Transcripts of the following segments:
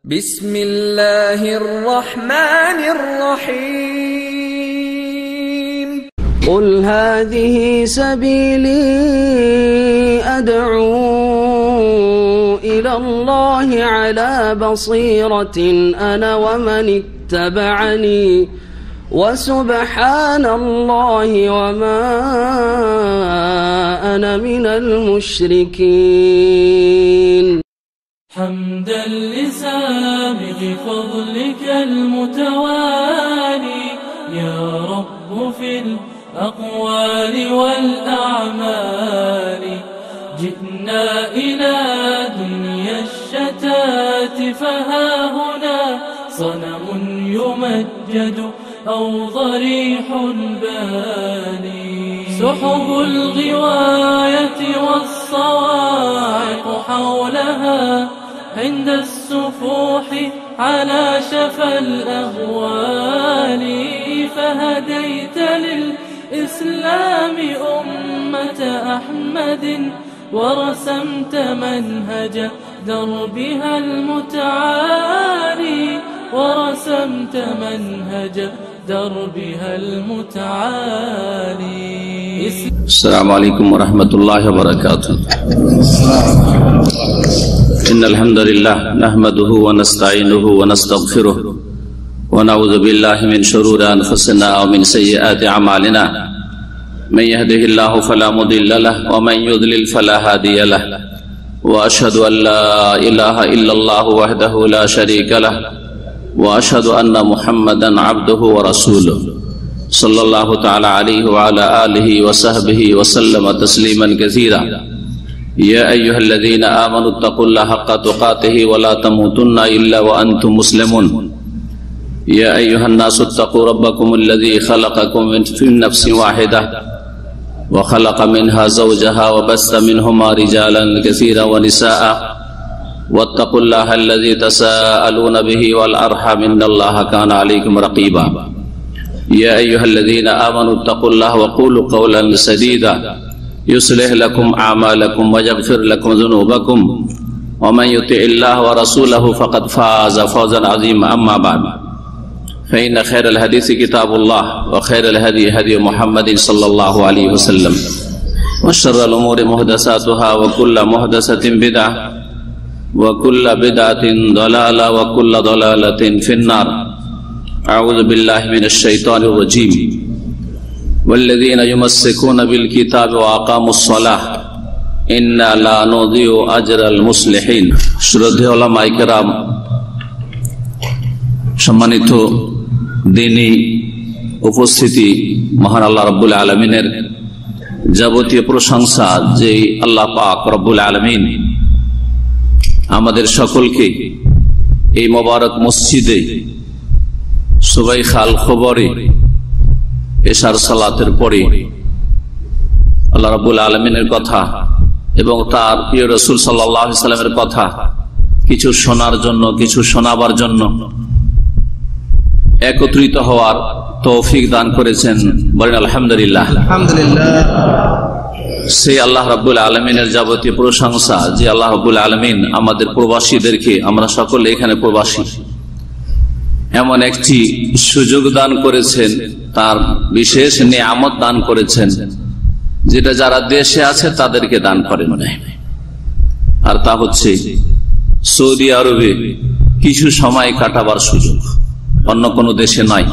بسم الله الرحمن الرحيم قل هذه سبيلي أدعو إلى الله على بصيرة أنا ومن اتبعني وسبحان الله وما أنا من المشركين. حمدا لسابق فضلك المتوالي يا رب في الأقوال والأعمال. جئنا إلى دنيا الشتات فها هنا صنم يمجد أو ضريح باني. سحب الغواية والصواعق حولها عند السفوح على شفا الأهوال. فهديت للإسلام أمة أحمد ورسمت منهج دربها المتعالي ورسمت منهج دربها المتعالي. السلام عليكم ورحمة الله وبركاته. إن الحمد لله نحمده ونستعينه ونستغفره ونعوذ بالله من شرور أنفسنا ومن سيئات أعمالنا. من يهده الله فلا مضل له ومن يضلل فلا هادي له. وأشهد أن لا إله إلا الله وحده لا شريك له وأشهد أن محمدا عبده ورسوله صلى الله تعالى عليه وعلى آله وصحبه وسلم تسليما كثيرا. يا أيها الذين آمنوا اتقوا الله حق تقاته ولا تموتن إلا وأنتم مسلمون. يا أيها الناس اتقوا ربكم الذي خلقكم من نفس واحدة وخلق منها زوجها وبث منهما رجالا كثيرا ونساء واتقوا الله الذي تساءلون به والأرحام إن الله كان عليكم رقيبا. يا أيها الذين آمنوا اتقوا الله وقولوا قولا سديدا يصلح لكم أعمالكم ويغفر لكم ذنوبكم ومن يطع الله ورسوله فقد فاز فوزا عظيما. أما بعد فإن خير الحديث كتاب الله وخير الهدي هدي محمد صلى الله عليه وسلم وشر الأمور محدثاتها وكل محدثة بدعة وكل بدعة ضلالة وكل ضلالة في النار. أعوذ بالله من الشيطان الرجيم. والذين يمسكون بالكتاب وأقاموا الصلاة إنا لا نضيع أجر المصلحين. শ্রদ্ধেয় উলামায়ে কেরাম, সম্মানিত দ্বীনী উপস্থিতি, মহান আল্লাহ রাব্বুল আলামিনের যাবতীয় প্রশংসা যে আল্লাহ পাক রব্বুল আলামিন আমাদের সকলকে এই মোবারক মসজিদে সুবাই খাল খবরে এশার সালাতের পরে আল্লাহ রাব্বুল আলামিনের কথা এবং তার প্রিয় রাসূল সাল্লাল্লাহু আলাইহি সাল্লামের কথা কিছু শোনার জন্য, কিছু শোনাবার জন্য একত্রিত হওয়ার তৌফিক দান করেছেন। বলেন আলহামদুলিল্লাহ। সেই আল্লাহ রাব্বুল আলামিনের যাবতীয় প্রশংসা যে আল্লাহ রাব্বুল আলামিন আমাদের প্রবাসীদেরকে, আমরা সকলে এখানে প্রবাসী, এমন একটি সুযোগ দান করেছেন, তার বিশেষ নিয়ামত দান করেছেন যেটা যারা দেশে আছে তাদেরকে দান করেন নাই। আর তা হচ্ছে সৌদি আরবে কিছু সময় কাটাবার সুযোগ। অন্য কোনো দেশে নয়।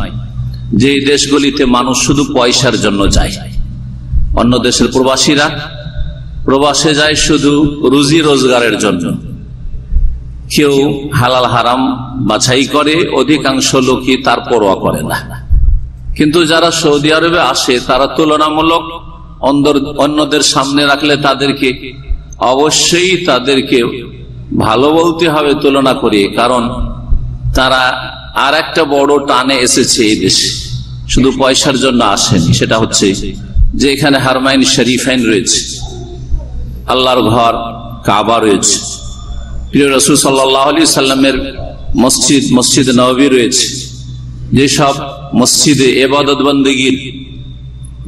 যে দেশগুলিতে মানুষ শুধু পয়সার জন্য যায়, অন্য দেশের প্রবাসীরা প্রবাসে যায় শুধু রুজি রোজগারের জন্য। কেউ হালাল হারাম বাছাই করে, অধিকাংশ লোকই তার পরোয়া করে না। কিন্তু যারা সৌদি আরবে আসে তারা তুলনামূলক অন্যদের সামনে রাখলে তাদেরকে অবশ্যই তাদেরকে ভালো বলতে হবে তুলনা করিয়ে, কারণ তারা আর একটা বড় টানে এসেছে এই দেশে, শুধু পয়সার জন্য আসেনি। সেটা হচ্ছে যে এখানে হারমাইন শরীফাইন রয়েছে, আল্লাহর ঘর কাবা রয়েছে, প্রিয় রাসূল সাল্লাল্লাহু আলাইহি সাল্লামের মসজিদ, মসজিদ নববী রয়েছে, যেসব মসজিদে ইবাদত বন্দেগীর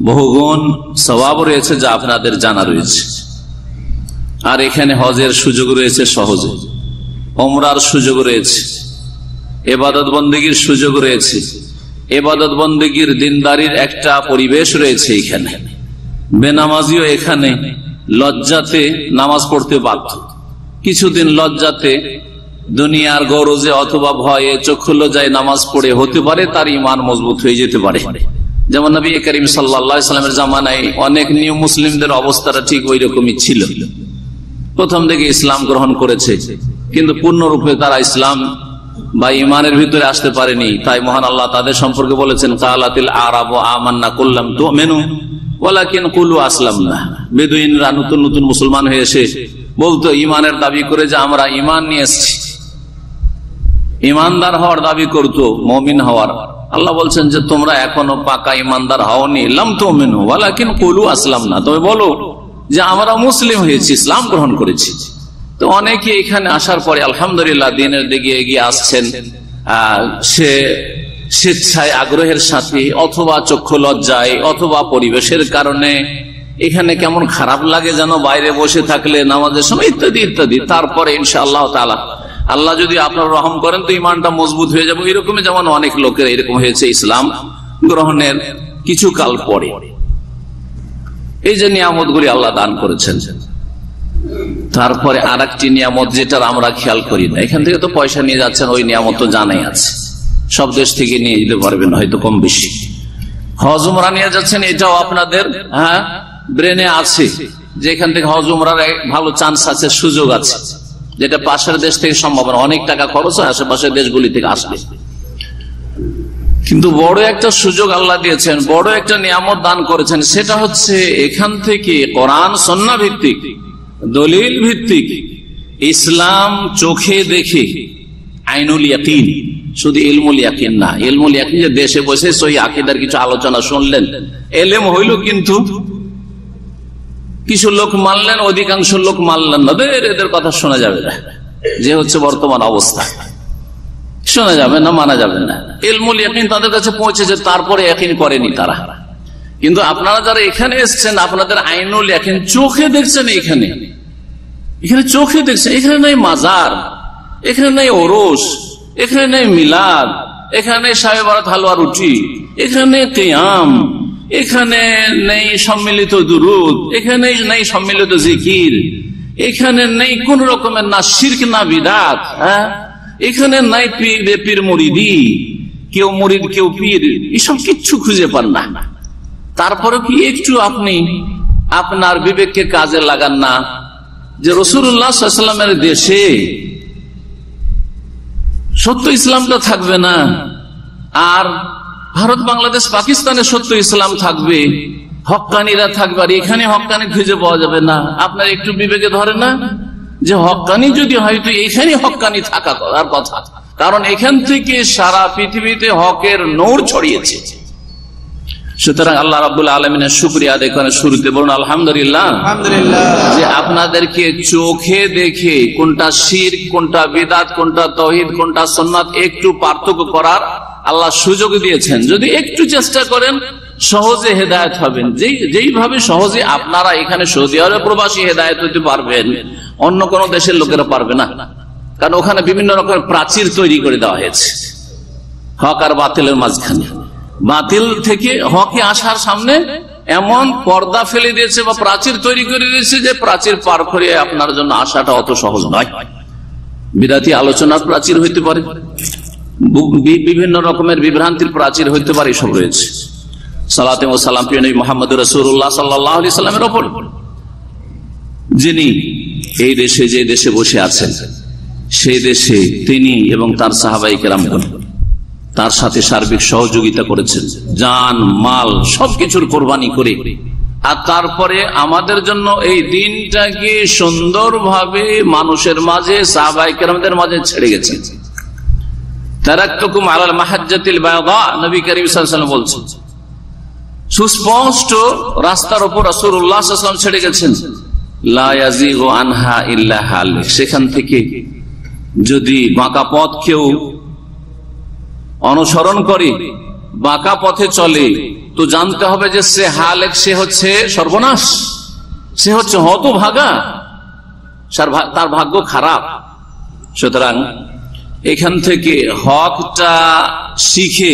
বহুগুণ সওয়াব রয়েছে যা আপনাদের জানা রয়েছে। আর এখানে হজের সুযোগ রয়েছে সহজে। ওমরার সুযোগ রয়েছে, ইবাদত বন্দেগীর সুযোগ রয়েছে, ইবাদত বন্দেগীর দিনদারির একটা পরিবেশ রয়েছে। এখানে বেনামাজিও এখানে লজ্জাতে নামাজ পড়তে বাধ্য। কিছুদিন লজ্জাতে দুনিয়ার গরজে অথবা ভয়ে চক্ষু লজ্জায় নামাজ পড়ে হতে পারে তার ঈমান মজবুত হয়ে যেতে পারে। যেমন নবী করিম সাল্লাল্লাহু আলাইহি ওয়াসাল্লামের জামানায় অনেক নিউ মুসলিমদের অবস্থাটা ঠিক ওই রকমই ছিল। প্রথম দিকে ইসলাম গ্রহণ করেছে, কিন্তু পূর্ণরূপে তারা ইসলাম বা ঈমানের ভিতরে আসতে পারেনি। তাই মহান আল্লাহ তাদের সম্পর্কে বলেছেন, কালাতিল আরাবু আমান্না কুল্লাম তুমিনু ওয়ালাকিন কুলু আসলামনা। বেদুইনরা নতুন নতুন মুসলমান হয়ে এসে বলতো ঈমানের দাবি করে যে আমরা ঈমান নিয়ে এসেছি, ঈমানদার হওয়ার দাবি করতো, মুমিন হওয়ার। আল্লাহ বলছেন যে তোমরা এখনো পাকা ঈমানদার হওনি, লাম তুমিনু ওয়ালাকিন কুলু আসলামনা, তবে বলো যে আমরা মুসলিম হয়েছি, ইসলাম গ্রহণ করেছি। তো অনেকে এখানে আসার পরে আলহামদুলিল্লাহ দিনের দিকে এগিয়ে আসছেন, সে স্বেচ্ছায় আগ্রহের সাথে অথবা চক্ষু লজ্জায় অথবা পরিবেশের কারণে এখানে কেমন খারাপ লাগে যেন বাইরে বসে থাকলে নামাজের সময় ইত্যাদি ইত্যাদি। তারপরে ইনশাআল্লাহ তাআলা আল্লাহ যদি আপনার রহম করেন তো ঈমানটা মজবুত হয়ে যাবে। এরকমই যেমন অনেক লোকের এরকম হয়েছে ইসলাম গ্রহণের কিছু কাল পরে। এই যে নিয়ামতগুলি আল্লাহ দান করেছেন, তারপরে আরেকটি নিয়ামত যেটার আমরা খেয়াল করি না, এখান থেকে তো পয়সা নিয়ে যাচ্ছেন, ওই নিয়ামত তো জানাই আছে, সব দেশ থেকে নিয়ে যেতে পারবেন হয়তো কম বেশি। হজ উমরা নিয়ে যাচ্ছেন, এটাও আপনাদের ব্রেনে আছে যে এখান থেকে হজ উমরার ভালো চান্স আছে, সুযোগ আছে, যেটা পাশের দেশ থেকে সম্ভব না, অনেক টাকা খরচ হয় আশেপাশের দেশগুলি থেকে আসবে। কিন্তু বড় একটা সুযোগ আল্লাহ দিয়েছেন, বড় একটা নিয়ামত দান করেছেন, সেটা হচ্ছে এখান থেকে কোরআন সুন্নাহ ভিত্তিক, দলিল ভিত্তিক ইসলাম চোখে দেখে আইনুল ইয়াকিন, শুধু ইলমুল ইয়াকিন না। ইলমুল ইয়াকিন যে দেশে বসে সহি আকীদার কিছু আলোচনা শুনলেন, এলেম হইল, কিন্তু কিছু লোক মানলেন, অধিকাংশ লোক মানলেন না, এদের কথা শোনা যাবে না, যে হচ্ছে বর্তমান অবস্থা, শোনা যাবে না, মানা যাবে না। ইলমুল ইয়াকিন তাদের কাছে পৌঁছেছে, তারপরে ইয়াকিন করেনি তারা। কিন্তু আপনারা যারা এখানে এসছেন, আপনাদের আইনুল ইয়াকিন চোখে দেখছেন, এখানে চোখে দেখছেন, এখানে নাই মাজার, এখানে নাই ওরস, এখানে নেই মিলাদ, এখানে সাহেব বারাত হালুয়া রুটি, এখানে কিয়াম, এখানে নেই সম্মিলিত দুরুদ, এখানে নেই সম্মিলিত জিকির, এখানে নেই কোন রকমের না শিরক না বিদাত, এখানে নাই পীর মুরিদি, কেউ মুরিদ কেউ পীর, এসব কিচ্ছু খুঁজে পান না। তারপরে কি একটু আপনি আপনার বিবেককে কাজে লাগান না যে রাসূলুল্লাহ সাল্লাল্লাহু আলাইহি ওয়াসাল্লামের দেশে সত্য ইসলামটা থাকবে না, আর ভারত বাংলাদেশ পাকিস্তানে সত্য ইসলাম থাকবে, হক্কানিরা থাকবে, আর এখানে হক্কানি খুঁজে পাওয়া যাবে না। আপনার একটু বিবেকে ধরে না যে হক্কানি যদি হয়তো এখানে হক্কানি থাকা করার কথা, কারণ এখান থেকে সারা পৃথিবীতে হকের নূর ছড়িয়েছে। সুতরাং আল্লাহ রাব্বুল আলামিনের শুকরিয়া আদায় করার শুরুতে বলুন আলহামদুলিল্লাহ, যে আপনাদেরকে চোখে দেখে কোনটা শিরক, কোনটা বিদআত, কোনটা তাওহীদ, কোনটা সুন্নাত একটু পার্থক্য করার আল্লাহ সুযোগ দিয়েছেন। যদি একটু চেষ্টা করেন সহজে হেদায়েত হবেন। যেইভাবে সহজে আপনারা এখানে সৌদি আরব প্রবাসী হেদায়েত হতে পারবেন, অন্য কোন দেশের লোকেরা পারবে না, কারণ ওখানে বিভিন্ন রকমের প্রাচীর তৈরি করে দেওয়া হয়েছে হক আর বাতিলের মাঝখানে। বাতিল থেকে হকে আসার সামনে এমন পর্দা ফেলে দিয়েছে বা প্রাচীর তৈরি করে দিয়েছে যে প্রাচীর পার করে আপনার জন্য আসাটা অত সহজ নয়। বিদাতি আলোচনার প্রাচীর হইতে পারে, বিভিন্ন রকমের বিভ্রান্তির প্রাচীর হইতে পারে, সব রয়েছে। সালাতে ও সালাম প্রিয় নবী মুহাম্মদ রাসূলুল্লাহ সাল্লাল্লাহু আলাইহি সাল্লামের উপর, যিনি এই দেশে যে দেশে বসে আছেন সেই দেশে তিনি এবং তার সাহাবায়ে কেরামগণ তার সাথে সার্বিক সহযোগিতা করেছেন, জান মাল সবকিছুর কোরবানি করে, আর তারপরে আমাদের জন্য এই দিনটাকে সুন্দরভাবে মানুষের মাঝে সাহাবায়ে কেরামদের মাঝে ছেড়ে গেছেন। তারাক্তুকুম আলাল মাহাজ্জাতিল বায়দা, নবী করিম সাল্লাল্লাহু আলাইহি ওয়াসাল্লাম বলছেন, সুস্পষ্ট রাস্তার উপর রাসূলুল্লাহ সাল্লাল্লাহু আলাইহি ওয়াসাল্লাম ছেড়ে গেছেন। লা ইয়াজিগু আনহা ইল্লা হালিক, সেখান থেকে যদি বাঁকা পথ কেউ অনুসরণ করে, বাঁকা পথে চলে, তো জানতে হবে যে সে হালেক, সে হচ্ছে সর্বনাশ, সে হচ্ছে হতভাগা, তার ভাগ্য খারাপ। সুতরাং এখান থেকে হকটা শিখে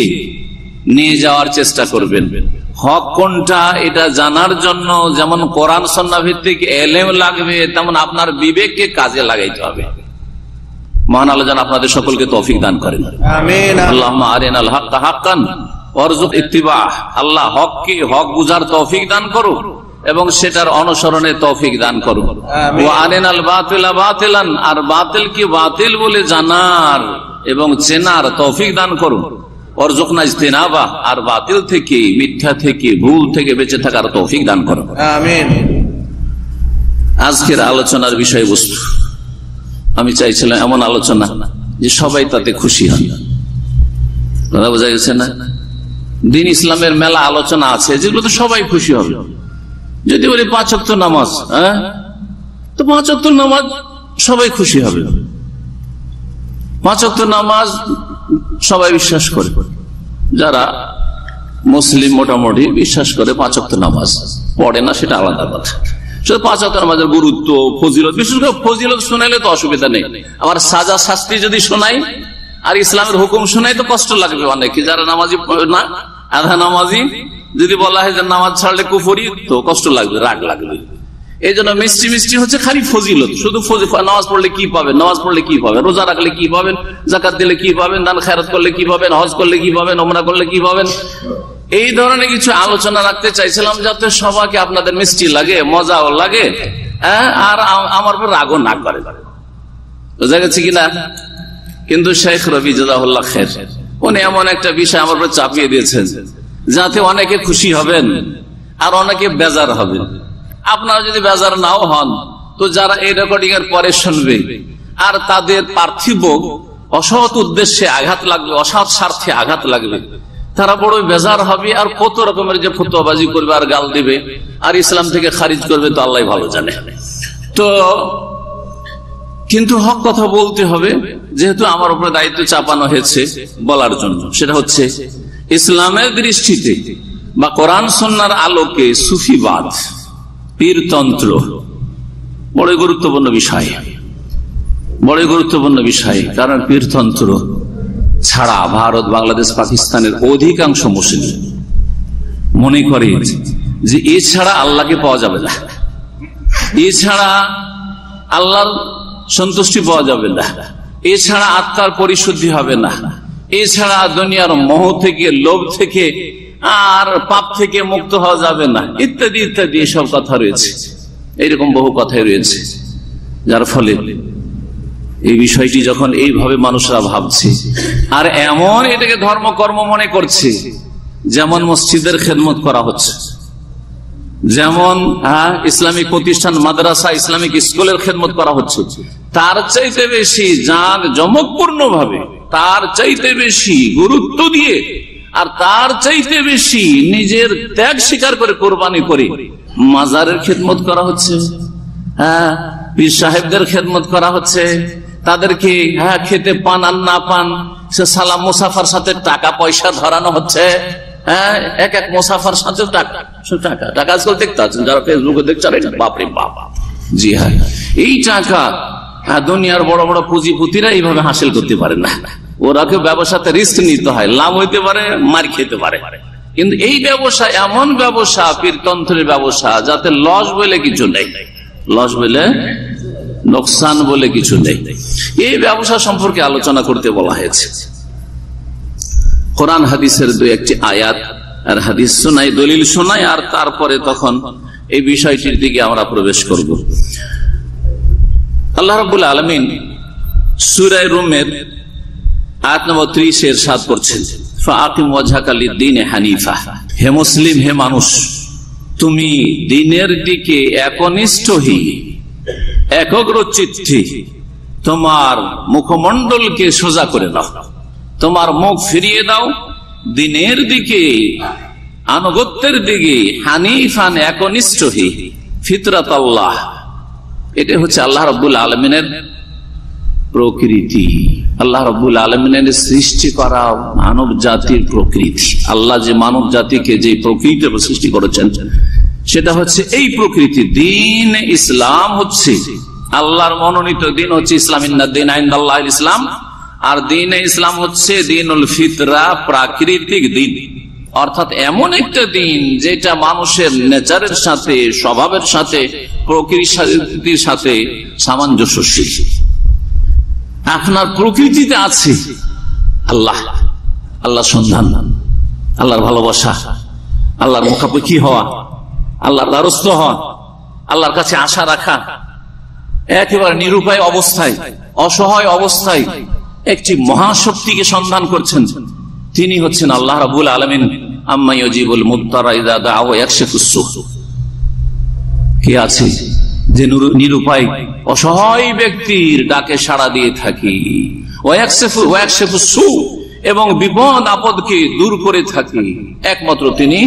নিয়ে যাওয়ার চেষ্টা করবেন। হক কোনটা এটা জানার জন্য যেমন কোরআন সুন্নাহ ভিত্তিক ইলম লাগবে, তেমন আপনার বিবেককে কাজে লাগাইতে হবে। মহান আল্লাহ যেন আপনাদের সকলকে তৌফিক দান করেন। আমিন। আল্লাহুম্মা আরিনাল হাক্কা হাক্কান ওয়ারযুক ইত্তিবাহ। আল্লাহ হককে হক বুঝার তৌফিক দান করো এবং সেটার অনুসরণে তৌফিক দান করো। ওয়া আরিনাল বাতিলা বাতিলান, আর বাতিলকে বাতিল বলে জানার এবং চেনার তৌফিক দান করো। ওয়ারযুকনা ইজতিনাবা, আর বাতিল থেকে, মিথ্যা থেকে, ভুল থেকে বেঁচে থাকার তৌফিক দান করো। আমিন। আজকের আলোচনার বিষয়বস্তু আমি চাইছিলাম এমন আলোচনা যে সবাই তাতে খুশি হন। কথা বোঝা গেছে না? দিন ইসলামের মেলা আলোচনা আছে যেগুলো তো সবাই খুশি হবে। যদি বলি 5 ওয়াক্ত নামাজ, তো 5 ওয়াক্ত নামাজ সবাই খুশি হবে। 5 ওয়াক্ত নামাজ সবাই বিশ্বাস করে, যারা মুসলিম মোটামুটি বিশ্বাস করে 5 ওয়াক্ত নামাজ পড়ে না সেটা আলাদা কথা। 5 ওয়াক্ত নামাজের গুরুত্ব, ফজিলত, বিশেষ করে ফজিলত শোনাইলে তো অসুবিধা নেই। আবার সাজা শাস্তি যদি শোনাই আর ইসলামের হুকুম শোনাই তো কষ্ট লাগবে অনেকে, যারা নামাজি না, আধা নামাজি যদি বলা হয় যে নামাজ ছাড়লে কুফরি, তো কষ্ট লাগবে, রাগ লাগবে। এই জন্য মিষ্টি মিষ্টি হচ্ছে খালি ফজিলত, শুধু নামাজ পড়লে কি পাবেন, নামাজ পড়লে কি পাবেন, রোজা রাখলে কি পাবেন, যাকাত দিলে কি পাবেন, দান খায়রাত করলে কি পাবেন, হজ করলে কি পাবেন, ওমরা করলে কি পাবেন, এই ধরনের কিছু আলোচনা রাখতে চাইছিলাম যাতে সবাইকে আপনাদের মিষ্টি লাগে, মজাও লাগে, আর আমার উপর রাগও না করে। বোঝা গেছে কিনা? কিন্তু শেখ রবি জাযাহুল্লাহ খায়ের উনি এমন একটা বিষয় আমার উপর চাপিয়ে দিয়েছেন যাতে অনেকে খুশি হবেন আর অনেকে বেজার হবেন। আপনারা যদি বেজার নাও হন, তো যারা এই রেকর্ডিং এর পরে শুনবে আর তাদের পার্থিব অসৎ উদ্দেশ্যে আঘাত লাগবে, অসৎ স্বার্থে আঘাত লাগবে, তারা বড় বেজার হবে আর কত রকমের যে ফতোয়াবাজি করবে আর গাল দিবে আর ইসলাম থেকে খারিজ করবে, তো আল্লাহ ভালো জানে। তো কিন্তু হক কথা বলতে হবে, যেহেতু আমার উপরে দায়িত্ব চাপানো হয়েছে বলার জন্য। সেটা হচ্ছে ইসলামের দৃষ্টিতে বা কোরআন সুন্নাহর আলোকে সুফিবাদ, পীরতন্ত্র বড় গুরুত্বপূর্ণ বিষয়, বড় গুরুত্বপূর্ণ বিষয়। কারণ পীরতন্ত্র ছাড়া ভারত, বাংলাদেশ, পাকিস্তানের অধিকাংশ মুসলিম মনে করে যে এছাড়া আল্লাহকে পাওয়া যাবে না, এছাড়া আল্লাহর সন্তুষ্টি পাওয়া যাবে না, এছাড়া আত্মার পরিশুদ্ধি হবে না, এছাড়া দুনিয়ার মোহ থেকে, লোভ থেকে আর পাপ থেকে মুক্ত হওয়া যাবে না, ইত্যাদি ইত্যাদি এসব কথা রয়েছে। এইরকম বহু কথাই রয়েছে, যার ফলে এই বিষয়টি যখন এইভাবে মানুষরা ভাবছে আর এমন এটাকে ধর্মকর্ম মনে করছে, যেমন মসজিদের খেদমত করা হচ্ছে, যেমন ইসলামিক প্রতিষ্ঠান, মাদ্রাসা, ইসলামিক স্কুলের খেদমত করা হচ্ছে, তার চাইতে বেশি জাঁকজমকপূর্ণ ভাবে, তার চাইতে বেশি গুরুত্ব দিয়ে আর তার চাইতে বেশি নিজের ত্যাগ স্বীকার করে, কোরবানি করে মাজারের খেদমত করা হচ্ছে, পীর সাহেবদের খেদমত করা হচ্ছে, তাদেরকে খেতে পান আর না পান সে সালাম মুসাফার সাথে টাকা পয়সা ধরানো হচ্ছে। এক এক মুসাফার সাথে টাকা টাকা আজকাল দেখতে পাচ্ছেন, যারা ফেসবুকে দেখছেন, বাপরে বাপ। জি হ্যাঁ, এই টাকা দুনিয়ার বড় বড় পুঁজিপতিরা এইভাবে হাসিল করতে পারে না। ওরাকে ব্যবসাতে রিস্ক নিতে হয়, লাভ হইতে পারে, মার খেতে পারে। কিন্তু এই ব্যবসা এমন ব্যবসা, পীরতন্ত্রের ব্যবসা, যাতে লস বলে কিছু নেই, লস বলে, লোকসান বলে কিছু নেই। এই ব্যবসা সম্পর্কে আলোচনা করতে বলা হয়েছে। কোরআন হাদিসের 2-1টি আয়াত আর হাদিস শোনাই, দলিল শোনাই, আর তারপরে তখন এই বিষয়টির দিকে আমরা প্রবেশ করব। আল্লাহ রাব্বুল আলামিন সূরা রুমের আয়াত নম্বর 30 এর ইরশাদ করছেন, ফাআকিম ওয়াজহাকা লিদ-দীনে হানিফা। হে মুসলিম, হে মানুষ, তুমি দ্বীনের দিকে একনিষ্ঠ হয়ে, একগ্রচিত্তে তোমার মুখমণ্ডলকে সোজা করে দাও, তোমার মুখ ফিরিয়ে দাও দ্বীনের দিকে, আনুগত্যের দিকে, হানিফান, একনিষ্ঠ হয়ে, ফিতরাত আল্লাহ। এটা হচ্ছে আল্লাহ রাব্বুল আলামিনের প্রকৃতি, আল্লাহ রাব্বুল আলামিনের সৃষ্টি করা মানব জাতির প্রকৃতি। আল্লাহ যে মানব জাতিকে যে প্রকৃতিতে সৃষ্টি করেছেন সেটা হচ্ছে এই প্রকৃতি। দ্বীন ইসলাম হচ্ছে আল্লাহর মনোনীত দিন হচ্ছে ইসলাম, ইন্নাদ-দীনা ইনদাল্লাহিল ইসলাম। আর দিন ইসলাম হচ্ছে দিনুল ফিতরা, প্রাকৃতিক দিন, অর্থাৎ এমন একটা দিন যেটা মানুষের নেচারের সাথে, স্বভাবের সাথে, প্রকৃতির সাথে সামঞ্জস্যশীল। আপনার প্রকৃতিতে আছে আল্লাহ, আল্লাহর সন্ধান, আল্লাহর ভালোবাসা, আল্লাহর মুখাপেক্ষী হওয়া, আল্লাহর দ্বারস্থ হওয়া, আল্লাহর কাছে আশা রাখা, একেবারে নিরুপায় অবস্থায়, অসহায় অবস্থায় একটি মহাশক্তিকে সন্ধান করছেন। তিনি হচ্ছেন আল্লাহ রাব্বুল আলামিন। আম্মা ইউজিবুল মুত্তারা ইযা দাআ ওয়া ইয়াকশিফুস সু। কে আছে যে নিরুপায় অসহায় ব্যক্তির ডাকে সাড়া দিয়ে থাকি, ওয়া ইয়াকশিফুস সু, এবং বিপদ আপদকে দূর করে থাকি, একমাত্র তিনি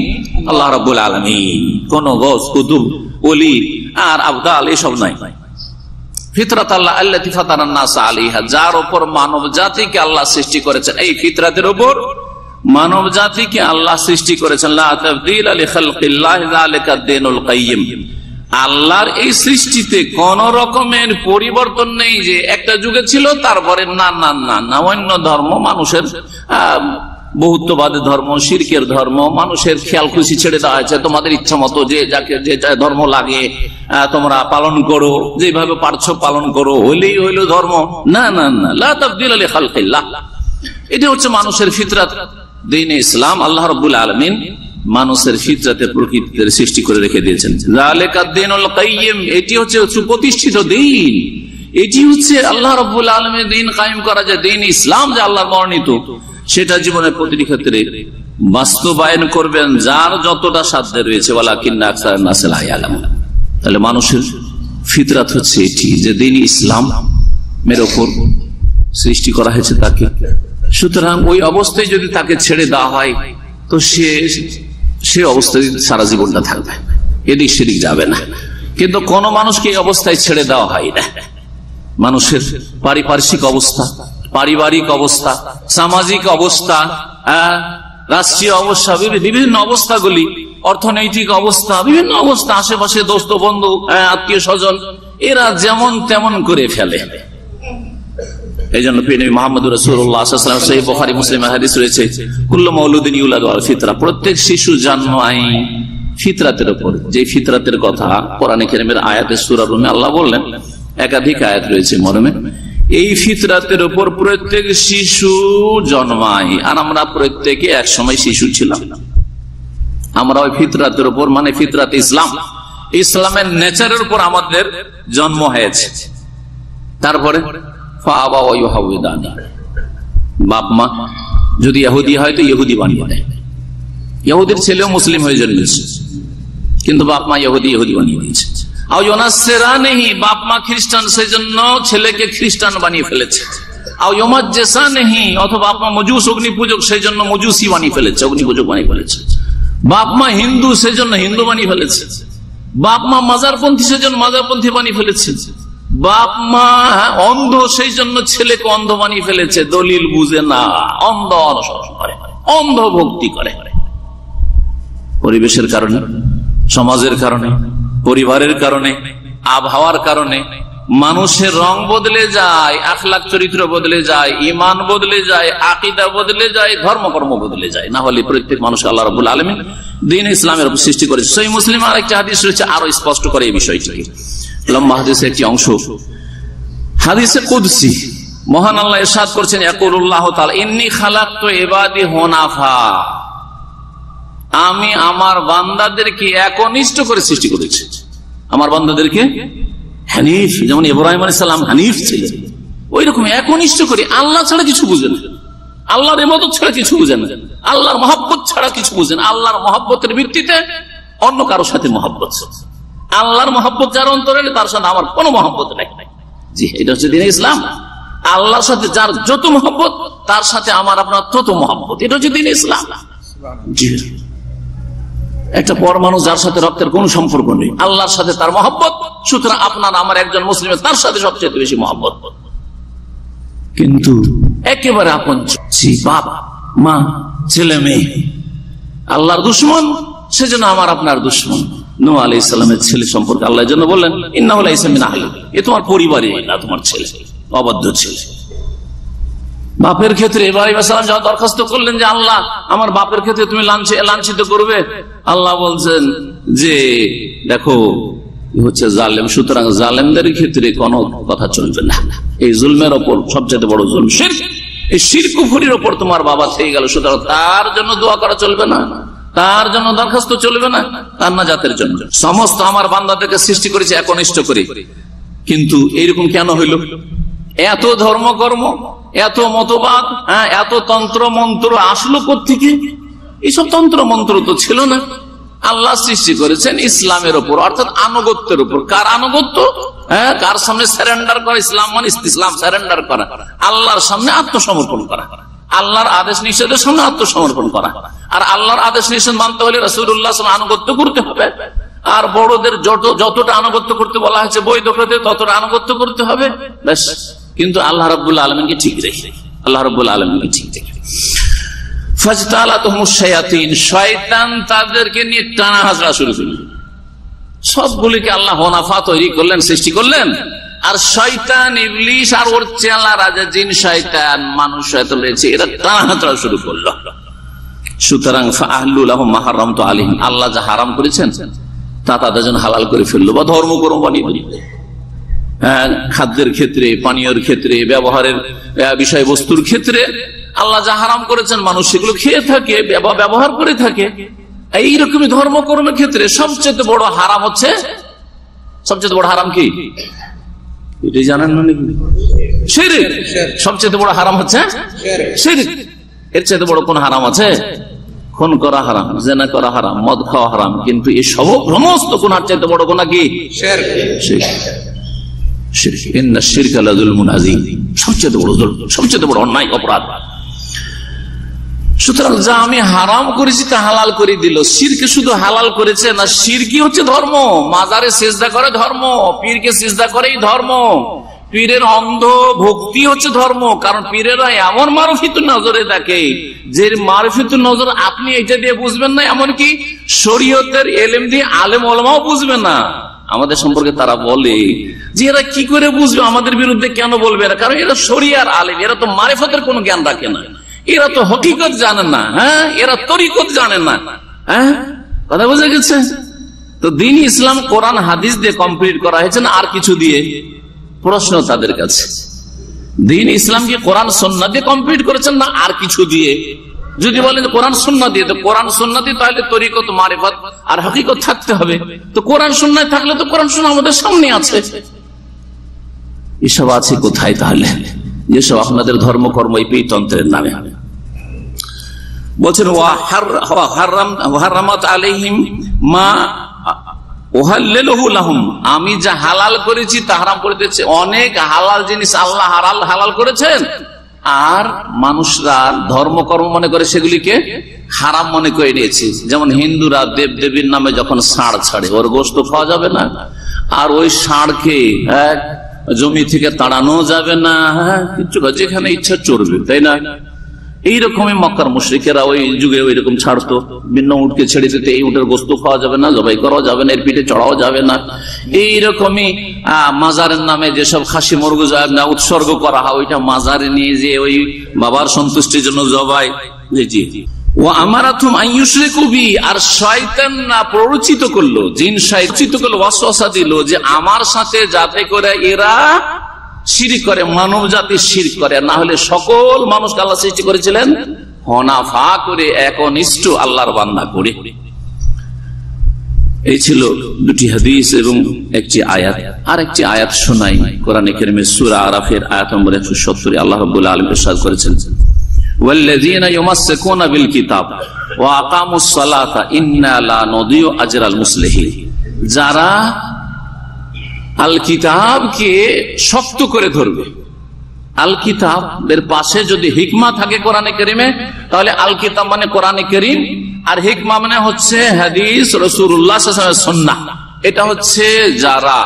আল্লাহ রাব্বুল আলামিন। কোন গস, কুতুব, ওলি আর আবদাল এসব নাই। ফিতরাত আল্লাহ আল্লাতী ফাতারান নাস আলাইহা, যার উপর মানব জাতিকে আল্লাহ সৃষ্টি করেছেন, এই ফিতরাতের উপর মানব জাতিকে আল্লাহ সৃষ্টি করেছেন। লা তাবদীলা লিখালকিল্লাহ যালিকা দ্বীনুল কাইয়্যিম। আল্লাহর এই সৃষ্টিতে কোন রকমের পরিবর্তন নেই যে একটা যুগে ছিল তারপরে না না না না অন্য ধর্ম, মানুষের বহুত্ববাদী ধর্ম, শিরকের ধর্ম, মানুষের খেয়াল খুশি ছেড়ে দেওয়া হয়েছে। তোমাদের ইচ্ছা মতো যে যাকে যে ধর্ম লাগে তোমরা পালন করো, যেভাবে পারছো পালন করো, হইলেই হইল ধর্ম। না না না, লা তাবদীলা লিখালকিল্লাহ। এটা হচ্ছে মানুষের ফিতরাত, দ্বীন ইসলাম। আল্লাহ রাব্বুল আলামিন মানুষের ফিতরাতে, প্রকৃতির সৃষ্টি করে রেখে দিয়েছেন। যালিকা দ্বীনুল কাইয়্যিম, এটি হচ্ছে সুপ্রতিষ্ঠিত দিন, এটি হচ্ছে আল্লাহ রাব্বুল আলামিনের দিন কায়েম করা, যে দিন ইসলাম, যে আল্লাহর মনোনীত, সেটা জীবনের প্রতিটি ক্ষেত্রে বাস্তবায়ন করবেন যার যতটা সাধ্য রয়েছে। ওয়ালাকিন্না আকসারান নাসি লা ইয়ালামুন। তাহলে মানুষের ফিতরাত হচ্ছে এটি, যে দিন ইসলাম মের উপর সৃষ্টি করা হয়েছে তাকে। সুতরাং ওই অবস্থায় যদি তাকে ছেড়ে দেওয়া হয় তো সে অবস্থায় সারা জীবনটা থাকবে, এদিক সেদিক যাবে না। কিন্তু কোন মানুষকে এই অবস্থায় ছেড়ে দেওয়া হয় না। মানুষের পারিপার্শ্বিক অবস্থা, পারিবারিক অবস্থা, সামাজিক অবস্থা, রাষ্ট্রীয় অবস্থা, বিভিন্ন অবস্থাগুলি, অর্থনৈতিক অবস্থা, বিভিন্ন অবস্থা, আশেপাশে দোস্ত বন্ধু, আত্মীয় স্বজন, এরা যেমন তেমন করে ফেলে। এই জন্য নবী মুহাম্মদ রাসূলুল্লাহ সাল্লাল্লাহু আলাইহি ওয়াসাল্লাম সহিহ বুখারী মুসলিমের হাদিস রয়েছে, কুল্লু মাউলুদিন ইউলাদু আলা ফিতরা, প্রত্যেক শিশু জন্মায় ফিতরাতের উপর। যে ফিতরাতের কথা কোরআনে কারীমের আয়াতে সূরা রুমে আল্লাহ বললেন, একাধিক আয়াত রয়েছে মর্মে, এই ফিতরাতের উপর প্রত্যেক শিশু জন্মায়। আর আমরা প্রত্যেকে এক সময় শিশু ছিলাম। আমরা ওই ফিতরাতের উপর, মানে ফিতরাত ইসলাম, ইসলামের নেচারের উপর আমাদের জন্ম হয়েছে। তারপরে বাপ মা যদি ইহুদি হয় তো ইহুদি বানিয়ে দেয়, ইহুদির ছেলেও মুসলিম হয়ে জন্মেছে, কিন্তু বাপ মা ইহুদি বানিয়ে দিয়েছে। বাপ মা খ্রিস্টান, সেই জন্য ছেলেকে খ্রিস্টান বানিয়ে ফেলেছে। অথবা বাপ মা মজুস, অগ্নি পূজক, সেই জন্য মজুসি বানিয়ে ফেলেছে, অগ্নি পূজক বানিয়ে ফেলেছে। বাপ মা হিন্দু, সেই জন্য হিন্দু বানিয়ে ফেলেছে। বাপ মা মাজারপন্থী, সেই জন্য মাজারপন্থী বানিয়ে ফেলেছে। বাপ মা অন্ধ, সেই জন্য ছেলেকে অন্ধ বানিয়ে ফেলেছে। দলিল বুঝে না, অন্ধ অনুসরণ করে, অন্ধ ভক্তি করে। পরিবেশের কারণে, সমাজের কারণে, পরিবারের কারণে, আবহাওয়ার কারণে মানুষের রং বদলে যায়, আখলাক চরিত্র বদলে যায়, ঈমান বদলে যায়, আকীদা বদলে যায়, ধর্মকর্ম বদলে যায়। না হলে প্রত্যেক মানুষ আল্লাহ রাব্বুল আলামিন দ্বীন ইসলামের উপর সৃষ্টি করেছে। সহিহ মুসলিমে আরেকটা হাদিস রয়েছে, আরো স্পষ্ট করে এই বিষয়টি। লম্বা হাদিসের একটি অংশ, হাদিসে কুদসি, মহান আল্লাহ ইরশাদ করছেন, ইয়াকুলুল্লাহু তাআলা, ইন্নী খালাকতু ইবাদি হুনাফা, আমি আমার বান্দাদেরকে একনিষ্ঠ করে সৃষ্টি করেছি। আমার বান্দাদেরকে হানিফ, যেমন ইব্রাহিম আলাইহিস সালাম হানিফ ছিলেন, ওই রকম একনিষ্ঠ করে, আল্লাহ ছাড়া কিছু বুঝেন, আল্লাহর ইবাদত ছাড়া কিছু বুঝেন, আল্লাহর মহব্বত ছাড়া কিছু বুঝেন। আল্লাহর মহব্বতের ভিত্তিতে অন্য কারোর সাথে মহব্বত, আল্লাহর মহব্বত যার অন্তরে, তার সাথে আমার কোনো মহব্বত নাই। জি, এটা হচ্ছে দ্বীন ইসলাম। আল্লাহর সাথে যার যত মহব্বত, তার সাথে আমার আপনার তত মহব্বত, এটা হচ্ছে দ্বীন ইসলাম। জি, একটা পরমাণু যার সাথে রক্তের কোন সম্পর্ক নেই, আল্লাহর সাথে তার মহব্বত, সুতরাং আপনার আমার একজন মুসলিমের তার সাথে সবচেয়ে বেশি মহব্বত। কিন্তু একেবারে আপন, বাবা মা ছেলে মেয়ে আল্লাহর দুশমন, সেজন্য আমার আপনার দুশমন। নূহ আলাইহিস সালামের ছেলে সম্পর্কে আল্লাহ জন্য বললেন ইন্নাহু লাইসা মিন আহলিক, এ তোমার পরিবারে না, তোমার ছেলে, অবাধ্য ছেলে। বাপের ক্ষেত্রে ইব্রাহিম আলাইহিস সালাম যা দরখাস্ত করলেন যে আল্লাহ আমার বাপের ক্ষেত্রে তুমি লাঞ্ছিত করবে, আল্লাহ বলছেন যে দেখো হচ্ছে জালেম, সুতরাং জালেমদের ক্ষেত্রে কোনো কথা চলবে না। এই জুলমের ওপর সবচেয়ে বড় জুলম শিরক, এই শিরক কুফরির ওপর তোমার বাবা থেকে গেল, সুতরাং তার জন্য দোয়া করা চলবে না, তার জন্য দরখাস্ত চলবে না, তার নাজাতের জন্য। সমস্ত আমার বান্দাদেরকে সৃষ্টি করেছে একনিষ্ঠ করে, কিন্তু এইরকম কেন হইল? এত ধর্মকর্ম, এত মতবাদ, এত তন্ত্র মন্ত্র আসলো কোত্থেকে? এইসব তন্ত্র মন্ত্র তো ছিল না। আল্লাহ সৃষ্টি করেছেন ইসলামের উপর, অর্থাৎ আনুগত্যের উপর। কার আনুগত্য? কার সামনে সারেন্ডার করা। ইসলাম মানে ইসলাম সারেন্ডার করা, আল্লাহর সামনে আত্মসমর্পণ করা, আল্লাহর আদেশ নিষেধের সামনে আত্মসমর্পণ করা। আর আল্লাহর আদেশ নিষেধ মানতে হলে রাসূলুল্লাহ সাল্লাল্লাহু আলাইহি ওয়াসাল্লাম আনুগত্য করতে হবে। আর বড়দের যতটা আনুগত্য করতে বলা হয়েছে বৈধ ক্ষেত্রে ততটা আনুগত্য করতে হবে, ব্যাস। কিন্তু আল্লাহ রাব্বুল আলামিনকে ঠিক রেখে, আল্লাহ রাব্বুল আলামিনকে ঠিক রেখে ফাজতালাতুহুমুশ শায়াতিন, শয়তান তাদেরকে নিয়ে টানা হাজরা শুরু করল। সবগুলিকে আল্লাহ হনাফা তৈরি করলেন, সৃষ্টি করলেন। আর শয়তান ইবলিস আর ওর চেলা রাজা জিন শয়তান, মানুষ শয়তান রয়েছে, এরা টানা হাজরা শুরু করলো। সুতরাং ফাআহলু লাহুম মা হারামতু আলাইহিম, আল্লাহ যা হারাম করেছেন তা তাদের জন্য হালাল করে ফেললো বা ধর্মকর্ম বানিয়ে দিল। খাদ্যের ক্ষেত্রে, পানীয়ের ক্ষেত্রে, ব্যবহারের বিষয়বস্তুর ক্ষেত্রে আল্লাহ যা হারাম করেছেন মানুষ সেগুলো খেয়ে থাকে, ব্যবহার করে থাকে। এইরকমই ধর্মকর্মের ক্ষেত্রে সবচেয়ে বড় হারাম হচ্ছে, সবচেয়ে বড় হারাম কি এটাই জানেন না নাকি? শিরক। সবচেয়ে বড় হারাম হচ্ছে শিরক। এর চেয়ে বড় কোন হারাম আছে? খুন করা হারাম, জিনা করা হারাম, মদ খাওয়া হারাম, কিন্তু এই সমস্ত গুনার চাইতে বড় গুনাহ কি? শিরক। শিরক। ইন্নাশ শিরকা লাযুলমুন আযীম, সবচেয়ে বড় জুলম, সবচেয়ে বড় অন্যায়, অপরাধ। সুতরাং যা আমি হারাম করেছি তা হালাল করে দিল। শিরকে শুধু হালাল করেছে না, শিরকি হচ্ছে ধর্ম। মাজারে সিজদা করে ধর্ম, পীরকে সিজদা করেই ধর্ম, পীরের অন্ধ ভক্তি হচ্ছে ধর্ম। কারণ পীরেরা এমন মারফিতুন নজরে দেখে যে মারফিতুন নজর আপনি এটা দিয়ে বুঝবেন না, এমনকি শরীয়তের এলেম দিয়ে আলেম ওলামাও বুঝবে না। আমাদের সম্পর্কে তারা বলে যে এরা কি করে বুঝবে, আমাদের বিরুদ্ধে কেন বলবে না? কারণ এরা শরিয়ার আলেম, এরা তো মারিফতের কোনো জ্ঞান রাখে না, এরা তো হকিকত জানে না, এরা তরিকত জানে না। কথা বোঝা গেছে? তো দ্বীন ইসলাম কোরআন হাদিস দিয়ে কমপ্লিট করা হয়েছে না আর কিছু দিয়ে? প্রশ্ন তাদের কাছে, দ্বীন ইসলাম কি কোরআন সুন্নাহ দিয়ে কমপ্লিট করেছেন না আর কিছু দিয়ে? যদি বলেন কোরআন সুন্নাহ দিয়ে, তো কোরআন সুন্নাহ দিয়ে তাহলে তরিকত, মারিফত আর হকিকত থাকতে হবে। তো কোরআন সুন্নাহ থাকলে তো কোরআন সুন্নাহ আমাদের সামনে আছে। এসব আছে কোথায় তাহলে? যেসব আপনাদের ধর্মকর্ম এই তন্ত্রের নামে বলছেন ওয়াহারামাত আলাইহিম মা উহাল্লিলহু লাহুম, আমি যা হালাল করেছি তা হারাম করে দিয়েছে। অনেক হালাল জিনিস আল্লাহ হালাল করেছেন, আর মানুষরা ধর্মকর্ম মনে করে সেগুলিকে হারাম মনে করে নিয়েছে। যেমন হিন্দুরা দেব দেবীর নামে যখন ষাঁড় ছাড়ে, ওর গোশত খাওয়া যাবে না, আর ওই ষাঁড়কে জমি থেকে তাড়ানো যাবে না, কিছু যেখানে ইচ্ছা চড়বে, তাই না? এইরকমই মক্কার মুশরিকেরা ওই যুগে ওই রকম ছাড়তো, ভিন্ন উটকে ছেড়ে দিতে, এই উটের গোশত খাওয়া যাবে না, জবাই করাও যাবে না, এর পিঠে চড়াও যাবে না। এইরকমই মাজারের নামে যেসব খাসি মুরগি উৎসর্গ করা হয়, ওইটা মাজারে নিয়ে যে ওই বাবার সন্তুষ্টির জন্য জবাই। ও আমারাতুম আইয়ুশরিকু বি, আর শয়তান না প্ররোচিত করলো, জিন শয়তান করলো, ওয়াসওয়াসা দিল যে আমার সাথে যাতে করে এরা শিরক করে, মানব জাতি শিরক করে। না হলে সকল মানুষকে আল্লাহ সৃষ্টি করেছিলেন হনাফা করে, একনিষ্ঠ আল্লাহর বান্দা করে। এই ছিল দুটি হাদিস এবং একটি আয়াত। আর একটি আয়াত শোনাই, কোরআনে কারীমের সূরা আরাফের আয়াত নম্বর 170 আল্লাহ রাব্বুল আলামিন ইরশাদ করেছেন, ওয়াল্লাযীনা ইউমাসসিকুনা বিল কিতাব ওয়া আকামুস সালাতা ইন্না লা নুদিয়ু আজরাল মুসলিহিন, যারা আল কিতাবকে শক্ত করে ধরবে। আল কিতাবের পাশে যদি হিকমা থাকে কোরআনে কারীমে, তাহলে আল কিতাব মানে কোরআনে কারীম, আর হিকমা মানে হচ্ছে হাদিস রাসূলুল্লাহ সাল্লাল্লাহু আলাইহি ওয়াসাল্লামের সুন্নাহ। এটা হচ্ছে যারা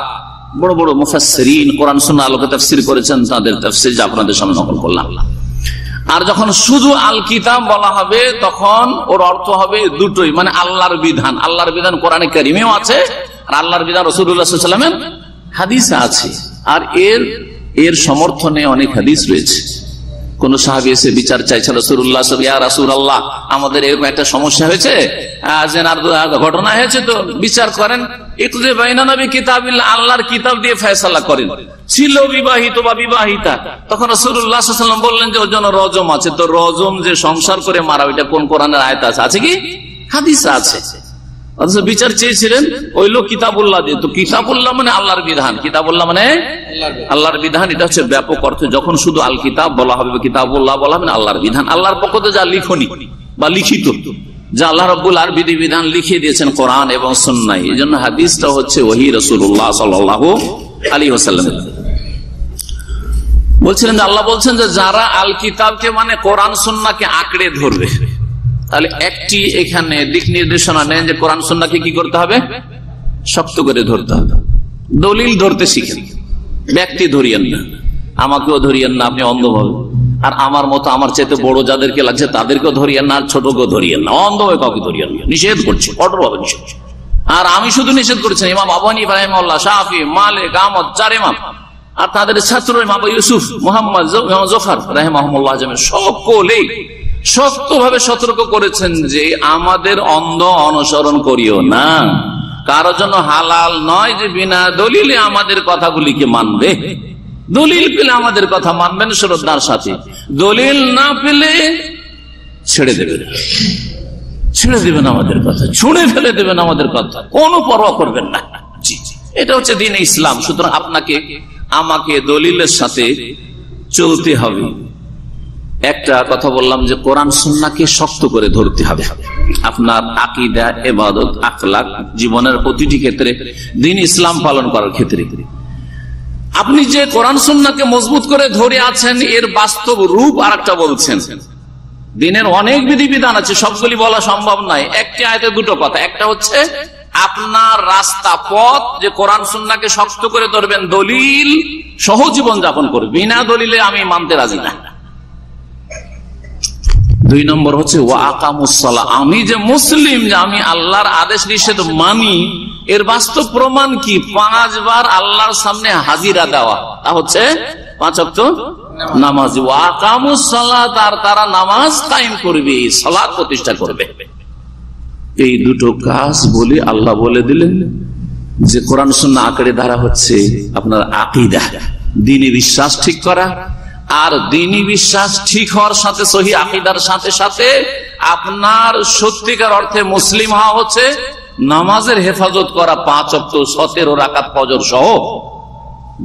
বড় বড় মুফাসসিরিন কোরআন সুন্নাহ আলোকে তাফসীর করেছেন, তাদের তাফসীর যা আপনাদের সামনে নকল করলাম। আর যখন শুধু আল কিতাব বলা হবে তখন ওর অর্থ হবে দুটোই, মানে আল্লাহর বিধান। আল্লাহর বিধান কোরআনে কারিমেও আছে, আর আল্লাহর বিধান রাসূলুল্লাহ সাল্লাল্লাহু আলাইহি ওয়াসাল্লামের হাদিসে আছে। আর এর সমর্থনে অনেক হাদিস রয়েছে। কোন সাহাবী এসে বিচার চাইছে রাসূলুল্লাহ সাল্লাল্লাহু আলাইহি ওয়াসাল্লাম, ইয়া রাসূলুল্লাহ, আমাদের এরকম একটা সমস্যা হয়েছে, জেনার ঘটনা হয়েছে, তো বিচার করেন। ইকযি বাইনানা বিকিতাবিল্লাহ, আল্লাহর কিতাব দিয়ে ফয়সালা করেন। ছিল বিবাহিত বা বিবাহিতা, তখন রাসূলুল্লাহ সাল্লাল্লাহু আলাইহি ওয়াসাল্লাম বললেন যে ওর জন্য রজম আছে। তো রজম যে সংসার করে মারা, ওইটা কোন কোরআনের আয়াত আছে কি হাদিসে আছে? অথচ বিচার চেয়েছিলেন ওই লোক কিতাবুল্লাহ দিয়ে। তো কিতাবুল্লাহ মানে আল্লাহর বিধান, কিতাবুল্লাহ মানে আল্লাহর বিধান। এটা হচ্ছে ব্যাপক অর্থ। যখন শুধু আল কিতাব বলা হবে, কিতাবুল্লাহ বলা হবে, আল্লাহর বিধান, আল্লাহর পক্ষ থেকে যা লিখনি বা লিখিত, যা আল্লাহ রাব্বুল আলামিন বিধি বিধান লিখিয়ে দিয়েছেন কোরআন এবং সুন্নাহ। এই জন্য হাদিসটা হচ্ছে ওহী রাসূলুল্লাহ সাল্লাল্লাহু আলাইহি ওয়াসাল্লাম বলছিলেন যে, আল্লাহ বলছেন যে যারা আল কিতাবকে মানে কোরআন সুন্নাহকে আঁকড়ে ধরবে, তাহলে একটি এখানে দিক নির্দেশনা নেন যে কোরআন সুন্নাহকে কি করতে হবে? শক্ত করে ধরতে হবে। দলিল ধরতে শিখেন, ব্যক্তি ধরিয়েন না, আমাকেও ধরিয়েন না আপনি অন্ধভাবে। আর আমার মতো আমার চাইতে বড় যাদেরকে লাগছে তাদেরকেও ধরিয়েন না, ছোটকেও ধরিয়েন না, অন্ধভাবে কাউকে ধরিয়েন না। নিষেধ করছি, কঠোরভাবে নিষেধ। আর আমি শুধু নিষেধ করেছেন ইমাম আবু হানিফা রাহিমাহুল্লাহ, শাফি, মালিক, আহমদ, চার ইমাম, আর তাদের ছাত্র ইমাম আবু ইউসুফ, মুহাম্মদ, জোফার রাহিমাহুল্লাহ সকলেই শক্তভাবে সতর্ক করেছেন যে আমাদের অন্ধ অনুসরণ করিও না। কারো জন্য হালাল নয় যে বিনা দলিলে আমাদের কথাগুলিকে মানবে। দলিল পেলে আমাদের কথা মানবেন শ্রদ্ধার সাথে, দলিল না পেলে ছেড়ে দেবেন, ছেড়ে দেবেন আমাদের কথা, ছুঁড়ে ফেলে দেবেন আমাদের কথা, কোনো পরোয়া করবেন না। এটা হচ্ছে দ্বীন ইসলাম। সুতরাং আপনাকে আমাকে দলিলের সাথে চলতে হবে। একটা কথা বললাম যে কোরআন সুন্নাহকে শক্ত করে ধরতে হবে। আপনার আকীদা, ইবাদত, আখলাক, জীবনের প্রতিটি ক্ষেত্রে, দ্বীন ইসলাম পালন করার ক্ষেত্রে আপনি যে কোরআন সুন্নাহকে মজবুত করে ধরে আছেন, এর বাস্তব রূপ আরেকটা বলছেন। দ্বীনের অনেক বিধিবিধান আছে, সবগুলি বলা সম্ভব নয়। একটি আয়াতে দুটো কথা। একটা হচ্ছে আপনার রাস্তা, পথ, যে কোরআন সুন্নাহকে শক্ত করে ধরবেন, দলিল সহ জীবন যাপন করবে, বিনা দলিলে আমি মানতে রাজি না। দুই নম্বর হচ্ছে ওয়া আকামুস সালাহ, আমি যে মুসলিম, যে আমি আল্লাহর আদেশ নিষেধ মানি, এর বাস্তব প্রমাণ কি? 5 বার আল্লাহর সামনে হাজিরা দেওয়া, তা হচ্ছে 5 ওয়াক্ত নামাজ। ওয়া আকামুস সালাত, আর তারা নামাজ কায়েম করবে, সালাত প্রতিষ্ঠা করবে। এই দুটো কাজ বলে আল্লাহ বলে দিলেন যে কোরআন সুন্নাহ আঁকড়ে ধরা হচ্ছে আপনার আকীদা, দ্বীনি বিশ্বাস ঠিক করা। আর দ্বীনি বিশ্বাস ঠিক হওয়ার সাথে, সহি আকীদার সাথে সাথে আপনার সত্যিকার অর্থে মুসলিম হওয়া হচ্ছে নামাজের হেফাজত করা, 5 ওয়াক্ত 17 রাকাত ফজর সহ।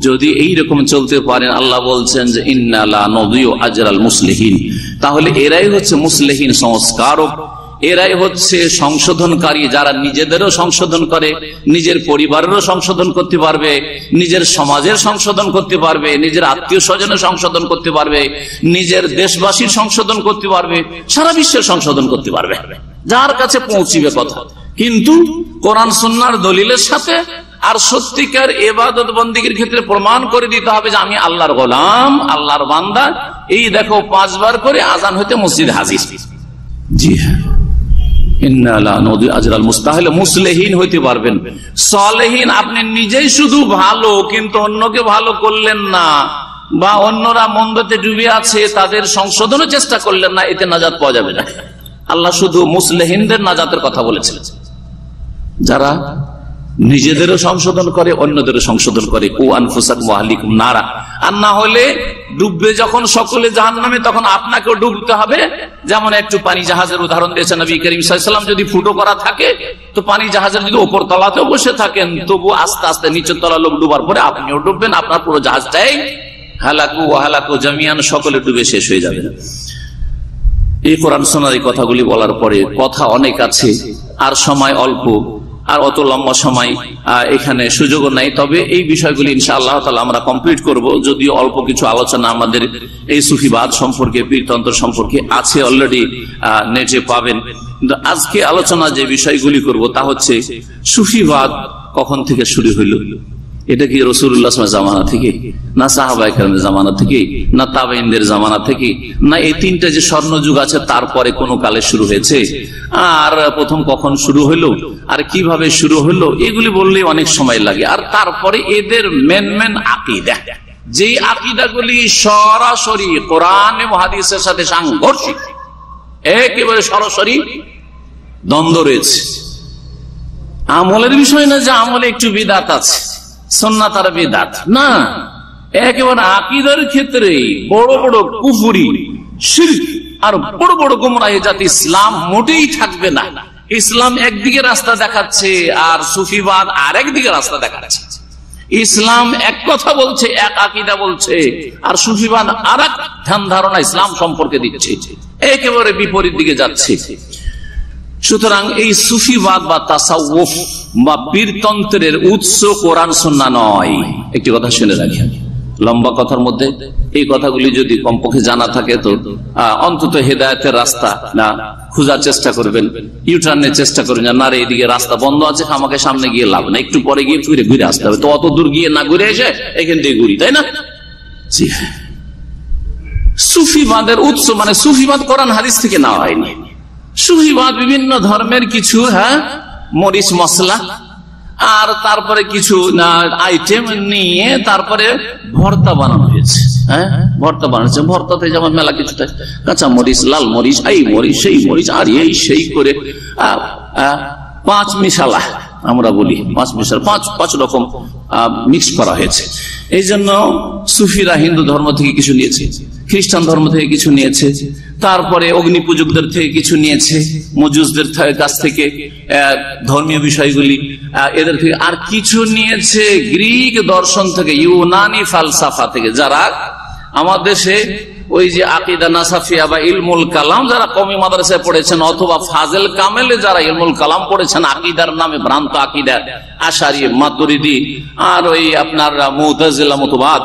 যদি এইরকম চলতে পারেন, আল্লাহ বলছেন যে ইন্না লা নুযিউ আজরাল মুসলিহিন, তাহলে এরাই হচ্ছে মুসলিহিন, সংস্কারক, এরাই হচ্ছে সংশোধনকারী, যারা নিজেদেরও সংশোধন করে, নিজের পরিবারেরও সংশোধন করতে পারবে, নিজের সমাজের সংশোধন করতে পারবে, নিজের আত্মীয় স্বজনের সংশোধন করতে পারবে, নিজের দেশবাসীর সংশোধন করতে পারবে, সারা বিশ্বের সংশোধন করতে পারবে, যার কাছে পৌঁছিবে কথা। কিন্তু কোরআন সুন্নাহর দলিলের সাথে আর সত্যিকার ইবাদত বন্দেগীর ক্ষেত্রে প্রমাণ করে দিতে হবে যে আমি আল্লাহর গোলাম, আল্লাহর বান্দা। এই দেখো 5 বার করে আজান হইতে মসজিদে হাজির। জি হ্যাঁ, মুসলিহীন হইতে পারবেন। সালেহীন, আপনি নিজেই শুধু ভালো কিন্তু অন্যকে ভালো করলেন না, বা অন্যরা মন্দতে ডুবে আছে তাদের সংশোধনের চেষ্টা করলেন না, এতে নাজাত পাওয়া যাবে না। আল্লাহ শুধু মুসলিহীনদের নাজাতের কথা বলেছিলেন, যারা নিজেদেরও সংশোধন করে, অন্যদেরও সংশোধন করে। ও আনফুসাকুম ওয়া আহলিকুম নারা, আর না হলে ডুববে যখন সকলে জাহান্নামে, তখন আপনাকেও ডুবতে হবে। যেমন একটু পানি জাহাজের উদাহরণ দিয়েছেন নবী করিম সাল্লাল্লাহু আলাইহি ওয়াসাল্লাম, যদি ফুটো করা থাকে তো পানি জাহাজের যদি ওপর তলাতেও বসে থাকেন, তবু আস্তে আস্তে নিচের তলা লোক ডুবার পরে আপনিও ডুববেন, আপনার পুরো জাহাজটাই হালাকু ওয়া হালাকু জামিয়ান, সকলে ডুবে শেষ হয়ে যাবে। এই কোরআন সুন্নাহর এই কথাগুলি বলার পরে কথা অনেক আছে, আর সময় অল্প, আর অত লম্বা সময় এখানে সুযোগও নাই। তবে এই বিষয়গুলি ইনশাআল্লাহ তাআলা আমরা কমপ্লিট করব, যদিও অল্প কিছু আলোচনা আমাদের এই সুফিবাদ সম্পর্কে, পীরতন্ত্র সম্পর্কে আছে, অলরেডি নেটে পাবেন। কিন্তু আজকে আলোচনা যে বিষয়গুলি করব তা হচ্ছে সুফিবাদ কখন থেকে শুরু হইল, এটা কি রাসূলুল্লাহ সাল্লাল্লাহু আলাইহি ওয়াসাল্লামের জামানা থেকে, না সাহাবায়ে কেরামের জামানা থেকে, না তাবেঈনদের জামানা থেকে, না এই তিনটা যে স্বর্ণযুগ আছে তারপরে কোন কালে শুরু হয়েছে? আর প্রথম কখন শুরু হলো আর কিভাবে শুরু হলো এগুলি বললে অনেক সময় লাগে। আর তারপরে এদের মেন আকীদা, যে আকীদাগুলি সরাসরি কোরআন এবং হাদিসের সাথে সাংঘর্ষিক, একেবারে সরাসরি দ্বন্দ্ব রয়েছে। আমলের বিষয় না যে আমলে একটু বিদআত আছে, সুন্নাত আর বিদআত না, একেবারে আকীদার ক্ষেত্রে বড় বড় কুফরি, শিরক আর বড় বড় গোমরাহি জাতি ইসলাম মোটেই থাকবে না। ইসলাম একদিকে রাস্তা দেখাচ্ছে আর সুফিবাদ আর একদিকে রাস্তা দেখাচ্ছে। ইসলাম এক কথা বলছে, এক আকীদা বলছে, আর সুফিবাদ আর এক ধ্যান ধারণা ইসলাম সম্পর্কে দিচ্ছে, একেবারে বিপরীত দিকে যাচ্ছে। সুতরাং এই সুফিবাদ বা তাসাউফ বা পীরতন্ত্রের উৎস কোরআন সুন্নাহ নয়। একটি কথা শুনে রাখি, লম্বা কথার মধ্যে এই কথাগুলি যদি কমপক্ষে জানা থাকে তো অন্তত হেদায়েতের রাস্তা না খোঁজার চেষ্টা করবেন, ইউটার্নের চেষ্টা করবেন। না রে, এদিকে রাস্তা বন্ধ আছে, আমাকে সামনে গিয়ে লাভ না, একটু পরে গিয়ে ঘুরে আসতে হবে, তো অত দূর গিয়ে না ঘুরে এসে এখান থেকে ঘুরি, তাই না? জি, সুফিবাদের উৎস মানে সুফিবাদ কোরআন হাদিস থেকে নেওয়া হয়নি। সুফিবাদ বিভিন্ন ধর্মের কিছু মরিচ মশলা আর তারপরে কিছু আইটেম নিয়ে তারপরে ভর্তা বানানো হয়েছে। ভর্তা বানাচ্ছে, ভর্তাতে যেমন মেলা কিছু কাঁচা মরিচ, লাল মরিচ, এই মরিচ, সেই মরিচ, আর এই সেই করে পাঁচ মিশালা আমরা বলি, পাঁচ রকম মিক্স করা হয়েছে। এই জন্য সুফিরা হিন্দু ধর্ম থেকে কিছু নিয়েছে, খ্রিস্টান ধর্ম থেকে কিছু নিয়েছে, তারপরে অগ্নি পূজকদের থেকে কিছু নিয়েছে, মজুসদের কাছ থেকে ধর্মীয় বিষয়গুলি এদের থেকে, আর কিছু নিয়েছে গ্রিক দর্শন থেকে, ইউনানি ফালসাফা থেকে। যারা আমাদের দেশে ওই যে আকীদা নাসাফিয়া বা ইলমুল কালাম যারা কওমি মাদ্রাসায় পড়েছেন, অথবা ফাজেল কামেলে যারা ইলমুল কালাম পড়েছেন, আকীদার নামে ভ্রান্ত আকীদা, আশারি, মাতুরিদি আর ওই আপনার মুতাজিলা মতবাদ,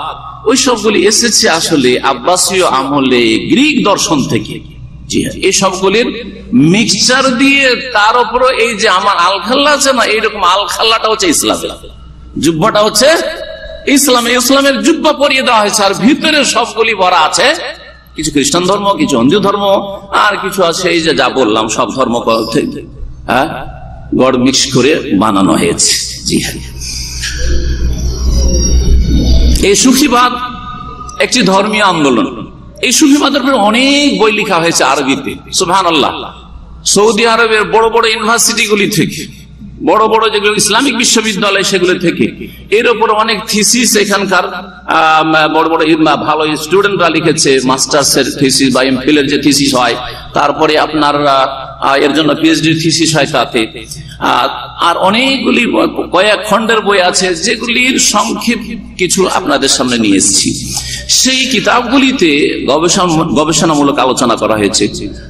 ওই সবগুলি এসেছে আসলে আব্বাসীয় আমলে গ্রিক দর্শন থেকে। জি হ্যাঁ, এই সবগুলির মিক্সচার দিয়ে তার উপরে এই যে আমার আলখাল্লা আছে না, এইরকম আলখাল্লাটা হচ্ছে ইসলাম, জুব্বাটা হচ্ছে ইসলামের জুব্বা পরিয়ে দেওয়া হয়েছে, আর ভিতরে সবগুলি ভরা আছে কিছু খ্রিস্টান ধর্ম, কিছু হিন্দু ধর্ম, আর কিছু আছে এই যে যা বললাম সব ধর্ম গড় মিক্স করে বানানো হয়েছে। জি হ্যাঁ, এই সুফিবাদ একটি ধর্মীয় আন্দোলন। এই সুফিবাদের উপর অনেক বই লেখা হয়েছে আরবিতে, সুবহানাল্লাহ। সৌদি আরবের বড় বড় ইউনিভার্সিটি গুলি থেকে, বড় বড় যেগুলো ইসলামিক বিশ্ববিদ্যালয় সেগুলো থেকে এর উপর অনেক থিসিস এখানকার বড় বড় ভালো স্টুডেন্টরা লিখেছে, মাস্টার্স এর থিসিস বা এমফিল এর যে থিসিস হয়, তারপরে আপনার এর জন্য পিএইচডি থিসিস হয় তাতে, আর অনেকগুলি কয়েক খণ্ডের বই আছে যেগুলির সংক্ষেপ কিছু আপনাদের সামনে নিয়ে এসেছি। সেই কিতাবগুলিতে গবেষণামূলক আলোচনা করা হয়েছে,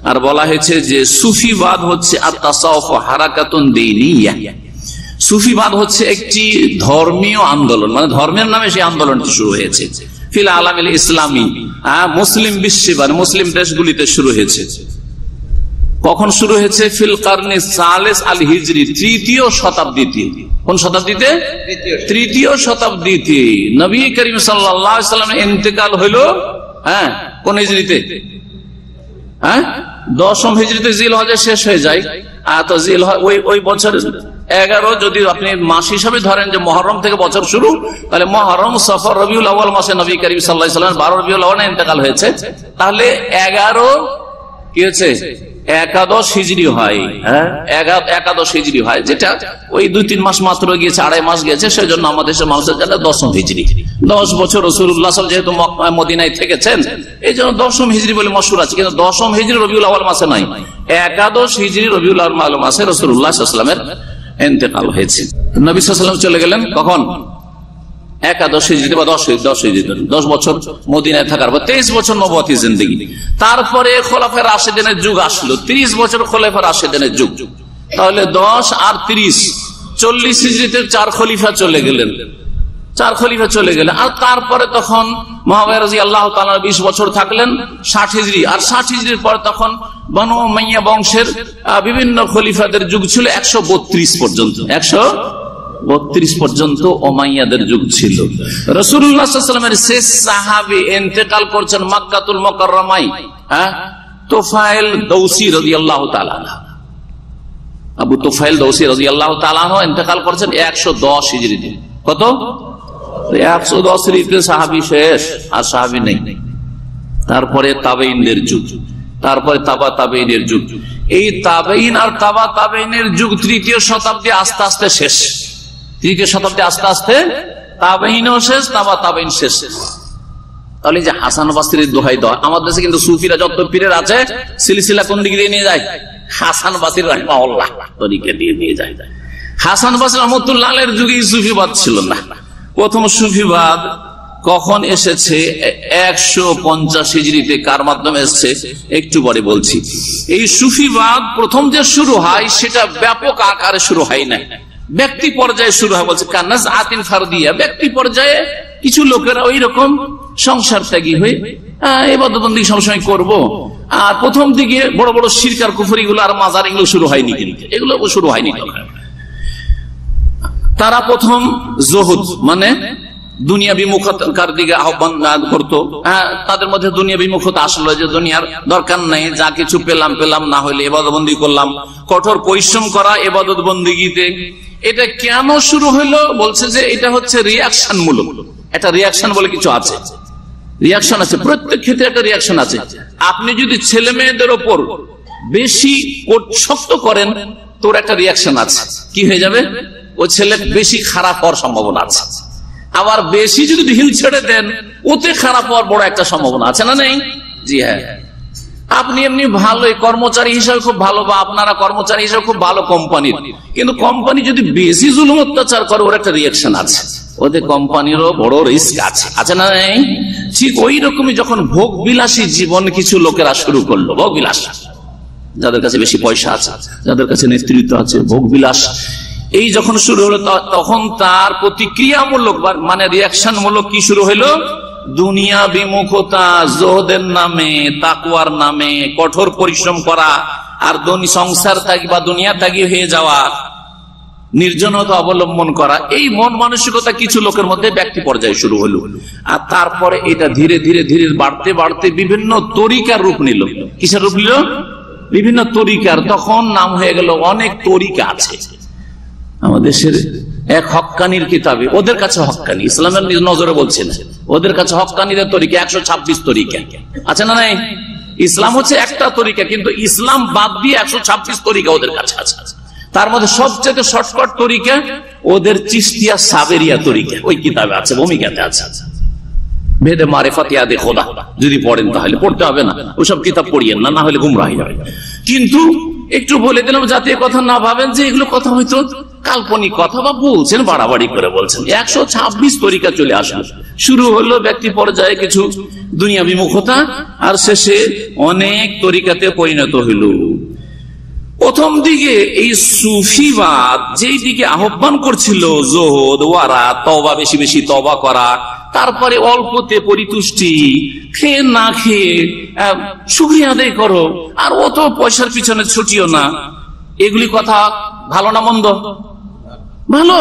আর বলা হয়েছে যে সুফিবাদ হচ্ছে আত-তাসাউফ হারাকাতুন দীনিয়া। সুফিবাদ হচ্ছে একটি ধর্মীয় আন্দোলন, মানে ধর্মের নামে সেই আন্দোলনটি শুরু হয়েছে ফিল আলামিল ইসলামী, মুসলিম বিশ্বে বা মুসলিম দেশগুলিতে শুরু হয়েছে। কখন শুরু হয়েছে? ফিল কারনে সালেস আল হিজরি, তৃতীয় শতাব্দীতে। কোন শতাব্দীতে? তৃতীয় শতাব্দীতে নবী করিম সাল্লাল্লাহু আলাইহি ওয়াসাল্লামের ইন্তেকাল হলো কোন হিজরিতে? 10ম হিজরিতে জিলহজে শেষ হয়ে যায়। তো ওই বছর 11, যদি আপনি মাস হিসাবে ধরেন যে মুহররম থেকে বছর শুরু, তাহলে মুহররম, সফর, রবিউল আউয়াল মাসে নবী করিম সাল্লাল্লাহু আলাইহি ওয়াসাল্লাম 12 রবিউল আউয়ালে ইন্তেকাল হয়েছে। তাহলে 11 কি হচ্ছে? একাদশ হিজরি হয়। একাদশ হিজরি হয়, যেটা ওই 2-3 মাস মাত্র গিয়েছে, 2.5 মাস গিয়েছে, সেই জন্য আমাদের দেশের মানুষের জন্য 10ম হিজরি। 10 বছর রাসূলুল্লাহ সাল্লাল্লাহু আলাইহি ওয়াসাল্লাম যেহেতু মদিনায় থেকেছেন, এই জন্য 10ম হিজরি বলে মশহুর আছে। কিন্তু 10ম হিজরি রবিউল আউয়াল মাসে নয়, একাদশ হিজরি রবিউল আউয়াল মাসে রাসূলুল্লাহ সাল্লাল্লাহু আলাইহি ওয়াসাল্লামের ইন্তেকাল হয়েছে। নবী সাল্লাল্লাহু আলাইহি ওয়াসাল্লাম চলে গেলেন কখন? একাদশ হিজরিতে বা 10 হিজরিতে। 10 বছর মদিনায় থাকার পর 23 বছর নবুয়তি জিন্দেগি। তারপরে খোলাফায়ে রাশিদিনের যুগ আসলো, 30 বছর খোলাফায়ে রাশিদিনের যুগ। তাহলে 10 আর 30, 40 হিজরিতে 4 খলিফা চলে গেলেন। আর তারপরে তখন মুআবিয়া রাদিয়াল্লাহু তাআলা 20 বছর থাকলেন, 60 হিজরি। আর 60 হিজরির পর তখন বনু উমাইয়া বংশের বিভিন্ন খলিফাদের যুগ ছিল 132 পর্যন্ত। 32 পর্যন্ত ওমাইয়াদের যুগ ছিল। রাসূলুল্লাহ সাল্লাল্লাহু আলাইহি ওয়াসাল্লামের শেষ সাহাবী ইন্তেকাল করছেন মক্কাতুল মুকাররমায়, তুফাইল দৌসি রাদিয়াল্লাহু তাআলা আনহু। আবু তুফাইল দৌসি রাদিয়াল্লাহু তাআলা আনহু ইন্তেকাল করছেন 110 হিজরিতে। কত? 110 হিজরিতে সাহাবী শেষ, আর সাহাবী নেই। তারপরে তাবেঈনদের যুগ, তারপরে তাবা তাবেঈনের যুগ। এই তাবেঈন আর তাবা তাবেঈনের যুগ তৃতীয় শতাব্দী আস্তে আস্তে শেষ। তৃতীয় শতাব্দী আস্তে আস্তে তাবেঈনও শেষ, তাবা তাবেঈন শেষ। তাহলে যে হাসান বাসরীর দোহাই দেওয়া, আমাদের দেশে কিন্তু সুফিরা যত পীরের আছে সিলসিলা কোন দিকে দিয়ে নিয়ে যায়? হাসান বাসরী রাহিমাহুল্লাহ তরিকে দিয়ে নিয়ে যায়। হাসান বাসরী রাহমাতুল্লাহ আলাইহির যুগে সুফিবাদ ছিল না। প্রথম সুফিবাদ কখন এসেছে? 150 হিজরিতে। কার মাধ্যমে এসেছে একটু পরে বলছি। এই সুফিবাদ প্রথম যে শুরু হয় সেটা ব্যাপক আকারে শুরু হয় না, ব্যক্তি পর্যায়ে শুরু হয়। বলছে কানাজ আতিন ফারদিয়া, ব্যক্তি পর্যায়ে কিছু লোকেরা ওই রকম সংসার ত্যাগী হয়ে ইবাদতবন্দি সবসময় করব। আর প্রথম দিকে বড় বড় শিরক আর কুফরি গুলো আর মাজার এগুলো শুরু হয়নি, কিন্তু এগুলো শুরু হয়নি। তারা প্রথম জহুদ মানে দুনিয়া বিমুখতার দিকে আহ্বান করতো। তাদের মধ্যে দুনিয়া বিমুখতা আসলো, যে দুনিয়ার দরকার নাই, যা কিছু পেলাম পেলাম, না হলে ইবাদতবন্দি করলাম। কঠোর পরিশ্রম করা ইবাদত বন্দিগিতে। এটা কেন শুরু হলো? বলছে যে এটা হচ্ছে রিয়াকশন মূলক। একটা রিয়াকশন বলে কিছু আছে, রিয়াকশন আছে, প্রত্যেক ক্ষেত্রে একটা রিয়াকশন আছে। আপনি যদি ছেলে মেয়েদের ওপর বেশি শক্ত করেন তোর একটা রিয়াকশন আছে, কি হয়ে যাবে? ও ছেলে বেশি খারাপ হওয়ার সম্ভাবনা আছে। আবার বেশি যদি ঢিল ছেড়ে দেন ওতে খারাপ হওয়ার বড় একটা সম্ভাবনা আছে, না নেই? জি হ্যাঁ। আপনি এমনি ভালোই কর্মচারী হিসাবে খুব ভালো, বা আপনারা কর্মচারী হিসাবে খুব ভালো কোম্পানির, কিন্তু কোম্পানি যদি বেশি জুলুম অত্যাচার করে ওর একটা রিয়াকশন আছে, ওদের কোম্পানিরও বড় রিস্ক আছে, আছে না নেই? ঠিক ওই রকমই যখন ভোগ বিলাসী জীবন কিছু লোকেরা শুরু করলো, ভোগ বিলাস, যাদের কাছে বেশি পয়সা আছে, যাদের কাছে নেতৃত্ব আছে, ভোগ বিলাস এই যখন শুরু হলো, তখন তার প্রতিক্রিয়ামূলক মানে রিয়াকশন মূলক কি শুরু হলো? দুনিয়া বিমুখতা, জোহদের নামে, তাকওয়ার নামে কঠোর পরিশ্রম করা, আর সংসার ত্যাগী বা দুনিয়া ত্যাগী হয়ে যাওয়া, নির্জনতা অবলম্বন করা, এই মন মানসিকতা কিছু লোকের মধ্যে ব্যক্তি পর্যায়ে শুরু হলো। আর তারপরে এটা ধীরে ধীরে ধীরে বাড়তে বাড়তে বিভিন্ন তরিকার রূপ নিল। কিসের রূপ নিল? বিভিন্ন তরিকার। তখন নাম হয়ে গেল, অনেক তরিকা আছে আমাদের দেশের। এক হক্কানির কিতাবে, ওদের কাছে হক্কানি, ইসলামের নজরে বলছে না, ওদের কাছে হক্কানিদের তরিকা 126 তরিকা আছে, না নাই? ইসলাম হচ্ছে একটা তরিকা, কিন্তু ইসলাম বাদ দিয়ে 126 তরিকা ওদের কাছে আছে। তার মধ্যে সবচেয়ে শর্টকাট তরিকা ওদের চিশতিয়া সাবেরিয়া তরিকা, ওই কিতাবে আছে, ভূমিকাতে আছে। ভেদে মারিফাত ইয়াদে খোদা যদি পড়েন, তাহলে পড়তে হবে না, ওসব কিতাব পড়িয়েন না, না হলে গুমরাহি হয়। কিন্তু একটু বলে দিলাম যাতে কথা না ভাবেন যে এগুলো কথা হয়তো কাল্পনিক কথা, বা বলছেন বাড়াবাড়ি করে বলছেন। 126 তরিকা চলে আসলো। শুরু হলো ব্যক্তি পর্যায়ে কিছু দুনিয়া বিমুখতা, আর শেষে অনেক তরিকাতে পরিণত হইল। প্রথম দিকে এই সুফিবাদ যেই দিকে আহ্বান করছিল, জোহদ, ওয়ারা, তওবা, বেশি বেশি তওবা করা, তারপরে অল্পতে পরিতুষ্টি, খেয়ে না খেয়ে শুকরিয়া আদায় করো, আর অত পয়সার পিছনে ছুটিও না, এগুলি কথা ভালো না মন্দ? ভালো।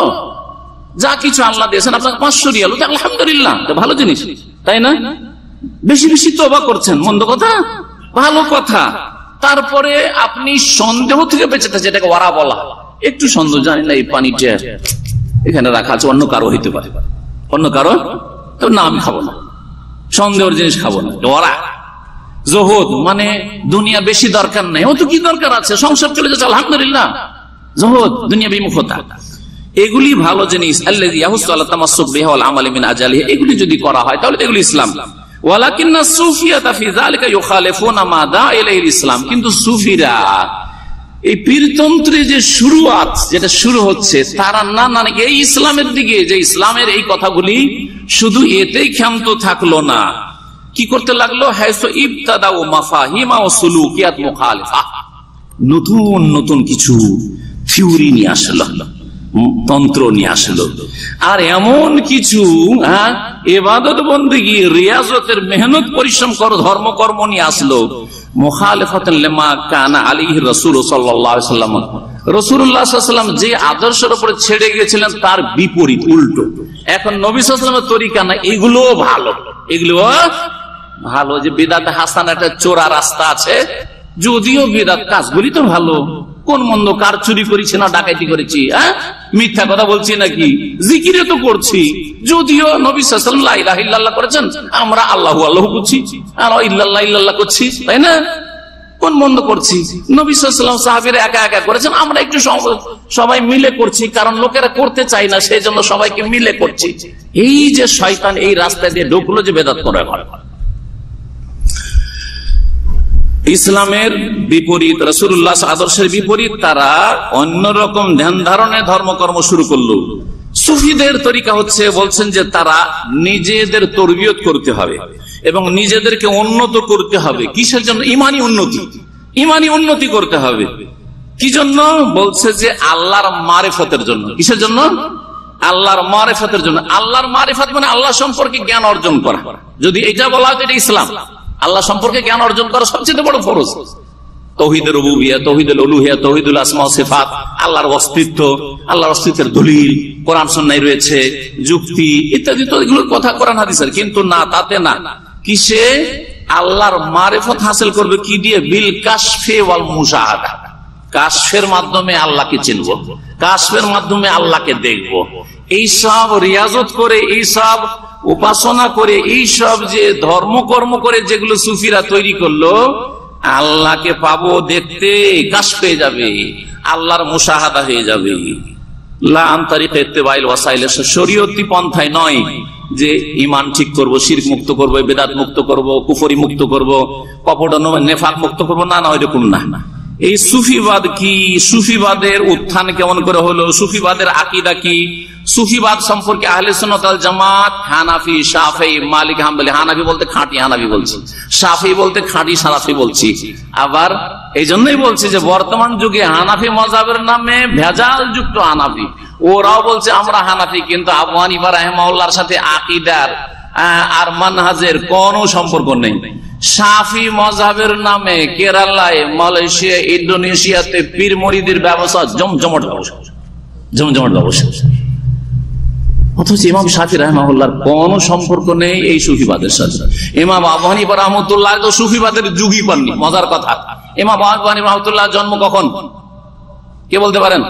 যা কিছু আল্লাহ দিয়েছেন, আপনার 500 রিয়াল, আলহামদুলিল্লাহ, ভালো জিনিস, তাই না? বেশি বেশি তওবা করছেন, মন্দ কথা? ভালো কথা। তারপরে আপনি সন্দেহ থেকে বেঁচে থাকছেন, যেটাকে ওয়ারা বলা। একটু সন্দেহ, জানি না এই পানিটা এখানে রাখা আছে, অন্য কারো হইতে পারে, অন্য কারো, তো না আমি খাবো না, সন্দেহের জিনিস খাবো না, ওয়ারা। জহুদ মানে দুনিয়া বেশি দরকার নাই, ও তো কি দরকার আছে, সংসার চলে যাচ্ছে, আলহামদুলিল্লাহ। জহুদ, দুনিয়া বিমুখতা, এগুলি ভালো জিনিস। আল্লাযী ইয়াহুসসু আলা তামাসসুক বিহি ওয়াল আমালি মিন আজালিহি, এগুলি যদি করা হয় তাহলে এগুলি ইসলাম। ওয়ালাকিন্না সুফিয়াতা ফি যালিকা ইউখালিফুনা মা দা ইলাইহিল ইসলাম, কিন্তু সুফিরা এই পীরতন্ত্রে যে শুরুয়াত, যেটা শুরু হচ্ছে, তারা না এই ইসলামের দিকে, যে ইসলামের এই কথাগুলি শুধু এতেই ক্ষান্ত থাকলো না, কি করতে লাগলো? হায়সু ইবতাদাউ মাফাহিমা ওয়া সুলুকিয়াত মুখালিফা, নতুন নতুন কিছু থিওরি নিয়ে আসলো, তন্ত্র নিয়ে আসলো, আর এমন কিছু ইবাদত বন্দেগী, রিয়াজতের মেহনত, পরিশ্রম করো, ধর্মকর্ম নিয়ে আসলো, মুখালিফাতান লিমা কানা আলাইহি রাসূল সাল্লাল্লাহু আলাইহি ওয়াসাল্লাম, রাসূলুল্লাহ সাল্লাল্লাহু আলাইহি ওয়াসাল্লাম যে আদর্শের উপরে ছেড়ে গিয়েছিলেন তার বিপরীত, উল্টো। এখন নবী সাল্লাল্লাহু আলাইহি ওয়াসাল্লামের তরিকা না, এগুলো ভালো, এগুলো ভালো। যে বিদআত হাসানা একটা চোরা রাস্তা আছে, যদিও বিদআত কাজগুলি তো ভালো। কোন মন্দ, কার চুরি করেছি না ডাকাতি করেছি, মিথ্যা কথা বলছি নাকি, জিকিরে তো করছি। যদিও নবী সাল্লাল্লাহু আলাইহি ওয়াসাল্লাম লা ইলাহা ইল্লাল্লাহ করেছেন, আমরা আল্লাহু আল্লাহু করছি, আর ইল্লাল্লাহ ইল্লাল্লাহ করছি, তাই না? কোন মন্দ করছি? নবী সাল্লাল্লাহু আলাইহি ওয়াসাল্লাম সাহাবীরা একা একা করেছেন, আমরা একটু সবাই মিলে করছি, কারণ লোকেরা করতে চায় না, সেই জন্য সবাইকে মিলে করছি। এই যে শয়তান এই রাস্তা দিয়ে ঢুকলো যে বেদাত করে, ইসলামের বিপরীত, রাসূলুল্লাহ আদর্শের বিপরীত, তারা অন্যরকম ধ্যান ধারণে ধর্মকর্ম শুরু করলো। সুফিদের তরিকা হচ্ছে, বলছেন যে তারা নিজেদের তরবিয়ত করতে হবে এবং নিজেদেরকে উন্নত করতে হবে। কিসের জন্য? ইমানি উন্নতি, ইমানি উন্নতি করতে হবে। কি জন্য? বলছে যে আল্লাহর মারিফতের জন্য। কিসের জন্য? আল্লাহর মারিফতের জন্য। আল্লাহর মারিফত মানে আল্লাহ সম্পর্কে জ্ঞান অর্জন করা। যদি এটা বলা হয় এটা ইসলাম। আল্লাহ সম্পর্কে জ্ঞান অর্জন করা সবচেয়ে বড় ফরজ। তাওহীদুর রুবুবিয়্যাহ, তাওহীদুল উলুহিয়্যাহ, তাওহীদুল আসমা ওয়া সিফাত, আল্লাহর অস্তিত্ব, আল্লাহর অস্তিত্বের দলিল কোরআন সুন্নাহয় রয়েছে, যুক্তি ইত্যাদি, তো এগুলোর কথা কোরআন হাদিসের। কিন্তু না, তাতে না। কিসে? আল্লাহর মারিফত হাসিল করবে কি দিয়ে? বিল কাশফি ওয়াল মুশাহাদা। কাশফের মাধ্যমে আল্লাহকে চিনব, কাশফের মাধ্যমে আল্লাহকে দেখব। এই সব রিয়াজত করে, এই সব উপাসনা করে, এই সব যে ধর্মকর্ম করে যেগুলো সুফিরা তৈরি করলো, আল্লাহকে পাবো দেখতে, কাশ পেয়ে যাবে, আল্লাহর মুশাহাদা হয়ে যাবে। লা আন তারিকা ইত্তিবাইল ওয়াসাইল, শরীয়তি পন্থায় নয় যে ঈমান ঠিক করব, শিরক মুক্ত করব, বিদআত মুক্ত করব, কুফরি মুক্ত করব, কপট নেফাক মুক্ত করব, না না, এরকম না। এই সুফিবাদ কি? সুফিবাদের উত্থান কেমন করে হলো? সুফিবাদের আকীদা কি? সুফিবাদ সম্পর্কে আহলে সুন্নাত ওয়াল জামাত, হানাফি, শাফিঈ, মালিক, হাম্বলি। হানাফি বলতে খাঁটি হানাফি বলছি, শাফিঈ বলতে খাঁটি শাফিঈ বলছি। আবার এই জন্যই বলছি যে বর্তমান যুগে হানাফি মাযহাবের নামে ভেজাল যুক্ত হানাফি, ওরাও বলছে আমরা হানাফি, কিন্তু আবু হানিফা রাহিমাহুল্লাহর সাথে আকীদার আর মানহাজের কোনো সম্পর্ক নেই। শাফি মাযহাবের নামে কেরালায়, মালয়েশিয়া, ইন্দোনেশিয়াতে পীর মুরিদের ব্যবসা জমজমাট ব্যবসা, জমজমাট ব্যবসা। অথচ ইমাম শাফি রাহিমাহুল্লাহর কোনো সম্পর্ক নেই এই সুফিবাদের সাথে। ইমাম আবু হানিফা রাহমাতুল্লাহ তো সুফিবাদের যুগই পাননি। মজার কথা, ইমাম আবু হানিফা রাহমাতুল্লাহ জন্ম কখন? কে বলতে পারেন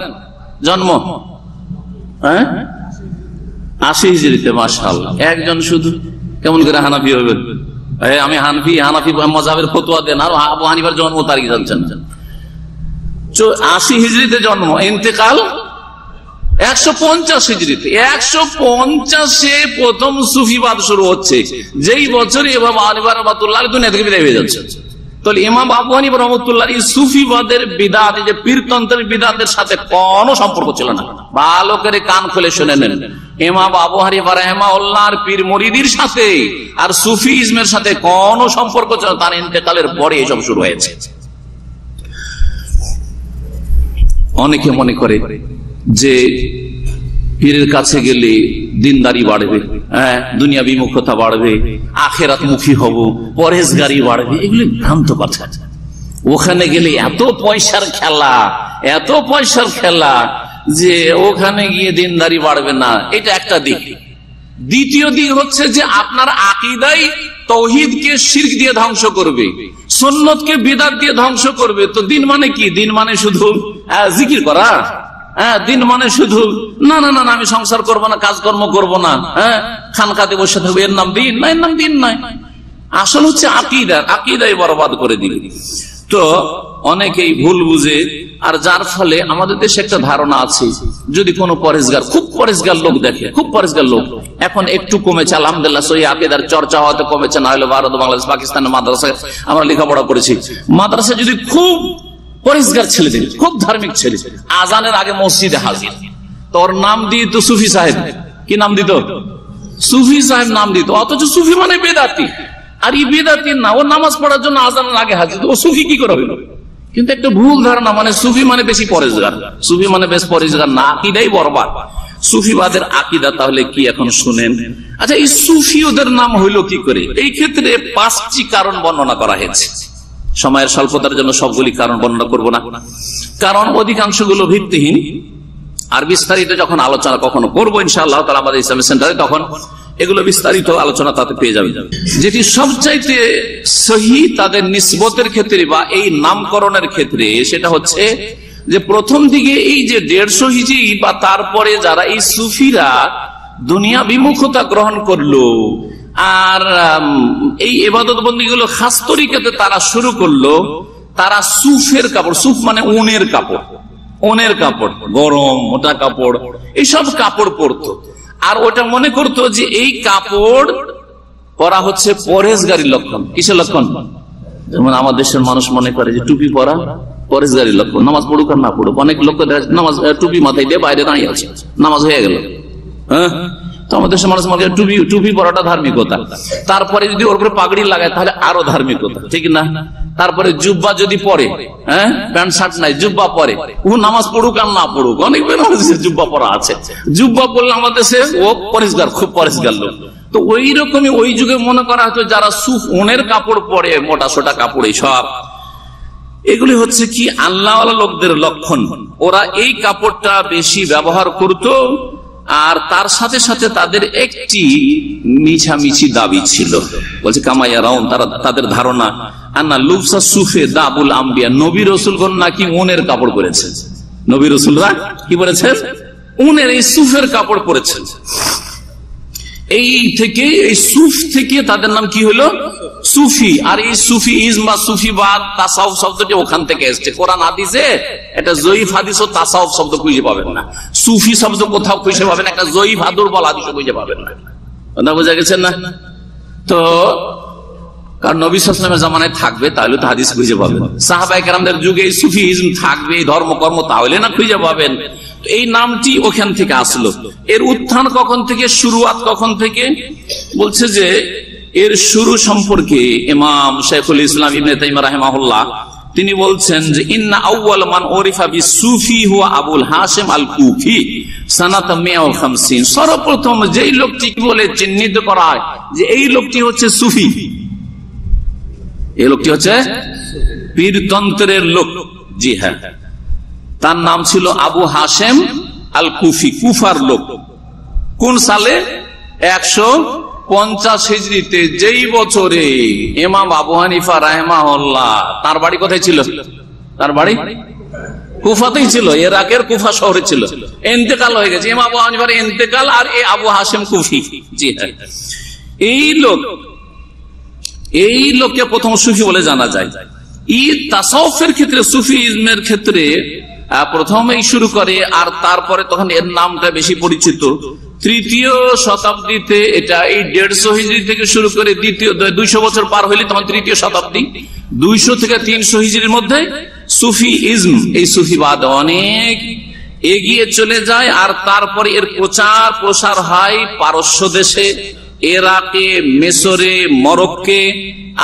জন্ম? 80 হিজরিতে। মাশাআল্লাহ, একজন শুধু। কেমন করে হানাফি হবেন? আমি হানাফি মাযহাবের ফতোয়া দেন, আর আবু হানিফার জন্ম তারিখ জানছেন। 80 হিজরিতে জন্ম, ইন্তেকাল 150 হিজরিতে। 150-এ প্রথম সুফিবাদ শুরু হচ্ছে, যেই বছর ইমাম আবু হানিফা রাহমাতুল্লাহ দুনিয়া থেকে বিদায় হয়ে যাচ্ছে। তাহলে ইমাম আবু হানিফা রাহমাতুল্লাহ এই সুফিবাদের বিদআত, যে পীরতন্ত্রের বিদআতের সাথে কোনো সম্পর্ক ছিল না। ভালো করে কান খুলে শুনে নেন, ইমাম আবু হানিফা রাহিমাহুল্লাহর পীর মুরিদের সাথে আর সুফিজমের সাথে কোনো সম্পর্ক ছিল না। তার ইন্তেকালের পরে এসব শুরু হয়েছে। অনেকে মনে করে যে পীরের কাছে গেলে দিনদারি বাড়বে, দুনিয়া বিমুখতা বাড়বে, আখেরাত মুখী হব, পরহেজগারি বাড়বে। এগুলি ভ্রান্ত কথা। ওখানে গেলে এত পয়সার খেলা, এত পয়সার খেলা যে ওখানে গিয়ে দিনদারি বাড়বে না, এটা একটা দিক। দ্বিতীয় দিক হচ্ছে যে আপনার আকীদাই তাওহীদকে শিরক দিয়ে ধ্বংস করবে, সুন্নতকে বিদআত দিয়ে ধ্বংস করবে। তো দিন মানে কি? দিন মানে শুধু জিকির করা? দিন মানে শুধু না না না আমি সংসার করবো না, কাজকর্ম করবো না, খানকাতে বসে থাকবো, এর নাম দিন না? এর নাম দিন নয়। আসল হচ্ছে আকীদাই বরবাদ করে দিল। তো অনেকেই ভুল বুঝে, আর যার ফলে আমাদের দেশে একটা ধারণা আছে, যদি কোনো পরেশগার, খুব পরেশগার লোক দেখে, খুব পরেশগার লোক, এখন একটু কমেছে আলহামদুলিল্লাহ, সহি আকীদার চর্চা হয়তো কমেছে, না হলে ভারত, বাংলাদেশ, পাকিস্তানের মাদ্রাসায় আমরা লেখাপড়া করেছি, মাদ্রাসায় যদি খুব পরেশগার ছেলে দিল, খুব ধার্মিক ছেলে, আজানের আগে মসজিদে হাজির, তোর নাম দিত সুফি সাহেব। কি নাম দিত? সুফি সাহেব নাম দিত। অথচ সুফি মানে বেদাতি, আর এই বেদাতি না, ও নামাজ পড়ার জন্য আজানের আগে হাজির, ও সুফি কি করে হইল? কিন্তু একটা ভুল ধারণা, মানে সুফি মানে বেশি পরেশগার, সুফি মানে বেশ পরেশগার না, আকীদাই বরবাদ। সুফিবাদের আকীদা তাহলে কি এখন শুনেন। আচ্ছা, এই সুফি ওদের নাম হইল কি করে? এই ক্ষেত্রে 5টি কারণ বর্ণনা করা হয়েছে। সময়ের স্বল্পতার জন্য সবগুলি কারণ বর্ণনা করব না, কারণ অধিকাংশগুলো ভিত্তিহীন। আর বিস্তারিত যখন আলোচনা কখনো করবো ইনশাআল্লাহ তাআলা আমাদের ইসলামিক সেন্টারে, তখন এগুলো বিস্তারিত আলোচনা তাতে পেয়ে যাবে। যেটি সবচাইতে সহি তাদের নিসবতের ক্ষেত্রে বা এই নামকরণের ক্ষেত্রে, সেটা হচ্ছে যে প্রথম দিকে এই যে 150 হিজরি বা তারপরে যারা এই সুফিরা দুনিয়া বিমুখতা গ্রহণ করলো আর এই ইবাদত বন্দিগুলো খাস তরিকাতে তারা শুরু করলো, তারা সুফের কাপড়, সুফ মানে উনের কাপড়, ওনের কাপড়, গরম মোটা কাপড়, এইসব কাপড় পরতো। আর ওটা মনে করতো যে এই কাপড় পরা হচ্ছে পরহেজগারির লক্ষণ। কিসের লক্ষণ? যেমন আমার দেশের মানুষ মনে করে যে টুপি পরা পরহেজগারির লক্ষণ, নামাজ পড়ুক আর না পড়ুক। অনেক লোক নামাজ টুপি মাথায় দিয়ে বাইরে দাঁড়িয়ে আছে, নামাজ হয়ে গেল। হ্যাঁ, তো আমাদের দেশের মানুষ মনে করে টুপি পরাটা ধার্মিকতা। তারপরে যদি ওর উপরে পাগড়ি লাগায় তাহলে আরো ধার্মিকতা, ঠিক না? তারপরে জুব্বা যদি পরে, হ্যাঁ, প্যান্ট শার্ট নাই, জুব্বা পরে, ও নামাজ পড়ুক আর না পড়ুক। অনেক জুব্বা পরা আছে, জুব্বা পড়লে আমাদের দেশে ও পরিষ্কার, খুব পরিষ্কার লোক। তো ওই রকমই ওই যুগে মনে করা হতো যারা সুফ ওনের কাপড় পরে, মোটা সোটা কাপড়, সব এগুলি হচ্ছে কি আল্লাহওয়ালা লোকদের লক্ষণ। ওরা এই কাপড়টা বেশি ব্যবহার করত। আর তার সাথে সাথে তাদের একটি মিছামিছি দাবি ছিল, বলছে কামাইয়া রাউন, তাদের ধারণা আন্না লুবসা সুফে দাবুল আম্বিয়া, নবী রসুলগণ নাকি উনের কাপড় পরেছেন। নবী রসুলরা কি পরেছেন? উনের, এই সুফের কাপড় পরেছেন। এই থেকে, এই সুফ থেকে তাদের নাম কি হলো? সুফি। আর এই সুফি ইজম বা সুফিবাদ, তাসাউফ শব্দটি ওখান থেকে এসেছে। কোরআন হাদিসে এটা জয়ীফ হাদিস ও তাসাউফ শব্দ খুঁজে পাবেন না, সুফি শব্দ কোথাও খুঁজে পাবেন, একটা জয়ীফ দুর্বল হাদিস খুঁজে পাবেন না। কথা বোঝা গেছে না? তো কারণ নবী সাল্লাল্লাহু আলাইহি ওয়াসাল্লামের জামানায় থাকবে তাহলে তো হাদিস খুঁজে পাবেন, সাহাবায়ে কেরামদের যুগে সুফি ইজম থাকবে, ধর্মকর্ম তাহলে না খুঁজে পাবেন। এই নামটি ওখান থেকে আসলো। এর উত্থান কখন থেকে, শুরুয়াত কখন থেকে? বলছে যে এর শুরু সম্পর্কে ইমাম শাইখুল ইসলাম ইবনে তাইমিয়া রাহিমাহুল্লাহ তিনি বলছেন যে ইন্না আউয়াল মান উরিফা বিসুফি হুয়া আবুল হাশিম আল কুফি সানাত 150। সর্বপ্রথম যেই লোকটি বলে চিহ্নিত করা হয় যে এই লোকটি হচ্ছে সুফি, এই লোকটি হচ্ছে পীরতন্ত্রের লোক, জি হ্যাঁ, তার নাম ছিল আবু হাশেম আল কুফি, কুফার লোক। কোন সালে? 150 হিজরিতে, যেই বছরে ইমাম আবু হানিফা রাহিমাহুল্লাহ, তার বাড়ি কোথায় ছিল? তার বাড়ি কুফাতেই ছিল, ইরাকের কুফা শহরে ছিল। ইন্তেকাল হয়ে গেছে, ইমাম আবু হানিফার ইন্তেকাল, আর এই আবু হাশেম কুফি, জি হ্যাঁ, এই লোককে প্রথম সুফি বলে জানা যায়। এই তাসাউফের ক্ষেত্রে, সুফিজমের ক্ষেত্রে প্রথমেই শুরু করে, আর তারপরে তখন এর নামটা বেশি পরিচিত। 3য় শতাব্দীতে, এটা এই 150 হিজরি থেকে শুরু করে 200 বছর পার হইলে তখন 3য় শতাব্দী, 200 থেকে 300 হিজরির মধ্যে সুফি ইজম, এই সুফিবাদ অনেক এগিয়ে চলে যায়। আর তারপরে এর প্রচার প্রসার হয় পারস্য দেশে, ইরাকে, মিশরে, মরক্কে,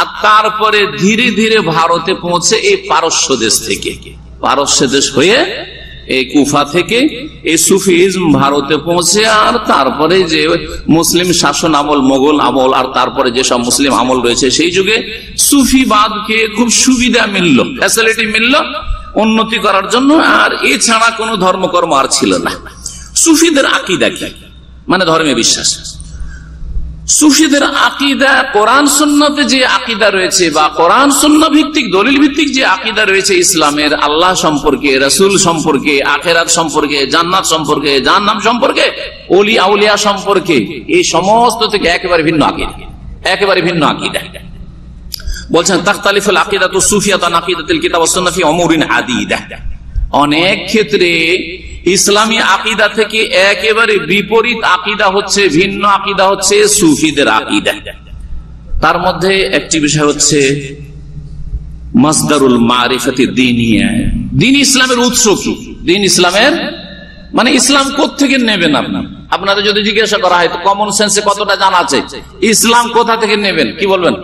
আর তারপরে ধীরে ধীরে ভারতে পৌঁছে এই পারস্য দেশ থেকে, পারস্য দেশ হয়ে এই কুফা থেকে এই সুফিজম ভারতে পৌঁছে। আর তারপরে যে মুসলিম শাসন আমল, মোগল আমল, আর তারপরে যেসব মুসলিম আমল রয়েছে সেই যুগে সুফিবাদকে খুব সুবিধা মিলল, ফ্যাসিলিটি মিলল উন্নতি করার জন্য। আর এছাড়া কোনো ধর্মকর্ম আর ছিল না। সুফিদের আকীদা কি, মানে ধর্মে বিশ্বাস। সুফিদের আকীদা কোরআন সুন্নতে যে আকীদা রয়েছে, বা কোরআন সুন্নাহ ভিত্তিক, দলিল ভিত্তিক যে আকীদা রয়েছে ইসলামের, আল্লাহ সম্পর্কে, রাসূল সম্পর্কে, আখিরাত সম্পর্কে, জান্নাত সম্পর্কে, জাহান্নাম সম্পর্কে, ওলি আউলিয়া সম্পর্কে, এই সমস্ত থেকে একেবারে ভিন্ন আকীদা, একেবারে ভিন্ন আকীদা। বলছেন তাখতালিফুল আকীদাতু সুফিয়াতু আন আকীদাতিল কিতাব ওয়াস সুন্নাহ ফি উমুরিন আদিদা। অনেক ক্ষেত্রে ইসলামী আকীদা থেকে একেবারে বিপরীত আকীদা হচ্ছে, ভিন্ন আকীদা হচ্ছে সুফিদের আকীদা। তার মধ্যে একটি বিষয় হচ্ছে মাসদারুল মারিফাতি দীনিয়া। দ্বীন ইসলামের উৎস কি? দ্বীন ইসলামের মানে ইসলাম কোত্থেকে নেবেন আপনার? আপনাদের যদি জিজ্ঞাসা করা হয় তো কমন সেন্সে কতটা জানা আছে, ইসলাম কোথা থেকে নেবেন, কি বলবেন?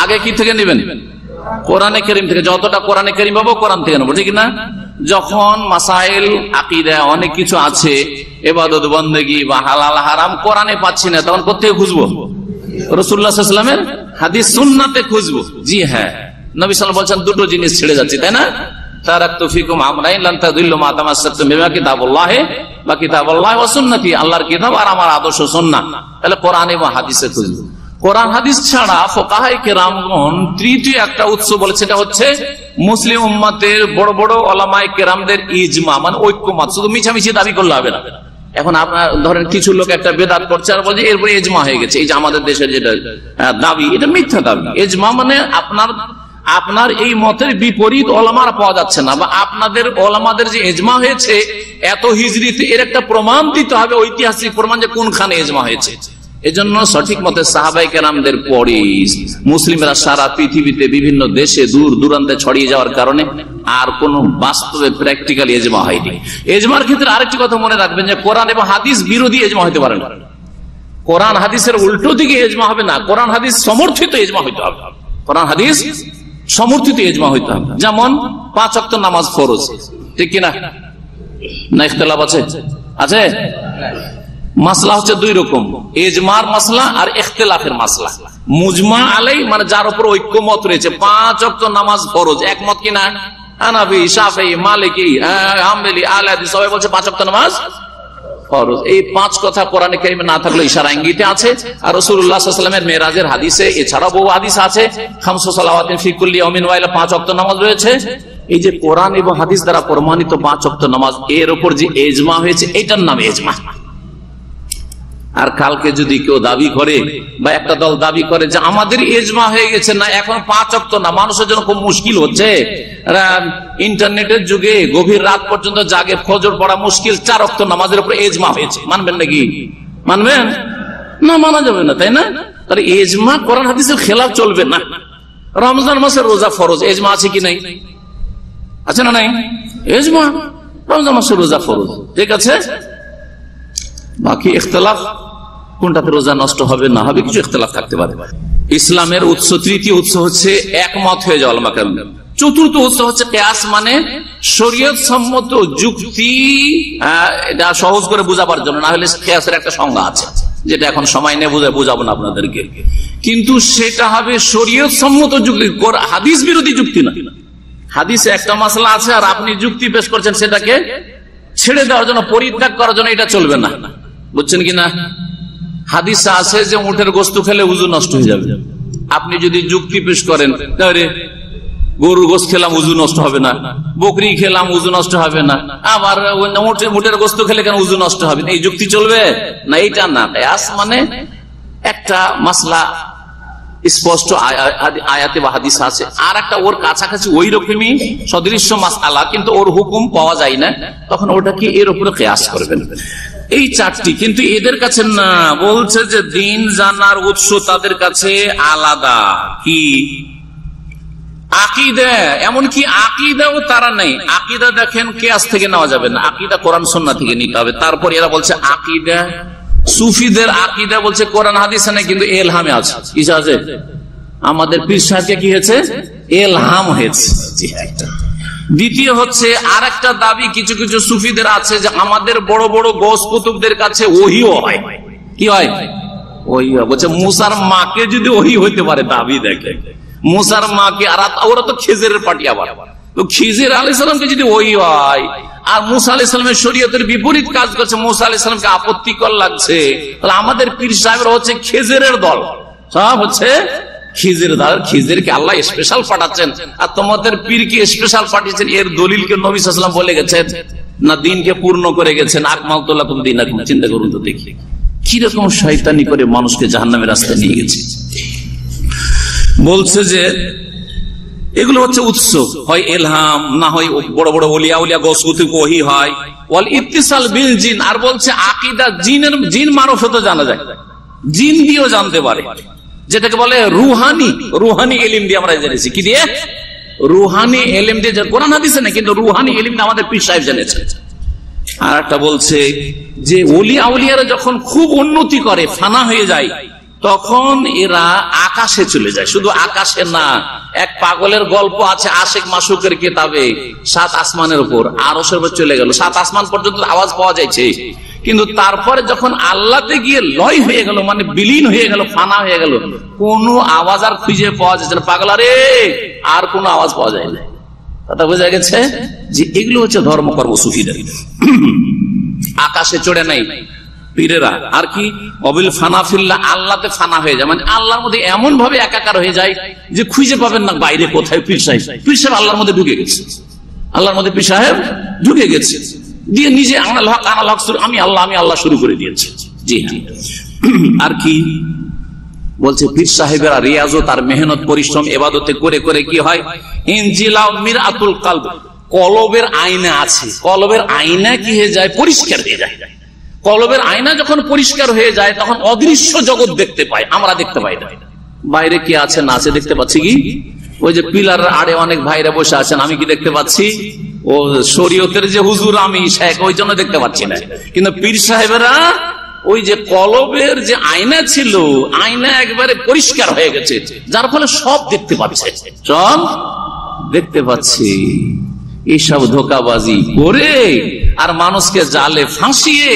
আগে কি থেকে নেবেন? কোরআনে কারীম থেকে। যতটা কোরআনে কারীম পাবো কোরআন থেকে নেবো, ঠিক না? যখন মাসাইল আকীদা অনেক কিছু আছে, ইবাদত বন্দেগী বা হালাল হারাম কোরআনে পাচ্ছি না, তখন কোথা থেকে খুঁজবো? রাসূলুল্লাহ সাল্লাল্লাহু আলাইহি ওয়াসাল্লামের হাদিস সুন্নাতে খুঁজবো। জি হ্যাঁ, নবী সাল্লাল্লাহু আলাইহি ওয়াসাল্লাম বলছেন দুটো জিনিস ছেড়ে যাচ্ছে, তাই না? তারাকতু ফিকুম আমরাইন লান তাদিল্লু মা তামাসসাকতুম বিমা কিতাবুল্লাহি ওয়া কিতাবুল্লাহি ওয়া সুন্নতি, আল্লাহর কিতাব আর আমার আদর্শ সুন্নাহ। তাহলে কোরআন এবং হাদিসে খুঁজবো। কোরআন হাদিস ছাড়া ফুকাহায়ে কেরামগণ তৃতীয় একটা উৎস বলেছে, সেটা হচ্ছে মুসলিম উম্মতের বড় বড় উলামায়ে কেরামদের ইজমা, মানে ঐক্যমত। শুধু মিছামিছি দাবি করলে হবে না। এখন আপনার ধরেন কিছু লোক একটা বেদাত করছে আর বলছে এরপরে ইজমা হয়ে গেছে। এই যে আমাদের দেশের যেটা দাবি, এটা মিথ্যা দাবি। ইজমা মানে আপনার এই মতের বিপরীত ওলামারা পাওয়া যাচ্ছে না, বা আপনাদের ওলামাদের যে ইজমা হয়েছে এত হিজরিতে, এর একটা প্রমাণ দিতে হবে, ঐতিহাসিক প্রমাণ যে কোনখানে ইজমা হয়েছে। এজন্য সঠিক মতে সাহাবায়ে কেরামদের পরে মুসলিমরা সারা পৃথিবীতে বিভিন্ন দেশে দূর দূরান্তে ছড়িয়ে যাওয়ার কারণে আর কোন বাস্তবে প্র্যাকটিক্যালি ইজমা হয়নি। ইজমার ক্ষেত্রে আরেকটি কথা মনে রাখবেন যে কোরআন এবং হাদিস বিরোধী ইজমা হতে পারে না। কোরআন হাদিসের উল্টো দিকে ইজমা হবে না, কোরআন হাদিস সমর্থিত ইজমা হইতে হবে। কোরআন হাদিস সমর্থিত ইজমা হইতে হবে। যেমন 5 ওয়াক্ত নামাজ ফরজ, ঠিক কিনা? না ইখতিলাফ আছে? আছে। মাসলা হচ্ছে দুই রকম, ইজমার মাসলা আর ইখতিলাফের মাসলা। মুজমা আলাই মানে যার উপর ঐক্যমত রয়েছে, 5 ওয়াক্ত নামাজ ফরজ, একমত কিনা? হানাফি, শাফিঈ, মালিকি, হাম্বলি, আহলে হাদিস সবাই বলছে 5 ওয়াক্ত নামাজ ফরজ। এই 5 কথা কোরআনে কারিমে না থাকলে ইশারা ইঙ্গিতে আছে, আর রাসূলুল্লাহ সাল্লাল্লাহু আলাইহি ওয়াসাল্লামের মেরাজের হাদিসে এছাড়াও বহু হাদিস আছে। খামসু সালাওয়াতিন ফি কুল্লি ইয়াউমিন ওয়া লাইলা, 5 ওয়াক্ত নামাজ রয়েছে। এই যে কোরআন এবং হাদিস দ্বারা প্রমাণিত 5 ওয়াক্ত নামাজ, এর উপর যে ইজমা হয়েছে এটার নাম ইজমা। আর কালকে যদি কেউ দাবি করে বা একটা দল দাবি করে যে আমাদের ইজমা হয়ে গেছে, না এখন 5 ওয়াক্ত না, মানুষের জন্য খুব মুশকিল হচ্ছে, ইন্টারনেটের যুগে গভীর রাত পর্যন্ত জাগে, ফজর পড়া মুশকিল, 4 ওয়াক্ত নামাজের উপর ইজমা হয়েছে, মানবেন নাকি? মানবেন না? মানা যাবে না, তাই না? তাহলে ইজমা কোরআন হাদিসের খেলাফ চলবে না। রমজান মাসের রোজা ফরজ, ইজমা আছে কি নাই? আছে না নাই? ইজমা, রমজান মাসের রোজা ফরজ, ঠিক আছে। বাকি ইখতিলাফ কোনটাতে রোজা নষ্ট হবে না হবে, কিছু ইখতিলাফ থাকতে পারে। ইসলামের উৎস, তৃতীয় উৎস হচ্ছে একমত হয়ে যাওয়া উলামা কেরাম। চতুর্থ উৎস হচ্ছে কিয়াস, মানে শরীয়ত সম্মত যুক্তি। এটা সহজ করে বুঝাবার জন্য, না হলে কিয়াসের একটা সংজ্ঞা আছে যেটা এখন সময় নিয়ে বুঝাবো না আপনাদেরকে, কিন্তু সেটা হবে শরীয়ত সম্মত যুক্তি, হাদিস বিরোধী যুক্তি না। হাদিসে একটা মাসলা আছে আর আপনি যুক্তি পেশ করছেন সেটাকে ছেড়ে দেওয়ার জন্য, পরিত্যাগ করার জন্য, এটা চলবে না। বুঝছেন কিনা? হাদিসে আছে যে উটের গোশত খেলে উযু নষ্ট হয়ে যাবে। আপনি যদি যুক্তি পেশ করেন, গরুর গোশত খেলাম উযু নষ্ট হবে না, বকরি খেলাম উযু নষ্ট হবে না, আবার উটের গোশত খেলে কেন উযু নষ্ট হবে না, এই যুক্তি চলবে না। এইটা না, কিয়াস মানে একটা মাসলা স্পষ্ট আয়াতে বা হাদিস আছে, আর একটা ওর কাছাকাছি ওই রকমই সদৃশ্য মাসআলা, কিন্তু ওর হুকুম পাওয়া যায় না, তখন ওটাকে এর উপরে কিয়াস করবেন। এই 4টি, কিন্তু এদের কাছে না, বলছে যে দিন জানার উৎস তাদের কাছে আলাদা। কি? আকীদা, এমনকি আকীদাও তারা নেই। আকীদা দেখেন কিয়াস থেকে নেওয়া যাবে না, আকীদা কোরআন সুন্নাহ থেকে নিতে হবে। তারপর এরা বলছে আকীদা, সুফিদের আকীদা বলছে কোরআন হাদিসে নেই, কিন্তু ইলহামে আছে। কি আছে? আমাদের পীর সাহেবকে কি হয়েছে? ইলহাম হয়েছে। দ্বিতীয় হচ্ছে আর একটা দাবি কিছু কিছু সুফিদের আছে যে আমাদের বড় বড় গৌস কুতুবদের কাছে ওহীও হয়। কি হয়? ওহী হয়। বলছে মুসার মাকে যদি ওহী হইতে পারে, দাবি দেখে মুসার মাকে, আর ওরা তো খেজরের পার্টি, আবার তো খিজির আলাইহিস সালামকে যদি ওহী হয় আর মুসা আলাইহিস সালামের শরীয়তের বিপরীত কাজ করছে, মুসা আলাইহিস সালামকে আপত্তিকর লাগছে, তাহলে আমাদের পীর সাহেবরা হচ্ছে খেজরের দল, সব হচ্ছে খিজির দল। খিজিরকে আল্লাহ স্পেশাল পাঠাচ্ছেন, আর তোমাদের পীরকে স্পেশাল পাঠিয়েছেন। এর দলিলকে নবী সাল্লাল্লাহু আলাইহি ওয়াসাল্লাম বলে গেছেন না, দিনকে পূর্ণ করে গেছেন। আকমালতু লাকুম দীনাকুম, চিন্তা করুন তো দেখি কিরকম শয়তানি করে মানুষকে জাহান্নামের রাস্তায় নিয়ে গেছে। বলছে যে এগুলো হচ্ছে উৎস, হয় ইলহাম, না হয় বড় বড় ওলিয়া উলিয়া গৌসকুতুব ওহী হয়, ওয়াল ইত্তিসাল বিল জিন। আর বলছে আকীদা জিন মারফত জানা যায়, জিন দিয়েও জানতে পারে, যেটাকে বলে রুহানি ইলম দিয়ে আমরা জেনেছি। কি দিয়ে? রুহানি ইলম দিয়ে। কোরআন হাদিসে না, কিন্তু রুহানি ইলম দিয়ে আমাদের পীর সাহেব জেনেছে। আর একটা বলছে যে ওলিয়া উলিয়ারা যখন খুব উন্নতি করে, ফানা হয়ে যায়, তখন এরা আকাশে চলে যায়। শুধু আকাশে না, এক পাগলের গল্প আছে আশিক মাসুকের কিতাবে, 7 আসমানের উপর, আরশের উপর চলে গেল, 7 আসমান পর্যন্ত আওয়াজ পাওয়া যাচ্ছে, কিন্তু তারপরে যখন আল্লাহতে গিয়ে লয় হয়ে গেল, মানে বিলীন হয়ে গেল, ফানা হয়ে গেল, কোনো আওয়াজ আর খুঁজে পাওয়া যাচ্ছে না। পাগলা রে, আর কোনো আওয়াজ পাওয়া যায় না। কথা বোঝা গেছে যে এগুলো হচ্ছে ধর্মকর্ম সুফিদের। আকাশে চড়ে নাই পীরেরা, আর কি অবিল ফানা ফিল্লাহ, আল্লাহতে ফানা হয়ে যায়, মানে আল্লাহর মধ্যে এমন ভাবে একাকার হয়ে যায় যে খুঁজে পাবেন না বাইরে কোথায় পীর সাহেব। পীর সাহেব আল্লাহর মধ্যে ঢুকে গেছে, আল্লাহর মধ্যে পীর সাহেব ঢুকে গেছে, দিয়ে নিজে আনাল হক আমি আল্লাহ শুরু করে দিয়েছে। জি হ্যাঁ, আর কি বলছে পীর সাহেবেরা রিয়াজত আর মেহনত পরিশ্রম ইবাদতে করে করে কি হয়, ইনজিলাউ মিরাতুল কলব, কলবের আয়না আছে, কলবের আয়না কি হয়ে যায়, পরিষ্কার হয়ে যায়। কলবের আয়না যখন পরিষ্কার হয়ে যায় তখন অদৃশ্য জগৎ দেখতে পাই, আমরা দেখতে পাই না। বাইরে কি আছে না আছে দেখতে পাচ্ছি কি, ওই যে পিলার আড়ে অনেক ভাইরা বসে আছেন, আমি কি দেখতে পাচ্ছি? ও শরীয়তের যে হুজুর আমি শেখ, ওই জন্য দেখতে পাচ্ছি না। কিন্তু পীর সাহেবেরা ওই যে কলবের যে আয়না ছিল, আয়না একবারে পরিষ্কার হয়ে গেছে, যার ফলে সব দেখতে পাচ্ছে, সব দেখতে পাচ্ছি। এইসব ধোকাবাজি করে আর মানুষকে জালে ফাঁসিয়ে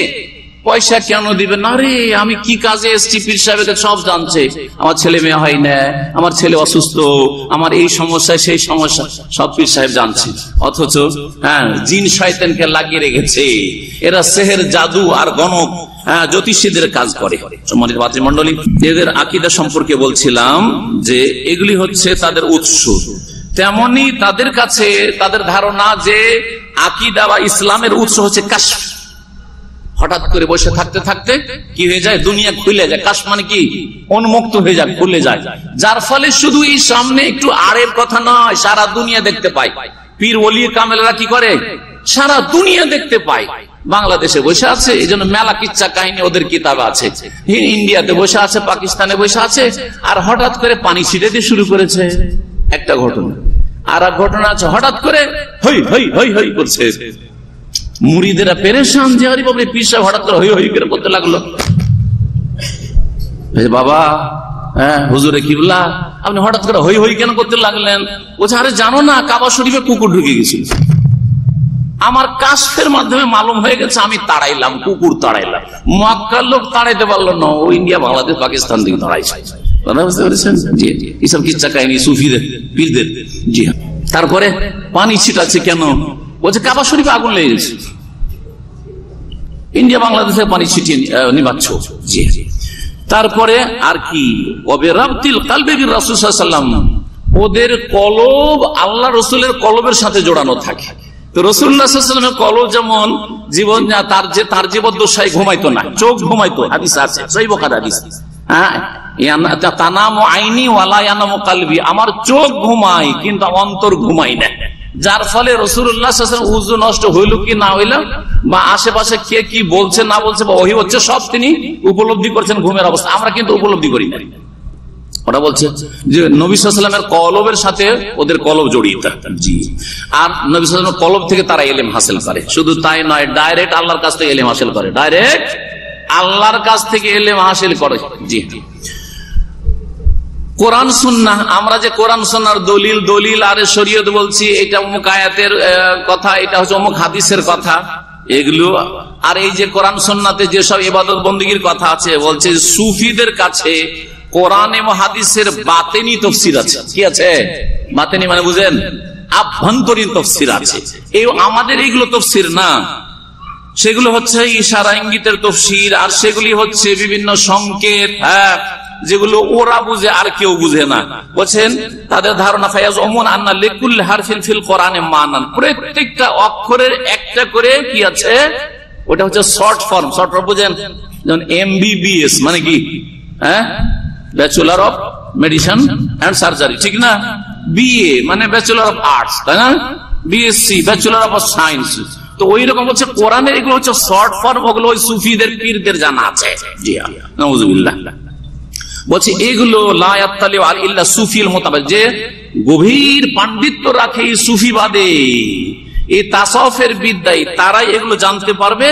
পয়সা কেন দিবে না রে, আমি কি কাজে এসছি, পীর সাহেবকে সব জানছে, আমার ছেলে মেয়ে হয় না, আমার ছেলে অসুস্থ, আমার এই সমস্যা সেই সমস্যা, সব পীর সাহেব জানছে। অথচ হ্যাঁ, জিন শয়তানকে লাগিয়ে রেখেছে, এরা সেহের জাদু আর গণক জ্যোতিষীদের কাজ করে। সম্মানিত ভাতৃমণ্ডলী, এদের আকীদা সম্পর্কে বলছিলাম যে এগুলি হচ্ছে তাদের উৎস। তেমনি তাদের কাছে তাদের ধারণা যে আকীদা বা ইসলামের উৎস হচ্ছে কাশফ। হঠাৎ করে বসে থাকতে থাকতে কি হয়ে যায়, দুনিয়া খুলে যায়। কাশফ মানে কি, উন্মুক্ত হয়ে যায়, খুলে যায়, যার ফলে শুধু এই সামনে একটু আড়ের কথা নয়, সারা দুনিয়া দেখতে পায়। পীর ওলি কামেলরা কি করে, সারা দুনিয়া দেখতে পায়। বাংলাদেশে বসে আছে, এই জন্য মেলা কিচ্ছা কাহিনী ওদের কিতাবে আছে। ইন্ডিয়াতে বসে আছে, পাকিস্তানে বসে আছে, আর হঠাৎ করে পানি ছিটে দিয়ে শুরু করেছে একটা ঘটনা। আর এক ঘটনা আছে, হঠাৎ করে হই হই হই হই করছে, মুরিদেরা পেরেশান যে আরে বাবা পীর সাহেব হঠাৎ করে হই হই করে করতে লাগলো। বাবা হ্যাঁ হুজুরে কিবলা, আপনি হঠাৎ করে হই হই কেন করতে লাগলেন? বলছে আরে জানো না, কাবা শরীফে কুকুর ঢুকে গেছিল, আমার কাশফের মাধ্যমে মালুম হয়ে গেছে, আমি তাড়াইলাম, কুকুর তাড়াইলাম। মক্কার লোক তাড়াইতে পারলো না, ও ইন্ডিয়া বাংলাদেশ পাকিস্তান থেকে তাড়াইছে। বুঝতে পেরেছেন? জি, এইসব কিচ্ছা কাহিনী সুফিদের পীরদের। জি, তারপরে পানি ছিটাচ্ছে কেন? বলছে কাবা শরীফে আগুন লেগে গেছে, ইন্ডিয়া বাংলাদেশে পানি ছিটিয়ে নিবাচ্ছ। জি, তারপরে আর কি, ওয়াবিরাবতিল কলবি বির রাসূল সাল্লাল্লাহু আলাইহি ওয়াসাল্লাম, ওদের কলব আল্লাহ রাসূলের কলবের সাথে জোড়ানো থাকে। তো রাসূলুল্লাহ সাল্লাল্লাহু আলাইহি ওয়াসাল্লামের কলব যেমন জীবন, তার জীবদ্দশায় ঘুমাইতো না, চোখ ঘুমাইতো, হাদিস আছে, সহিহ বুখারী হাদিস। হ্যাঁ, তানামু আইনি ওয়ালা ইয়ানামু কলবি, আমার চোখ ঘুমায় কিন্তু অন্তর ঘুমায় না। যার ফলে রাসূলুল্লাহ সাল্লাল্লাহু আলাইহি ওয়াসাল্লাম উযু নষ্ট হইল কি না হইল, বা আশেপাশে কে কি বলছে না বলছে বা ওহী হচ্ছে, সব তিনি উপলব্ধি করছেন ঘুমের অবস্থা। আমরা কিন্তু উপলব্ধি করি না। ওরা বলছে যে নবী সাল্লাল্লাহু আলাইহি ওয়াসাল্লামের কলবের সাথে ওদের কলব জড়িত। জি, আর নবী সাল্লাল্লাহু আলাইহি ওয়াসাল্লামের কলব থেকে তারা ইলম হাসিল করে। শুধু তাই নয়, ডাইরেক্ট আল্লাহর কাছ থেকে ইলম হাসিল করে, ডাইরেক্ট আল্লাহর কাছ থেকে ইলম হাসিল করে। জি, কোরআন সুন্নাহ, আমরা যে কোরআন সুন্নাহর দলিল আর শরীয়ত বলছি, এটা অমুক আয়াতের কথা, এটা হচ্ছে অমুক হাদিসের কথা, এগুলো। আর এই যে কোরআন সুন্নাতে যেসব ইবাদত বন্দেগীর কথা আছে, বলছে সুফিদের কাছে কোরআন এবং হাদিসের বাতেনি তাফসীর আছে। কি আছে? বাতেনি মানে বুঝেন, আভ্যন্তরীণ তাফসীর আছে। এই আমাদের এইগুলো তাফসীর না, সেগুলো হচ্ছে ইশারা ইঙ্গিতের তাফসীর, আর সেগুলি হচ্ছে বিভিন্ন সংকেত, হ্যাঁ, যেগুলো ওরা বুঝে আর কেউ বুঝে না। বলছেন তাদের ধারণা, ফায়াজ ওমন আন্না লিকুল্লি হারফিন ফিল কোরআনে মানান, প্রত্যেকটা অক্ষরের একটা করে কি আছে, ওটা হচ্ছে শর্ট ফর্ম। শর্ট ফর্ম বুঝেন, যেমন MBBS মানে কি, হ্যাঁ, bachelor of medicine and surgery, ঠিক না? BA মানে ব্যাচেলর অফ আর্টস, তাই না? BSc bachelor of science. তো ওই রকম হচ্ছে কোরআনের এগুলো হচ্ছে শর্ট ফর্ম, ওগুলো ওই সুফিদের পীরদের জানা আছে। জি হ্যাঁ, নাউযুবিল্লাহ। বলছে এগুলো লা ইয়াত্তালিউ আল ইল্লা সুফিল মুতাবাদ, যে গভীর পাণ্ডিত্য রাখে এই সুফিবাদে, এই তাসাউফের বিদ্যায়, তারাই এগুলো জানতে পারবে,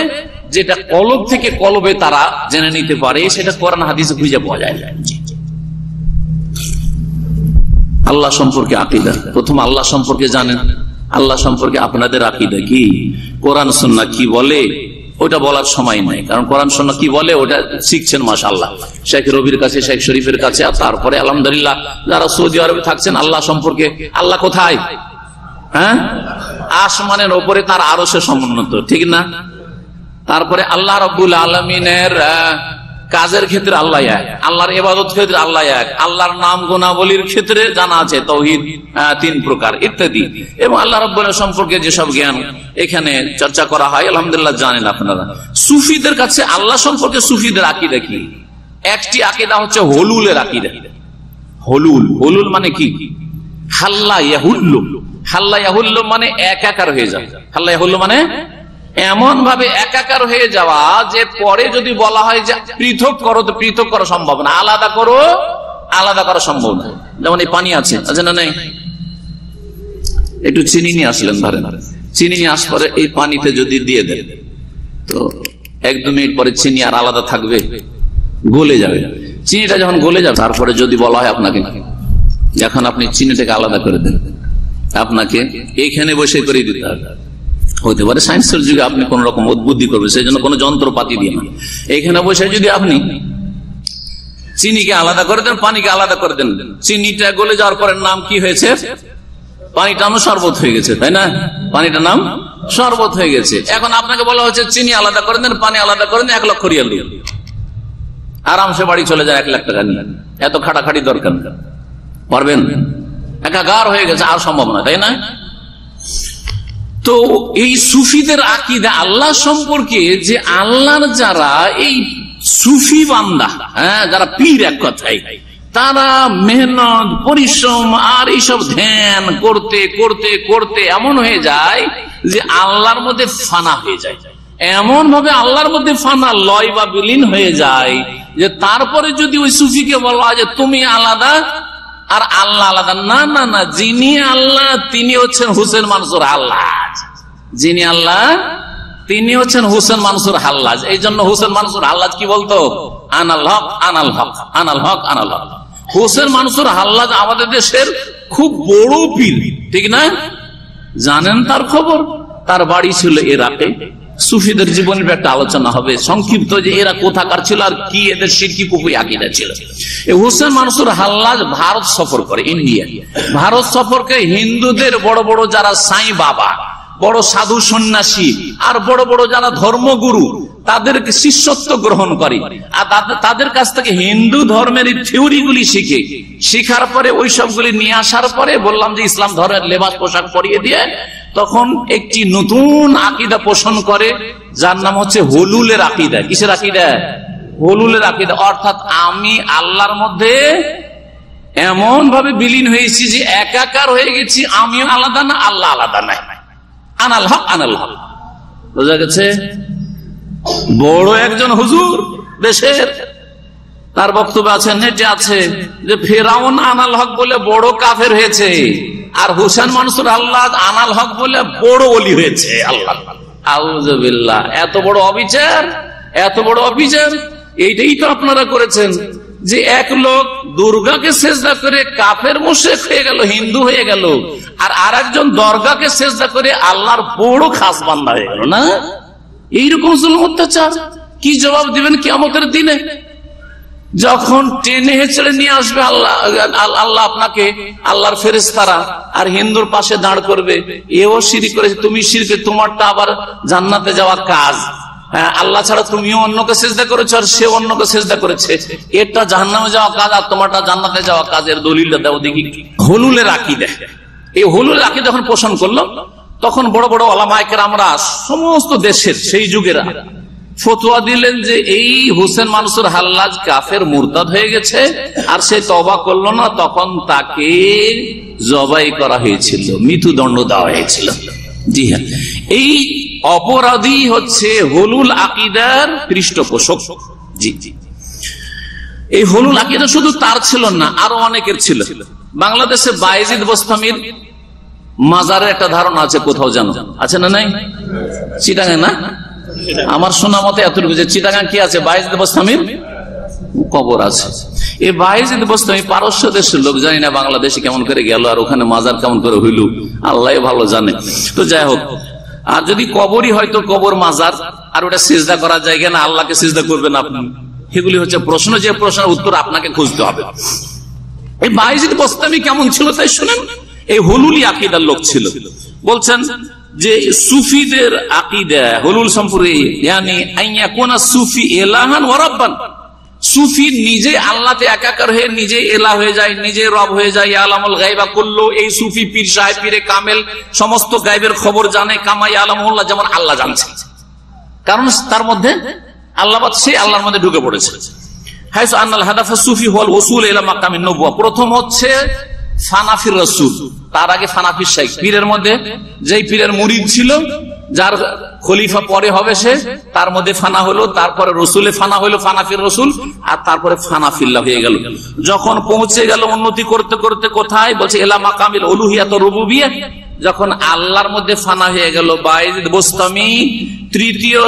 যেটা কলব থেকে কলবে তারা জেনে নিতে পারে, সেটা কোরআন হাদিসে খুঁজে পাওয়া যায়। আল্লাহ সম্পর্কে আকীদা, প্রথম আল্লাহ সম্পর্কে জানেন। আল্লাহ সম্পর্কে আপনাদের আকীদা কি? কোরআন সুন্নাহ কি বলে? ওটা বলার সময় নাই, কারণ কোরআন সুন্নাহ কি বলে ওটা শিখছেন মাশাআল্লাহ শেখ রবির কাছে, শেখ শরীফের কাছে। আর তারপরে আলহামদুলিল্লাহ যারা সৌদি আরবে থাকছেন আল্লাহ সম্পর্কে, আল্লাহ কোথায়? হ্যাঁ, আসমানের ওপরে, তার আরশে সমুন্নত, ঠিক না? তারপরে আল্লাহ রাব্বুল আলামিনের কাজের ক্ষেত্রে আল্লাহ এক, আল্লাহর ইবাদত ক্ষেত্রে আল্লাহ এক, আল্লাহর নাম গুণাবলীর ক্ষেত্রে জানা আছে তাওহীদ 3 প্রকার ইত্যাদি, এবং আল্লাহ রাব্বুল সম্পর্কে যেসব জ্ঞান এখানে চর্চা করা হয় আলহামদুলিল্লাহ জানেন আপনারা। সুফিদের কাছে আল্লাহ সম্পর্কে সুফিদের আকীদা কি? একটি আকীদা হচ্ছে হুলুলের আকীদা। হুলুল মানে কি? হাল্লা ইয়াহুল্লু, হাল্লা ইয়াহুল্লু মানে একাকার হয়ে যায়। হাল্লা ইয়াহুল্লু মানে এমন ভাবে একাকার হয়ে যাওয়া যে পরে যদি বলা হয় যে পৃথক করো তো পৃথক করা সম্ভব না, আলাদা করো আলাদা করা সম্ভব না। যেমন এই পানি আছে না নেই, একটু চিনি নিয়ে আসলেন, ধরেন চিনি নিয়ে আসার পরে এই পানিতে যদি দিয়ে দেন তো 1-2 মিনিট পরে চিনি আর আলাদা থাকবে? গলে যাবে। চিনিটা যখন গলে যাবে তারপরে যদি বলা হয় আপনাকে এখন আপনি চিনিটাকে আলাদা করে দেন, আপনাকে এইখানে বসে করে দিতে হবে। হতে পারে সায়েন্সের যুগে আপনি কোন রকম উদ্বুদ্ধি করবেন, সেই জন্য কোন যন্ত্রপাতি দিয়ে না, এইখানে বসে যদি আপনি চিনিকে আলাদা করে দেন, পানিকে আলাদা করে দেন, চিনিটা গলে যাওয়ার পরে নাম কি হয়েছে? পানিটা নাম শরবত হয়ে গেছে, তাই না? পানিটার নাম শরবত হয়ে গেছে। এখন আপনাকে বলা হচ্ছে চিনি আলাদা করে দেন, পানি আলাদা করে দেন, 1 লক্ষ রিয়াল দিয়ে আরামসে বাড়ি চলে যায় 1 লাখ টাকা নিয়ে। এত খাটাখাটি দরকার পারবেন? একাকার হয়ে গেছে, আর সম্ভব না, তাই না? তো এই সুফিদের আকীদা আল্লাহ সম্পর্কে যে আল্লাহর যারা এই সুফি বান্দা, হ্যাঁ, যারা পীর এক কথায়, তারা মেহনত পরিশ্রম আর এইসব ধ্যান করতে করতে করতে এমন হয়ে যায় যে আল্লাহর মধ্যে ফানা হয়ে যায়, এমন ভাবে আল্লাহর মধ্যে ফানা লয় বা বিলীন হয়ে যায় যে তারপরে যদি ওই সুফিকে বলা যে তুমি আলাদা আর আল্লাহ আলাদা, না না না, যিনি আল্লাহ তিনি হচ্ছেন হুসেন মানসুর হাল্লাজ, যিনি আল্লাহ তিনি হচ্ছেন হুসেন মানসুর হাল্লাজ। এই জন্য হুসেন মানসুর হাল্লাজ কি বলতো? আনাল হক আনাল হক আনাল হক আনাল হক। হুসেন মানসুর হাল্লাজ আমাদের দেশের খুব বড় পীর, ঠিক না? জানেন তার খবর? তার বাড়ি ছিল ইরাকে। সুফিদের জীবনের একটা আলোচনা হবে সংক্ষিপ্ত, যে এরা কোথাকার ছিল আর কি এদের শিরকি কুফরি আকীদা ছিল। হুসেন মানসুর হাল্লাজ ভারত সফর করে, ইন্ডিয়া। ভারত সফরকে হিন্দুদের বড় বড় যারা সাই বাবা, বড় সাধু সন্ন্যাসী আর বড় বড় যারা ধর্মগুরু, তাদেরকে শিষ্যত্ব গ্রহণ করে আর তাদের কাছ থেকে হিন্দু ধর্মের থিওরি গুলি শিখে, শিখার পরে ওই সবগুলি নিয়ে আসার পরে বললাম যে ইসলাম ধর্মের লেবাস পোশাক পরিয়ে দিয়ে তখন একটি নতুন আকীদা পোষণ করে, যার নাম হচ্ছে হুলুলের আকীদা। কিসের আকীদা? হুলুলের আকীদা। অর্থাৎ আমি আল্লাহর মধ্যে এমন ভাবে বিলীন হয়েছি যে একাকার হয়ে গেছি, আমিও আলাদা না আল্লাহ আলাদা নাই। আনাল হক আনাল হক। বোঝা গেছে? বড় একজন হুজুর দেশের, তার বক্তব্য আছে, নেটে আছে, যে ফেরাউন আনাল হক বলে বড় কাফের হয়েছে আর হুসেন মানসুর আল্লাহ আনাল হক বলে বড় ওলি হয়েছে। আল্লাহ আউযুবিল্লাহ। এত বড় অবিচার, এত বড় অবিচার। এইটাই তো আপনারা করেছেন, যে এক লোক দুর্গাকে সেজদা করে কাফের মুশরিক হয়ে গেল, হিন্দু হয়ে গেল, আর আরেকজন দরগাকে সেজদা করে আল্লাহর বড় খাস বান্দা হয়ে গেল। না, এইরকম জুলুম অত্যাচার কি জবাব দিবেন কিয়ামতের দিনে? যখন টেনে হেঁচড়ে নিয়ে আসবে আল্লাহ আপনাকে, আল্লাহর ফেরেশতারা, আর হিন্দুর পাশে দাঁড় করবে, এও শিরক করেছে, তুমি শিরকে, তোমারটা আবার জান্নাতে যাওয়া কাজ, আল্লাহ ছাড়া তুমিও অন্যকে সেজদা করেছো আর সে অন্যকে সেজদা করেছে, এটা জাহান্নামে যাওয়া কাজ আর তোমারটা জান্নাতে যাওয়া কাজের দলিলটা দাও দেখি। হুলুলের আকীদা, এই হুলুলের আকীদা যখন পোষণ করলো, তখন বড় বড় ওলামায়ে কেরামরা সমস্ত দেশের সেই যুগেরা ফতোয়া দিলেন যে এই হুসেন মানসুর হাল্লাজ কাফের মুরতাদ হয়ে গেছে, আর সে তওবা করলো না, তখন তাকে জবাই করা হয়েছিল, মৃত্যুদণ্ড দেওয়া হয়েছিল। জি হ্যাঁ, এই অপরাধী হচ্ছে হুলুল আকীদার পৃষ্ঠপোষক। জি জি, এই হুলুল আকীদা শুধু তার ছিল না, আরো অনেকের ছিল। বাংলাদেশে বায়েজিদ বোস্তামির মাজারের একটা ধারণা আছে, কোথাও জানো আছে না? নাই, চিটাগাং না? আমার শোনা মতে এতটুকু যে চিটাগাং কি আছে, বায়েজিদ বোস্তামির কবর আছে। এই বায়েজিদ বোস্তামি পারস্য দেশের লোক, জানি না বাংলাদেশে কেমন করে গেল আর ওখানে মাজার কেমন করে হইল, আল্লাহ ভালো জানে। তো যাই হোক, আর যদি কবরই হয়তো কবর মাজার আর ওটা সিজদা করার জায়গা না, আল্লাহকে সিজদা করবেন আপনি? এগুলি হচ্ছে প্রশ্ন, যে প্রশ্নের উত্তর আপনাকে খুঁজতে হবে। এই বায়েজিদ বোস্তামি কেমন ছিল তাই শুনেন। এই হুলুলি আকীদার লোক ছিল। বলছেন যে সুফিদের আকীদা হুলুল সম্পর্কে, ইয়ানি আইয়াকুনা সুফি ইলাহান ওয়া রাব্বান, সুফি নিজে আল্লাহতে একাকার হয়ে নিজে এলাহ হয়ে যায়, নিজে রব হয়ে যায়। আলামুল গায়বা কুল্লু, এই সুফি পীর সাহেব পীরে কামেল সমস্ত গায়বের খবর জানে, কামাই আলামুল্লাহ, যেমন আল্লাহ জানছে, কারণ তার মধ্যে আল্লাহ, সে আল্লাহর মধ্যে ঢুকে পড়েছে। হাইসু আন্নাল হাদাফা সুফি ওয়াল উসুল ইলা মাকামিন নবুয়া, প্রথম হচ্ছে ফানাফির রাসূল, তার আগে ফানাফির শাইখ। পীরের মধ্যে যেই পীরের মুরিদ ছিল, যার খলিফা পরে হবে সে, তার মধ্যে ফানা হলো, তারপরে রসুলে ফানা হলো, ফানাফির রসুল, আর তারপরে ফানাফিল্লাহ হয়ে গেল। যখন পৌঁছে গেল উন্নতি করতে করতে কোথায়, বলছে এলা মাকামিল উলুহিয়াত ওয়া রুবুবিয়্যাহ, যখন আল্লাহর মধ্যে ফানা হয়ে গেল। বায়েজিদ বোস্তামি তৃতীয়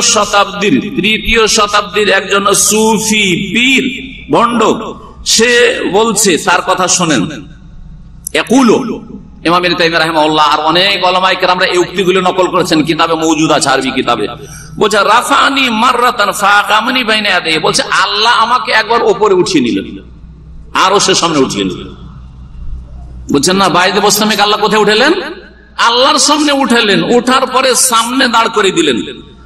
শতাব্দীর একজন সুফি পীর ভণ্ড, সে বলছে, তার কথা শোনেন। ইয়াকুলু ইমাম ইবনে তাইমিয়া রাহিমাহুল্লাহ আর অনেক উলামায়ে কেরামরা এই উক্তিগুলো নকল করেছেন, কিতাবে মওজুদ আছে, আরবি কিতাবে। বলছে রাফানি মাররাতান ফাকামনি বাইনা ইয়াদাই, বলছে আল্লাহ আমাকে একবার উপরে উঠিয়ে নিলেন, আর সে সামনে উঠিয়ে নিলেন। বুঝছেন না, বায়েজিদ বোস্তামিকে আল্লাহ কোথায় উঠালেন? আল্লাহর সামনে উঠালেন, উঠার পরে সামনে দাঁড় করে দিলেন।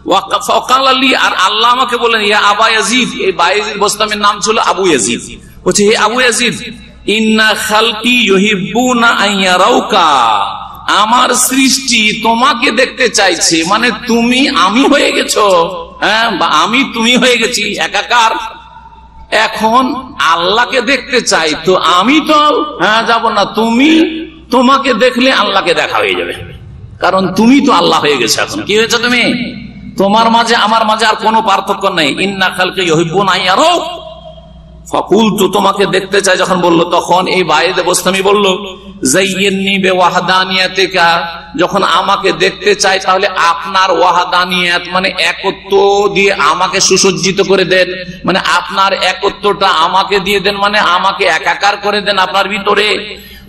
ওয়াকাল আলী, আর আল্লাহ আমাকে বললেন ইয়া আবা ইয়াজিদ, এই বায়েজিদ বোস্তামির নাম ছিল আবু ইয়াজিদ। বলছে হে আবু ইয়াজিদ, ইন্না খালকি ইউহিব্বুনা আন ইয়ারাউকা, আমার সৃষ্টি তোমাকে দেখতে চাইছে, মানে তুমি আমি হয়ে গেছো, হ্যাঁ, বা আমি তুমি হয়ে গেছি একাকার। এখন আল্লাহকে দেখতে চাই, তো আমি তো হ্যাঁ যাব না, তুমি, তোমাকে দেখলে আল্লাহকে দেখা হয়ে যাবে, কারণ তুমি তো আল্লাহ হয়ে গেছে। এখন কি হয়েছে, তুমি, তোমার মাঝে আমার মাঝে আর কোনো পার্থক্য নেই। ইন্না খালকি ইউহিব্বুনা আন ইয়ারাউ ফাকুলতু, তোমাকে দেখতে চাই যখন বললো, তখন এই বায়েজিদ বোস্তামি বলল যাইয়িননি বিওয়াহদানিয়াতিকা, যখন আমাকে দেখতে চাই তাহলে আপনার ওয়াহদানিয়াত মানে একত্ব দিয়ে আমাকে সুসজ্জিত করে দেন, মানে আপনার একত্বটা আমাকে দিয়ে দেন, মানে আমাকে একাকার করে দেন আপনার ভিতরে।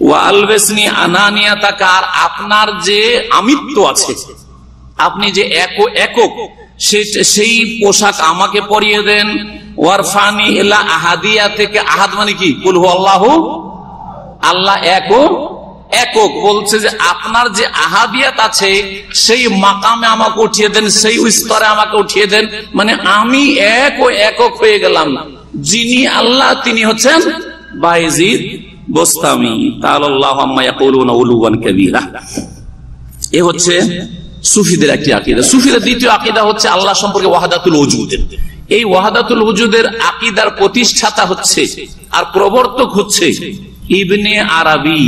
ওয়ালবেসনি আনানিয়াতাকা, আর আপনার যে আমিত্ব আছে, আপনি যে একক সেই পোশাক আমাকে পরিয়ে দেন। ওয়ারফানি ইলা আহাদিয়া থেকে, আহাদ মানে কি, কুল হু আল্লাহু, আল্লাহ একক, বলছে যে আপনার যে আহাদিয়াত আছে সেই মাকামে আমাকে উঠিয়ে দেন, সেই স্তরে আমাকে উঠিয়ে দেন, মানে আমি একক হয়ে গেলাম। যিনি আল্লাহ তিনি হচ্ছেন বায়েজিদ বোস্তামি। তাআলাল্লাহু আম্মা ইয়াকুলুনা উলুওয়ান কাবীরা। এ হচ্ছে সুফিদের একটি আকীদা। সুফিদের দ্বিতীয় আকীদা হচ্ছে আল্লাহ সম্পর্কে ওয়াহদাতুল ওজুদের। এই ওয়াহদাতুল ওজুদের আকীদার প্রতিষ্ঠাতা হচ্ছে আর প্রবর্তক হচ্ছে ইবনে আরাবী।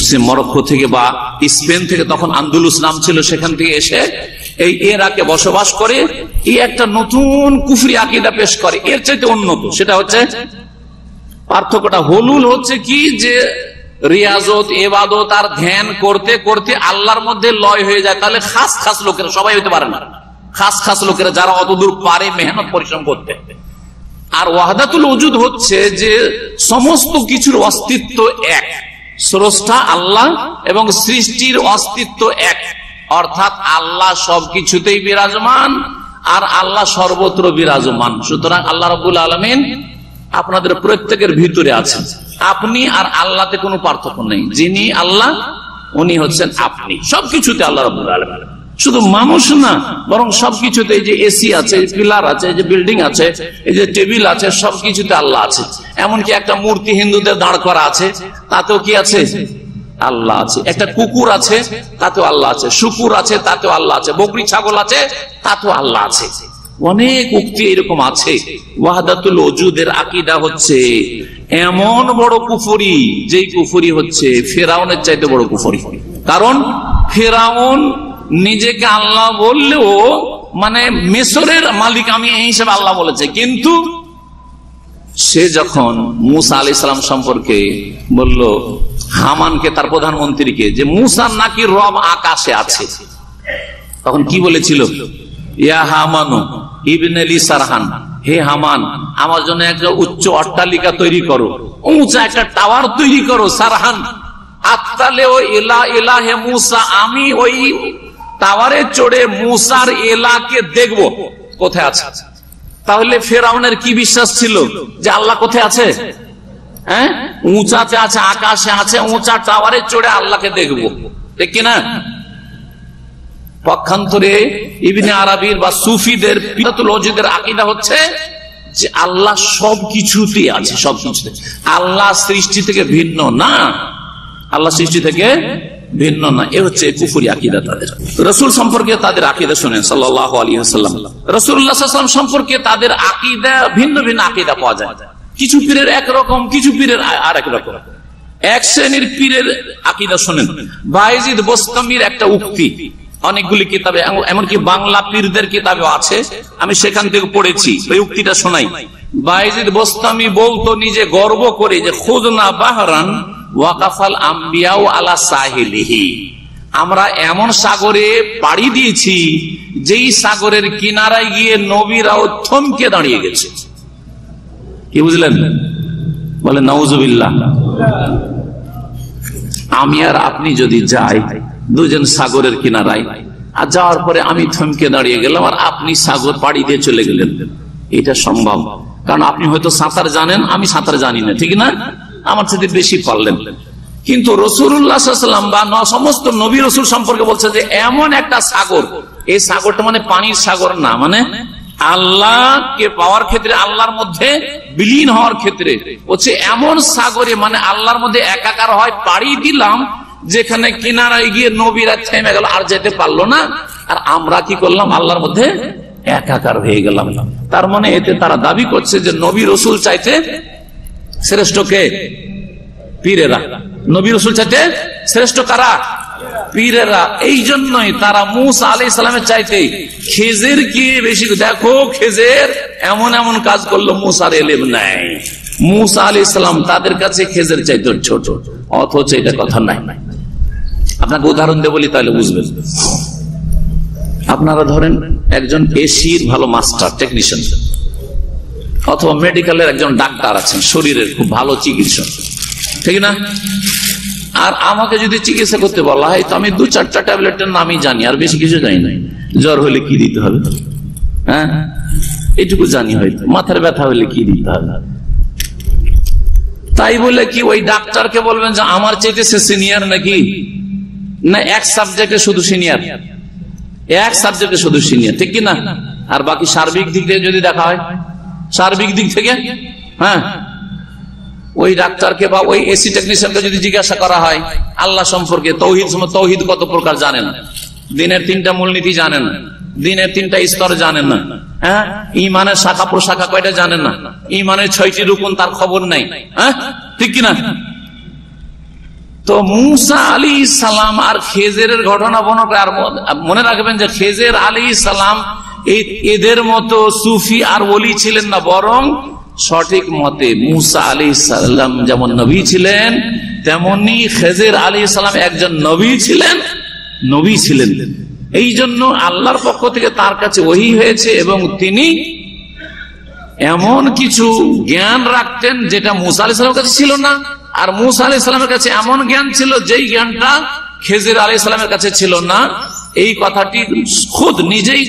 সে মরক্কো থেকে বা স্পেন থেকে, তখন আন্দুলুস নাম ছিল, সেখান থেকে এসে এই ইরাকে বসবাস করে এই একটা নতুন কুফরি আকীদা পেশ করে, এর চাইতে উন্নত। সেটা হচ্ছে পার্থক্যটা, হুলুল হচ্ছে কি, যে রিয়াজত ইবাদত আর ধ্যান করতে করতে আল্লাহর মধ্যে লয় হয়ে যায়, তাহলে খাস লোকেরা, সবাই হইতে পারে না, খাস লোকেরা যারা অতদূর পারে মেহনত পরিশ্রম করতে। আর ওয়াহদাতুল ওজুদ হচ্ছে যে সমস্ত কিছুর অস্তিত্ব এক, স্রষ্টা আল্লাহ এবং সৃষ্টির অস্তিত্ব এক, অর্থাৎ আল্লাহ সবকিছুতেই বিরাজমান আর আল্লাহ সর্বত্র বিরাজমান। সুতরাং আল্লাহ রাব্বুল আলামিন আপনাদের প্রত্যেকের ভিতরে আছেন, আপনি আর আল্লাহতে কোনো পার্থক্য নেই। যিনি আল্লাহ উনি হচ্ছেন আপনি, সবকিছুতে আল্লাহ রাব্বুল আলামিন। শুধু মানুষ না, বরং সবকিছুতে, এই যে এসি আছে, পিলার আছে, এই যে বিল্ডিং আছে, এই যে টেবিল আছে, সবকিছুতে আল্লাহ আছে। এমনকি একটা মূর্তি হিন্দুদের দাঁড় করা আছে, তাতেও কি আছে, আল্লাহ আছে। একটা কুকুর আছে, তাতেও আল্লাহ আছে। শুকুর আছে, তাতেও আল্লাহ আছে। বকরি ছাগল আছে, তাতেও আল্লাহ আছে। অনেক উক্তি এরকম আছে। ওয়াহদাতুল ওজুদের আকীদা হচ্ছে এমন বড় কুফরি, যেই কুফরি হচ্ছে ফেরাউনের চাইতে বড় কুফরি। কারণ ফেরাউন নিজেকে আল্লাহ বললেও, মানে মিশরের মালিক আমি এই হিসেবে আল্লাহ বলেছে, কিন্তু সে যখন মুসা আলাইহিস সালাম সম্পর্কে বলল হামানকে, তার প্রধানমন্ত্রীকে, যে মুসা নাকি রব আকাশে আছে, তখন কি বলেছিল, ইয়া হামানু ইবনে লি সারহান, হে হামান আমার জন্য একটা উচ্চ অট্টালিকা তৈরি করো, উঁচা একটা টাওয়ার তৈরি করো, সারহান আত্তালেও ইলা ইলাহে মুসা, আমি ওই টাওয়ারে চড়ে মুসার এলাকে দেখব কোথায় আছে। তাহলে ফেরাউনের কি বিশ্বাস ছিল যে আল্লাহ কোথায় আছে? হ্যাঁ, উঁচাতে আছে, আকাশে আছে, উঁচা টাওয়ারে চড়ে আল্লাহকে দেখবো, ঠিক কিনা? পক্ষান্তরে ইবনে আরবির বা সুফিদের পিরাতুলজিদের আকীদা হচ্ছে যে আল্লাহ সবকিছুতে আছে, সবকিছুতে। আল্লাহ সৃষ্টি থেকে ভিন্ন না, আল্লাহ সৃষ্টি থেকে ভিন্ন না, এ হচ্ছে কুফরি আকীদা তাদের। রাসূল সম্পর্কে তাদের আকীদা শুনেন সাল্লাল্লাহু আলাইহি ওয়াসাল্লাম। রাসূলুল্লাহ সাল্লাল্লাহু আলাইহি ওয়াসাল্লাম সম্পর্কে তাদের আকীদা ভিন্ন ভিন্ন আকীদা পাওয়া যায়। কিছু পীরের একরকম, কিছু পীরের আরেক রকম। এক শ্রেণীর পীরের আকীদা শুনেন। বায়েজিদ বোস্তামির একটা উক্তি অনেকগুলি কিতাবে, এমনকি বাংলা পীরদের কিতাবেও আছে, আমি সেখান থেকে পড়েছি, ওই উক্তিটা শোনাই। বায়েজিদ বোস্তামি বলতো নিজে গর্ব করে যে খুদনা বাহরান ওয়াকাফাল আম্বিয়াউ আলা সাহিলিহি, আমরা এমন সাগরে পাড়ি দিয়েছি যেই সাগরের কিনারায় গিয়ে নবীরাও থমকে দাঁড়িয়ে গেছে। কি বুঝলেন? বলে নাউজুবিল্লাহ। আমি আর আপনি যদি যাই দুজন সাগরের কিনারায়, আর যাওয়ার পরে আমি থমকে দাঁড়িয়ে গেলাম আর আপনি সাগর পাড়ি দিয়ে চলে গেলেন, এটা সম্ভব? কারণ আপনি হয়তো সাঁতার জানেন, আমি সাঁতার জানি না, ঠিক না? আমার সাথে বেশি পারলেন। কিন্তু রাসূলুল্লাহ সাল্লাল্লাহু আলাইহি ওয়াসাল্লাম বা সমস্ত নবী রাসূল সম্পর্কে বলছে যে এমন একটা সাগর, এই সাগরটা মানে পানির সাগর না, মানে আল্লাহকে পাওয়ার ক্ষেত্রে, আল্লাহর মধ্যে বিলীন হওয়ার ক্ষেত্রে হচ্ছে এমন সাগরে, মানে আল্লাহর মধ্যে একাকার হয়, পাড়ি দিলাম যেখানে কিনারায় গিয়ে নবীরা থেমে গেল, আর যেতে পারলো না, আর আমরা কি করলাম? আল্লাহর মধ্যে একাকার হয়ে গেলাম। তার মানে এতে তারা দাবি করছে যে নবী রাসূল চাইতে শ্রেষ্ঠ কে? পীরেরা। নবী রাসূল চাইতে শ্রেষ্ঠ কারা? পীরেরা। এই জন্যই তারা মুসা আলাইহিস সালামের চাইতে খেজেরকে বেশি, দেখো খেজের এমন এমন কাজ করলো, মুসার ইলম নাই। মুসা আলাইহিস সালাম তাদের কাছে খেজের চাইতে ছোট, অথচ এটা কথা নাই। আপনাকে উদাহরণ দেব বলি তাহলে বুঝবেন। আপনারা ধরেন একজন এসির ভালো মাস্টার টেকনিশিয়ান, অথবা মেডিকেলের একজন ডাক্তার আছেন, শরীরের খুব ভালো চিকিৎসক, ঠিক না? আর আমাকে যদি চিকিৎসা করতে বলা হয় তো আমি 2-4টা ট্যাবলেটের নামই জানি, আর বেশি কিছু জানি না। জ্বর হলে কি দিতে হবে, হ্যাঁ এইটুকু জানি, হয়তো মাথার ব্যথা হলে কি দিতে হবে। তাই বলে কি ওই ডাক্তারকে বলবেন যে আমার চাইতে সে সিনিয়র নাকি? না, এক সাবজেক্টে শুধু সিনিয়র, এক সাবজেক্টে শুধু সিনিয়র, ঠিক কিনা? আর বাকি সার্বিক দিক থেকে যদি দেখা হয়, সার্বিক দিক থেকে, হ্যাঁ, ওই ডাক্তারকে বা ওই এসি টেকনিশিয়ানকে যদি জিজ্ঞাসা করা হয় আল্লাহ সম্পর্কে, তৌহিদ কত প্রকার জানেন, দিনের 3টা মূলনীতি জানেন না, দিনের 3টা স্তর জানেন না, হ্যাঁ, ইমানের শাখা প্রশাখা কয়টা জানেন না, ইমানের 6টি রুকুন তার খবর নাই, হ্যাঁ, ঠিক কিনা? তো মুসা আলাইহিস সালাম আর খেজেরের ঘটনা মনে রাখবেন যে খেজের আলাইহিস সালাম এদের মতো সুফি আর ওলি ছিলেন না, বরং সঠিক মতে মুসা আলাইহিস সালাম যেমন নবী ছিলেন, তেমনি খেজের আলাইহিস সালাম একজন নবী ছিলেন। এই জন্য আল্লাহর পক্ষ থেকে তার কাছে ওহী হয়েছে, এবং তিনি এমন কিছু জ্ঞান রাখতেন যেটা মুসা আলাইহিস সালামের কাছে ছিল না, আর মুসা আলাইহিস সালামের কাছে এমন জ্ঞান ছিল যেই জ্ঞানটা খেজের আলাইহিস সালামের কাছে ছিল না। এই কথাটি খুদ নিজেই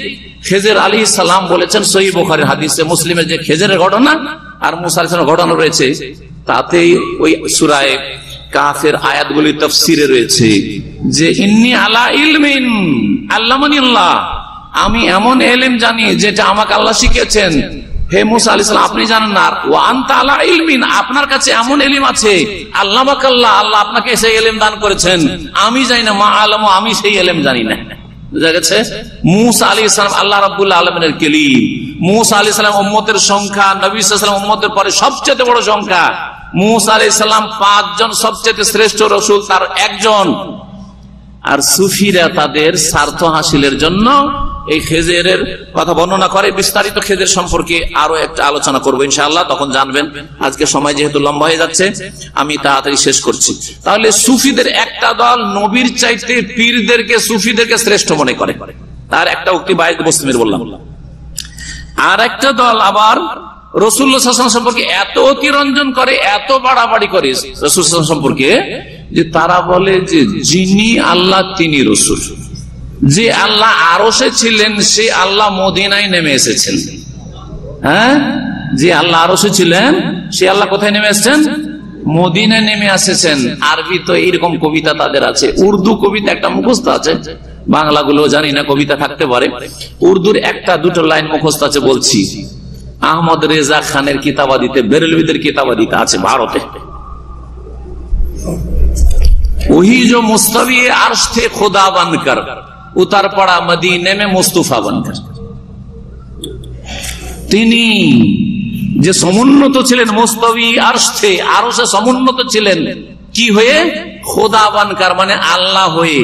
খেজের আলাইহিস সালাম বলেছেন সহিহ বুখারীর হাদিসে। মুসলিমের যে খেজেরের ঘটনা আর মুসা আলাইহিস সালামের ঘটনা রয়েছে, তাতে ওই সূরা কাফের আয়াতগুলি তাফসিরে রয়েছে যে ইন্নী আলা ইলমিন আল্লামানিল্লাহ, আমি এমন ইলম জানি যেটা আমাকে আল্লাহ শিখিয়েছেন। হে মুসা আলাইহিস সালাম, আপনি জানেন না, ওয়া আনতা আলা ইলমিন, আপনার কাছে এমন ইলম আছে, আল্লামাকাল্লাহ, আল্লাহ আপনাকে সেই ইলম দান করেছেন, আমি জানি না, মা আলামু, আমি সেই ইলম জানি না। বুঝা গেছে? মুসা আলাইহিস সালাম আল্লাহ রাব্বুল আলামিনের কলিম। মুসা আলাইহিস সালাম উম্মতের সংখ্যা নবী সাল্লাল্লাহু আলাইহি ওয়াসাল্লাম উম্মতের পরে সবচেয়ে বড় সংখ্যা। মুসা আলাইহিস সালাম 5 জন সবচেয়ে শ্রেষ্ঠ রাসূল, তার একজন। আর সুফিরা তাদের স্বার্থ হাসিলের জন্য এই খেজেরের কথা বর্ণনা করে। বিস্তারিত খেজের সম্পর্কে আরো একটা আলোচনা করবো ইনশাআল্লাহ, তখন জানবেন। আজকে সময় যেহেতু লম্বা হয়ে যাচ্ছে, আমি তাড়াতাড়ি শেষ করছি। তাহলে সুফিদের একটা দল নবীর চাইতে পীরদেরকে, সুফিদেরকে শ্রেষ্ঠ মনে করে, তার একটা উক্তি বাইত মুসলিমের বললাম। আর একটা দল আবার রাসূলুল্লাহ সাল্লাল্লাহু আলাইহি ওয়াসাল্লাম সম্পর্কে এত অতিরঞ্জন করে, এত বাড়াবাড়ি করে রাসূল সাল্লাল্লাহু আলাইহি ওয়াসাল্লাম সম্পর্কে, যে তারা বলে যে যিনি আল্লাহ তিনি রসুল, যে আল্লাহ আরশে ছিলেন সে আল্লাহ মদিনায় নেমে এসেছেন। হ্যাঁ, যে আল্লাহ আরশে ছিলেন সে আল্লাহ কোথায় নেমে এসেছেন? মদিনায় নেমে এসেছেন। আরবি তো এইরকম কবিতা তাদের আছে, উর্দু কবিতা একটা মুখস্থ আছে, বাংলাগুলো জানি না, কবিতা থাকতে পারে। উর্দুর একটা দুটো লাইন মুখস্থ আছে, বলছি। আহমদ রেজা খানের কিতাবাদিতে, বেরেলভিদের কিতাবাদিতে আছে ভারতে, वही जो मुस्तवी अर्श थे खुदा बनकर उतर पड़ा मदीने में मुस्तफा बनकर। তিনি যে সমুন্নত ছিলেন, মুস্তবি আরশ থে, আরশে সমুন্নত ছিলেন কি হয়ে? খোদা বানকার মানে আল্লাহ হয়ে।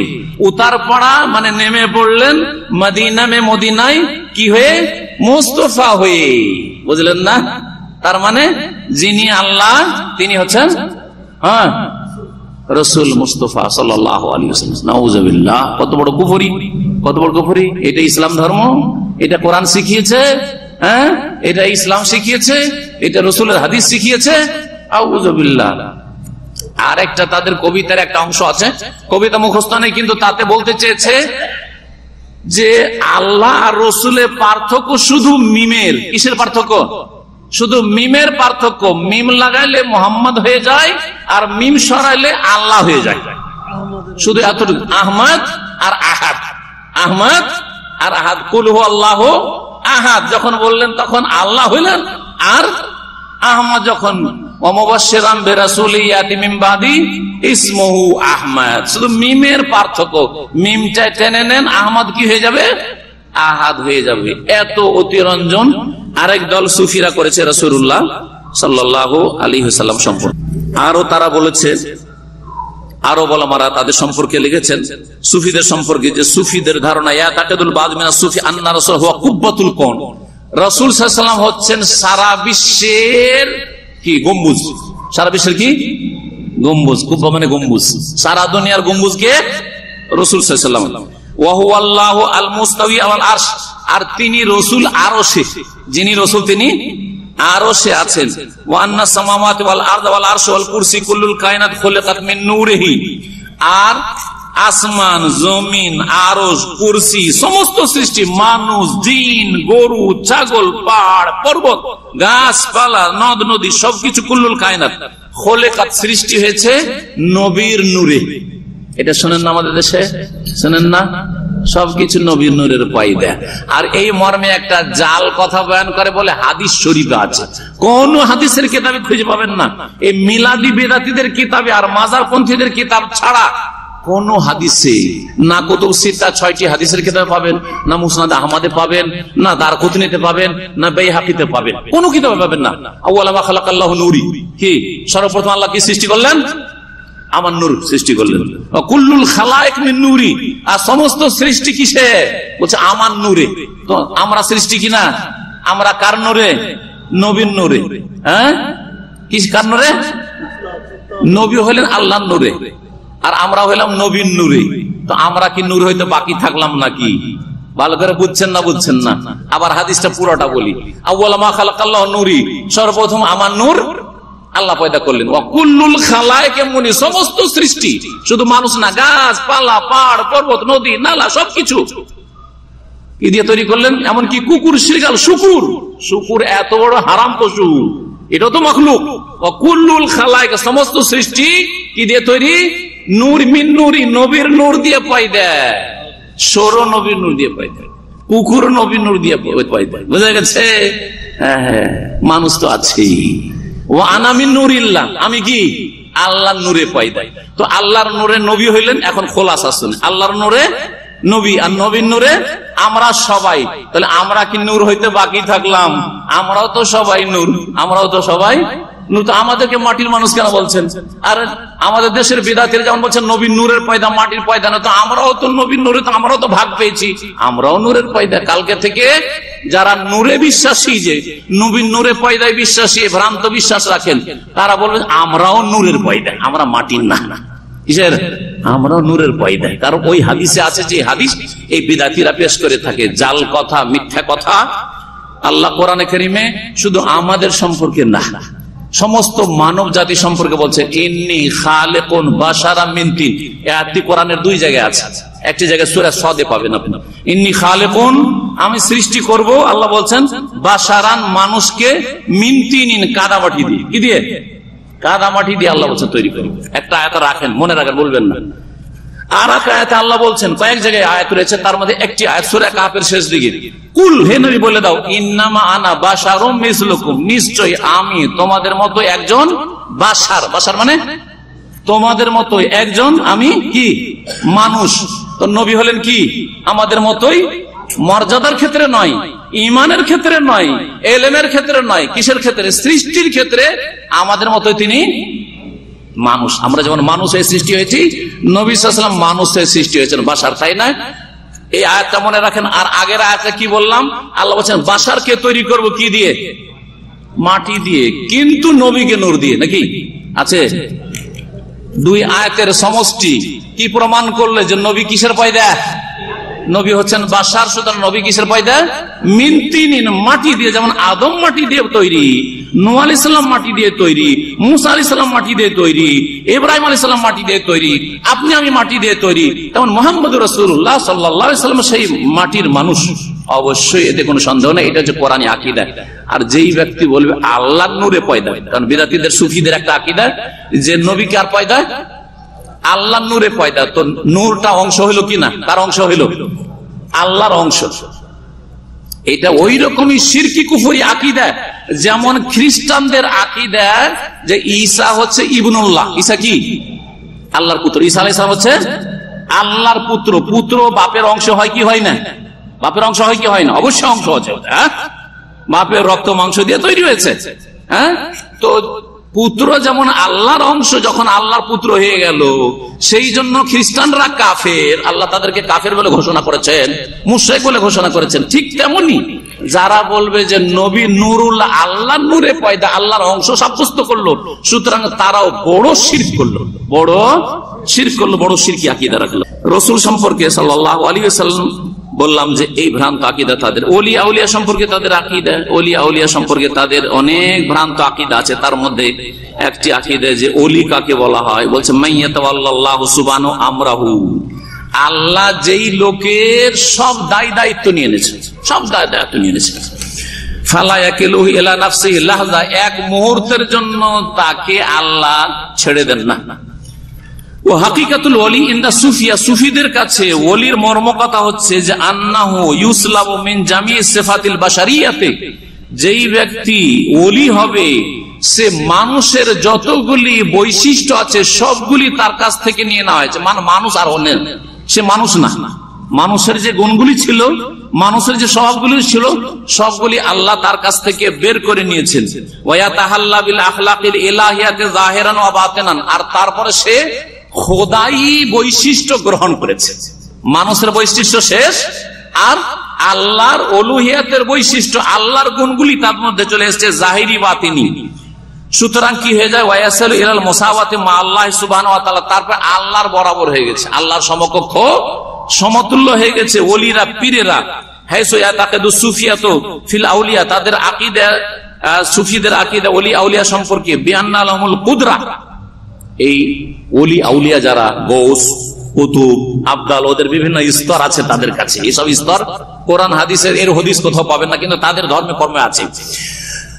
উতার পড়া মানে নেমে পড়লেন মদিনা মে, মদিনায় কি হয়ে? মুস্তফা হয়ে। বুঝলেন না? তার মানে যিনি আল্লাহ তিনি হচ্ছেন হ্যাঁ রসুল মুস্তফা সাল্লাল্লাহু আলাইহি ওয়াসাল্লাম। নাউযুবিল্লাহ, কত বড় কুফরি, কত বড় কুফরি! এটা ইসলাম ধর্ম, এটা কোরআন শিখিয়েছে, হ্যাঁ এটা ইসলাম শিখিয়েছে, এটা রসুলের হাদিস শিখিয়েছে। আউযুবিল্লাহ। আর একটা তাদের কবিতার একটা অংশ আছে, কবিতা মুখস্থ নেই, কিন্তু তাতে বলতে চেয়েছে যে আল্লাহ আর রসুলের পার্থক্য শুধু মিমের। কিসের পার্থক্য? শুধু মিমের পার্থক্য। মিম লাগাইলে মোহাম্মদ হয়ে যায়, আর মিম সরাইলে আল্লাহ হয়ে যায়। শুধু এতটুকু, আহমদ আর আহাদ, আহমদ আর আহাদ। কুল হু আল্লাহ আহাদ যখন বললেন তখন আল্লাহ হইলেন, আর আহমদ যখন ওয়ামুবাশশিরাম বিরাসূলিন ইয়াতি মিন বাদি ইসমুহু আহমদ। শুধু মিমের পার্থক্য, মিমটা টেনে নেন, আহমদ কি হয়ে যাবে? আহাদ হয়ে যাবে। এত অতিরঞ্জন আরেক দল সুফিরা করেছে রাসূলুল্লাহ সাল্লাল্লাহু আলাইহি ওয়াসাল্লাম সম্পর্কে। আরো তারা বলেছে, আরো ওলামারা তাদের সম্পর্কে লিখেছেন সুফিদের সম্পর্কে, যে সুফিদের ধারণা ইয়াতাকাদুল বাদ মিনাস সুফি আন্না রাসূল হুয়া কুব্বাতুল কওন। রাসূল সাল্লাল্লাহু আলাইহি ওয়াসাল্লাম হচ্ছেন সারা বিশ্বের কি গম্বুজ। সারা বিশ্বের কি গম্বুজ? কুব্বা মানে গম্বুজ, সারা দুনিয়ার গম্বুজকে রাসূল সাল্লাল্লাহু আলাইহি ওয়াসাল্লাম। ওয়া হুয়া আল্লাহু আল মুস্তাওয়ি আলাল আরশ, আর তিনি রাসূল আরশে, যিনি রাসূল তিনি আরশে আছেন। ওয়া আন্না সামাওয়াতি ওয়াল আরদ ওয়াল আরশ ওয়াল কুরসি কুল্লুল কায়নাত খুলিকাত মিন নূরিহি, আর আসমান, জমিন, আরশ, কুরসি সমস্ত সৃষ্টি, মানুষ, জিন, গরু, ছাগল, পাহাড়, পর্বত, গাছপালা, নদ নদী সবকিছু কুল্লুল কায়নাত খুলিকাত সৃষ্টি হয়েছে নবীর নূরে। এটা শোনেন না আমাদের দেশে? শোনেন না? সবকিছু নবীর নূরের পয়দা। আর এই মর্মে একটা জাল কথা বয়ান করে বলে হাদিস শরীফে আছে। কোন হাদিসের কিতাবে খুঁজে পাবেন না। এই মিলাদি বেদাতীদের কিতাবে আর মাজারপন্থীদের কিতাব ছাড়া কোন হাদিসে, না কুতুব সিত্তা 6টি হাদিসের কিতাবে পাবেন, না মুসনাদ আহমদে পাবেন, না দারকুতনিতে পাবেন, না বাইহাকিতে পাবেন, কোন কিতাবে পাবেন না। আউয়ালা মা খালাকাল্লাহু নূরি, কি সর্বপ্রথম আল্লাহ কি সৃষ্টি করলেন? আমার নূর সৃষ্টি করলেন। কুল্লুল খালায়েক মিন নূরি, আর সমস্ত সৃষ্টি কিসে? বলছে আমার নূরে। তো আমরা সৃষ্টি কিনা? আমরা কার নূরে? নবীর নূরে। হ্যাঁ, কি কার নূরে? নবী হলেন আল্লাহর নূরে, আর আমরা হইলাম নবীর নূরে। তো আমরা কি নূর হইতে বাকি থাকলাম নাকি? ভালো করে বুঝছেন না? বুঝছেন না? আবার হাদিসটা পুরোটা বলি। আউয়ালা মা খালাকাল্লাহু নূরি, সর্বপ্রথম আমার নূর আল্লাহ পয়দা করলেন। কুল্লুল খালায়েক মুনি, সমস্ত সৃষ্টি, শুধু মানুষ না, গাছ পালা, পাহাড়, পর্বত, নদী, নালা সবকিছু কি দিয়ে তৈরি করলেন? এমনকি কুকুর, শৃগাল, শুকুর, শুকুর এত বড় হারাম পশু, এটা তো মাখলুক। কুল্লুল খালায়েক, সমস্ত সৃষ্টি কি দিয়ে তৈরি? নূর মিন নূরি, নবীর নূর দিয়ে পয়দা। সরো নবীর নূর দিয়ে পয়দা, কুকুর নবীর নূর দিয়ে পয়দা। বুঝা গেছে? হ্যাঁ, মানুষ তো আছেই। ও আনামিন নূরিল্লাহ, আমি কি আল্লাহর নূরে পয়দা। তো আল্লাহর নূরে নবী হইলেন। এখন খোলাসা শুনে, আল্লাহর নূরে নবী, আর নবীর নূরে আমরা সবাই। তাহলে আমরা কি নূর হইতে বাকি থাকলাম? আমরাও তো সবাই নূর, আমরাও তো সবাই নূর। তো আমাদেরকে মাটির মানুষ কেন বলছেন? আর আমাদের দেশের বিদাতিরা যেমন বলছেন নবীর নূরের পয়দা, মাটির পয়দা না, তো আমরাও তো নবীর নূরে, তো আমরাও তো ভাগ পেয়েছি, আমরাও নূরের পয়দা। কালকে থেকে যারা নূরে বিশ্বাসী, যে নবীর নূরে পয়দায় বিশ্বাসী, ভ্রান্ত বিশ্বাস রাখেন, তারা বলবেন আমরাও নূরের পয়দা, আমরা মাটির না। কিসের? আমরাও নূরের পয়দা। কারণ ওই হাদিসে আছে, যে হাদিস এই বিদাতিরা পেশ করে থাকে, জাল কথা, মিথ্যা কথা। আল্লাহ কোরআনে কারীমে শুধু আমাদের সম্পর্কে না, সমস্ত মানব জাতি সম্পর্কে বলছেন ইন্নী খালিকুন বাশারাম মিন তিন। এই আয়াতটি কোরআনের 2 জায়গায় আছে। একটি জায়গায় সূরা সদে পাবেন আপনি, ইন্নী খালিকুন, আমি সৃষ্টি করব, আল্লাহ বলছেন বাশারান, মানুষকে, মিন তিনিন, কাদামাটি দিয়ে। কি দিয়ে? কাদামাটি দিয়ে আল্লাহ বলছেন তৈরি করব। একটা আয়াত রাখেন, মনে রাখেন, বলবেন না। আর এক আয়াতে আল্লাহ বলছেন, কয়েক জায়গায় আয়াত রয়েছে, তার মধ্যে একটি আয়াত সূরা কাহফের শেষ দিকে, কুল, হে নবী বলে দাও, ইন্নামা আনা বাশারুম মিসলুকুম, নিশ্চয়ই আমি তোমাদের মতো একজন বাশার। বাশার মানে তোমাদের মতো একজন, আমি কি মানুষ। তো নবী হলেন কি আমাদের মতোই, মর্যাদার ক্ষেত্রে নয়, ইমানের ক্ষেত্রে নয়, এলেমের ক্ষেত্রে নয়, কিসের ক্ষেত্রে? সৃষ্টির ক্ষেত্রে আমাদের মতোই তিনি মানুষ। আমরা যেমন মানুষ হয়ে সৃষ্টি হয়েছি, নবী সাল্লাল্লাহু আলাইহি ওয়াসাল্লাম মানুষ হয়ে সৃষ্টি হয়েছেন, বাশার, তাই না? এই আয়াতটা মনে রাখেন। আর আগের আয়াতে কি বললাম? আল্লাহ বলছেন বাশারকে তৈরি করব কি দিয়ে? মাটি দিয়ে, কিন্তু নবীকে নূর দিয়ে। নাকি আছে? 2 আয়াতের সমষ্টি কি প্রমাণ করলে যে নবী কিসের পয়দা? নবী হচ্ছেন বাশার। সুতরাং নবী কিসের পয়দা? মিন তিনিন, মাটি দিয়ে। যেমন আদম মাটি দিয়ে তৈরি, নূহ আলাইহিস সালাম মাটি দিয়ে তৈরি, মুসা আলাইহিস সালাম মাটি দিয়ে তৈরি, ইব্রাহিম আলাইহিস সালাম মাটি দিয়ে তৈরি, আপনি আমি মাটি দিয়ে তৈরি, তেমন মুহাম্মদুর রাসূলুল্লাহ সাল্লাল্লাহু আলাইহি ওয়াসাল্লাম সেই মাটির মানুষ। অবশ্যই এতে কোনো সন্দেহ নেই, এটা হচ্ছে কোরআনী আকীদা। আর যেই ব্যক্তি বলবে আল্লাহর নূরে পয়দা, কারণ বিদাতীদের সুফিদের একটা আকীদা যে নবী কার পয়দা? আল্লাহর নূরে পয়দা। তো নূরটা অংশ হইল কিনা? কার অংশ হইল? আল্লাহর অংশ। এটা ওই রকমই শিরকি কুফরি আকীদা, যেমন খ্রিস্টানদের আকীদা যে ঈসা হচ্ছে ইবনুল্লাহ। ঈসা কি? আল্লাহর পুত্র। ঈসা আলাইহিস সালাম হচ্ছে আল্লাহর পুত্র। পুত্র বাপের অংশ হয় কি হয় না? বাপের অংশ হয় কি হয় না? অবশ্যই অংশ আছে। বাপের রক্ত মাংস দিয়ে তৈরি হয়েছে। তো পুত্র যেমন আল্লাহর অংশ, যখন আল্লাহর পুত্র হয়ে গেল, সেই জন্য খ্রিস্টানরা কাফের, আল্লাহ তাদেরকে কাফের বলে ঘোষণা করেছেন, মুশরিক বলে ঘোষণা করেছেন। ঠিক তেমনি যারা বলবে যে নবী নূরুল্লাহ, আল্লাহর নূরে পয়দা, আল্লাহর অংশ সাব্যস্ত করলো, সুতরাং তারাও বড় শিরক করলো, বড় শিরক করলো, বড় শিরকি আকীদা রাখলো। রাসূল সম্পর্কে সাল্লাল্লাহু আলাইহি ওয়াসাল্লাম বললাম যে এই ভ্রান্ত আকীদা তাদের। ওলিয়া আউলিয়া সম্পর্কে তাদের আকীদা, ওলিয়া আউলিয়া সম্পর্কে তাদের অনেক ভ্রান্ত আকীদা আছে। তার মধ্যে একটি আকীদা যে ওলি কাকে বলা হয়, বলছে মাইয়াতাওয়াল্লাহু সুবহানাহু আমরাহু, আল্লাহ যেই লোকের সব দায় দায়িত্ব নিয়ে নিয়েছে, সব দায় দায়িত্ব নিয়ে নিয়েছে, ফালা ইয়াকিলুহু ইলা নাফসিহি লাহযা, এক মুহূর্তের জন্য তাকে আল্লাহ ছেড়ে দেন না। ও হাকিকাতুল ওলি ইনদা সুফিয়া, সুফিদের কাছে ওলির মর্ম কথা হচ্ছে যে আন্নাহু ইউসলাবু মিন জামিই সিফাতিল বাশারিয়াতি, যেই ব্যক্তি ওলি হবে সে মানুষের যতগুলি বৈশিষ্ট্য আছে সবগুলি তার কাছ থেকে নিয়ে নেওয়া হয়েছে। মানুষ আর হলেন সে মানুষ না, মানুষের যে গুণগুলি ছিল, মানুষের যে স্বভাবগুলি ছিল, সবগুলি আল্লাহ তার কাছ থেকে বের করে নিয়েছেন। ওয়া তাহাল্লা বিল আখলাকিল ইলাহিয়াতি যাহিরান ওয়া বাতিনান, আর তারপরে সে খোদাই বৈশিষ্ট্য গ্রহণ করেছে। মানুষের বৈশিষ্ট্য শেষ, আর আল্লাহর উলুহিয়াতের বৈশিষ্ট্য, আল্লাহর গুণগুলি তার মধ্যে চলে এসেছে, জাহিরি বাতিনি। সুতরাং কি হয়ে যায়? ওয়ায়াসালু ইলাল মুসাওয়াতি মা আল্লাহ সুবহানাহু ওয়া তাআলা, তারপর আল্লাহর বরাবর হয়ে গেছে, আল্লাহর সমকক্ষ, সমতুল্য হয়ে গেছে। ওলিরা, পীরেরা, হাইসু ইয়াতাকিদু সুফিয়াতু ফিল আউলিয়া, তাদের আকীদা, সুফিদের আকীদা ওলি আউলিয়া সম্পর্কে, বিআন্না লাহুমুল কুদরা, এই ওলি আউলিয়া যারা গৌস, কুতুব, আবদাল, ওদের বিভিন্ন স্তর আছে তাদের কাছে। এইসব স্তর কোরআন হাদিসের এর হদিস কোথাও পাবেন না, কিন্তু তাদের ধর্মে কর্মে আছে।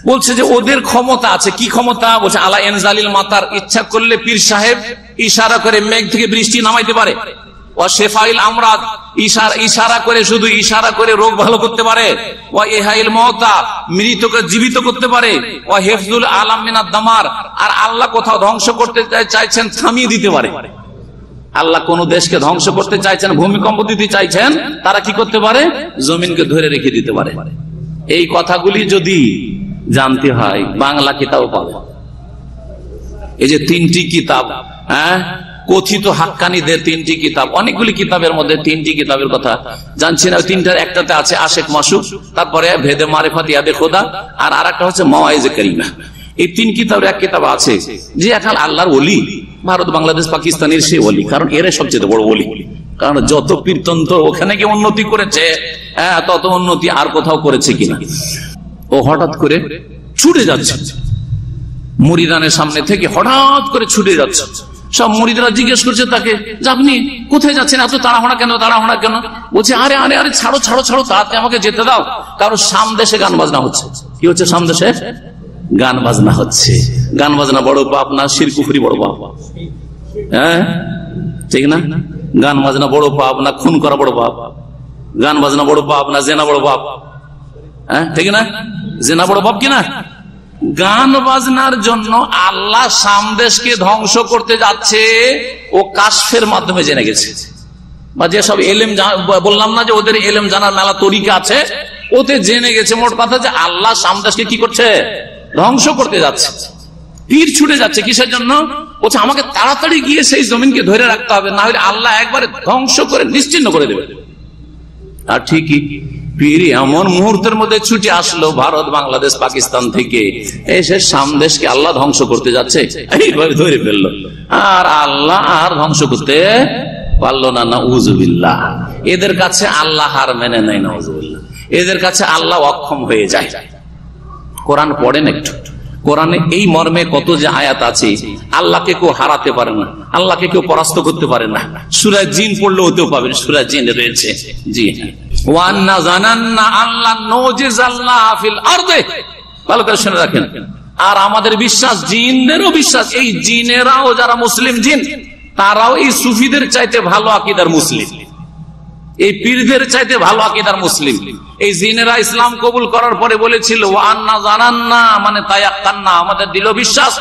বলছে যে ওদের ক্ষমতা আছে। কি ক্ষমতা? বলছে আলা এনজালিল মাতার, ইচ্ছা করলে পীর সাহেব ইশারা করে মেঘ থেকে বৃষ্টি নামাইতে পারে। ও শেফাইল আমরাদ, ইশারা করে, শুধু ইশারা করে রোগ ভালো করতে পারে। ও ইহাইল মওতা, মৃতকে জীবিত করতে পারে। ও হিফজুল আলাম মিনাদ দামার, আর আল্লাহ কোথাও ধ্বংস করতে চাইছেন থামিয়ে দিতে পারে। আল্লাহ কোন দেশকে ধ্বংস করতে চাইছেন, ভূমিকম্প দিতে চাইছেন, তারা কি করতে পারে? জমিনকে ধরে রেখে দিতে পারে। এই কথাগুলি যদি জানতে হয়, বাংলা কিতাব পাবে। এই যে 3টি কিতাব, কথিত হাক্কানীদের 3টি কিতাব, অনেকগুলি কিতাবের মধ্যে 3টি কিতাবের কথা জানছি না। 3টার একটাতে আছে আশেক মাসুক, তারপরে ভেদে মারিফাত ইয়াদে খোদা, আর আরেকটা হচ্ছে মাওয়াইজে কারিমা। এই 3 কিতাবের এক কিতাব আছে যে এখন আল্লাহর ওলি, ভারত, বাংলাদেশ, পাকিস্তানের সে ওলি, কারণ এরা সবচেয়ে বড় ওলি। কারণ যত কীর্তন্ত্র ওখানে গিয়ে উন্নতি করেছে, তত উন্নতি আর কোথাও করেছে কিনা। ও হঠাৎ করে ছুটে যাচ্ছে, মুরিদানের সামনে থেকে হঠাৎ করে ছুটে যাচ্ছে। সব মুরিদরা জিজ্ঞেস করছে তাকে, যে আপনি কোথায় যাচ্ছেন, এত তাড়াহুড়া কেন, তাড়াহুড়া কেন? বলছে আরে আরে আরে ছাড়ো ছাড়ো ছাড়ো, তাড়াতাড়ি আমাকে যেতে দাও, কারণ সামদেশে গান বাজনা হচ্ছে। কি হচ্ছে সামদেশে? গান বাজনা হচ্ছে। গান বাজনা বড় পাপ না শিরক কুফরি বড় পাপ? হ্যাঁ ঠিক না? গান বাজনা বড় পাপ না খুন করা বড় পাপ? গান বাজনা বড় পাপ না জেনা বড় পাপ? হ্যাঁ ঠিক না? জেনা বড় পাপ কিনা? গান বাজনার জন্য আল্লাহ সামদেশকে ধ্বংস করতে যাচ্ছে ও কাশফের মাধ্যমে জেনে গেছে। বা যেসব এলেম বললাম না যে ওদের এলেম জানার মেলা তরিকা আছে, ওতে জেনে গেছে মোট কথা যে আল্লাহ সামদেশকে কি করছে? ধ্বংস করতে যাচ্ছে। পীর ছুটে যাচ্ছে কিসের জন্য? বলছে আমাকে তাড়াতাড়ি গিয়ে সেই জমিনকে ধরে রাখতে হবে, না হলে আল্লাহ একবারে ধ্বংস করে নিশ্চিহ্ন করে দেবে। আর ঠিকই পীর এমন মুহূর্তের মধ্যে ছুটে আসলো ভারত, বাংলাদেশ, পাকিস্তান থেকে, এসে সামদেশকে আল্লাহ ধ্বংস করতে যাচ্ছে, এইভাবে ধরে ফেললো। আর আল্লাহ আর ধ্বংস করতে পারলো না। নাউযুবিল্লাহ। এদের কাছে আল্লাহ হার মেনে নেয়। নাউযুবিল্লাহ। এদের কাছে আল্লাহ অক্ষম হয়ে যায়। কোরআন পড়েন একটু, কোরআনে এই মর্মে কত যে আয়াত আছে। আল্লাহকে কেউ হারাতে পারে না, আল্লাহকে কেউ পরাস্ত করতে পারে না। সূরা জিন পড়লে ওতেও পাবেন, সূরা জিন রয়েছে। জি হ্যাঁ, ওয়ান্না জানান্না আল্লাহ নজিজাল্লাহ ফিল আরদে, ভালো করে শুনে রাখেন। আর আমাদের বিশ্বাস, জিনদেরও বিশ্বাস, এই জিনেরাও যারা মুসলিম জিন, তারাও এই সুফিদের চাইতে ভালো আকীদার মুসলিম, এই পীরদের চাইতে ভালো আকীদার মুসলিম। এই জিনেরা ইসলাম কবুল করার পরে বলেছিল ওয়ান্না জানান্না, মানে তায়াক্কান্না, আমাদের দৃঢ় বিশ্বাস,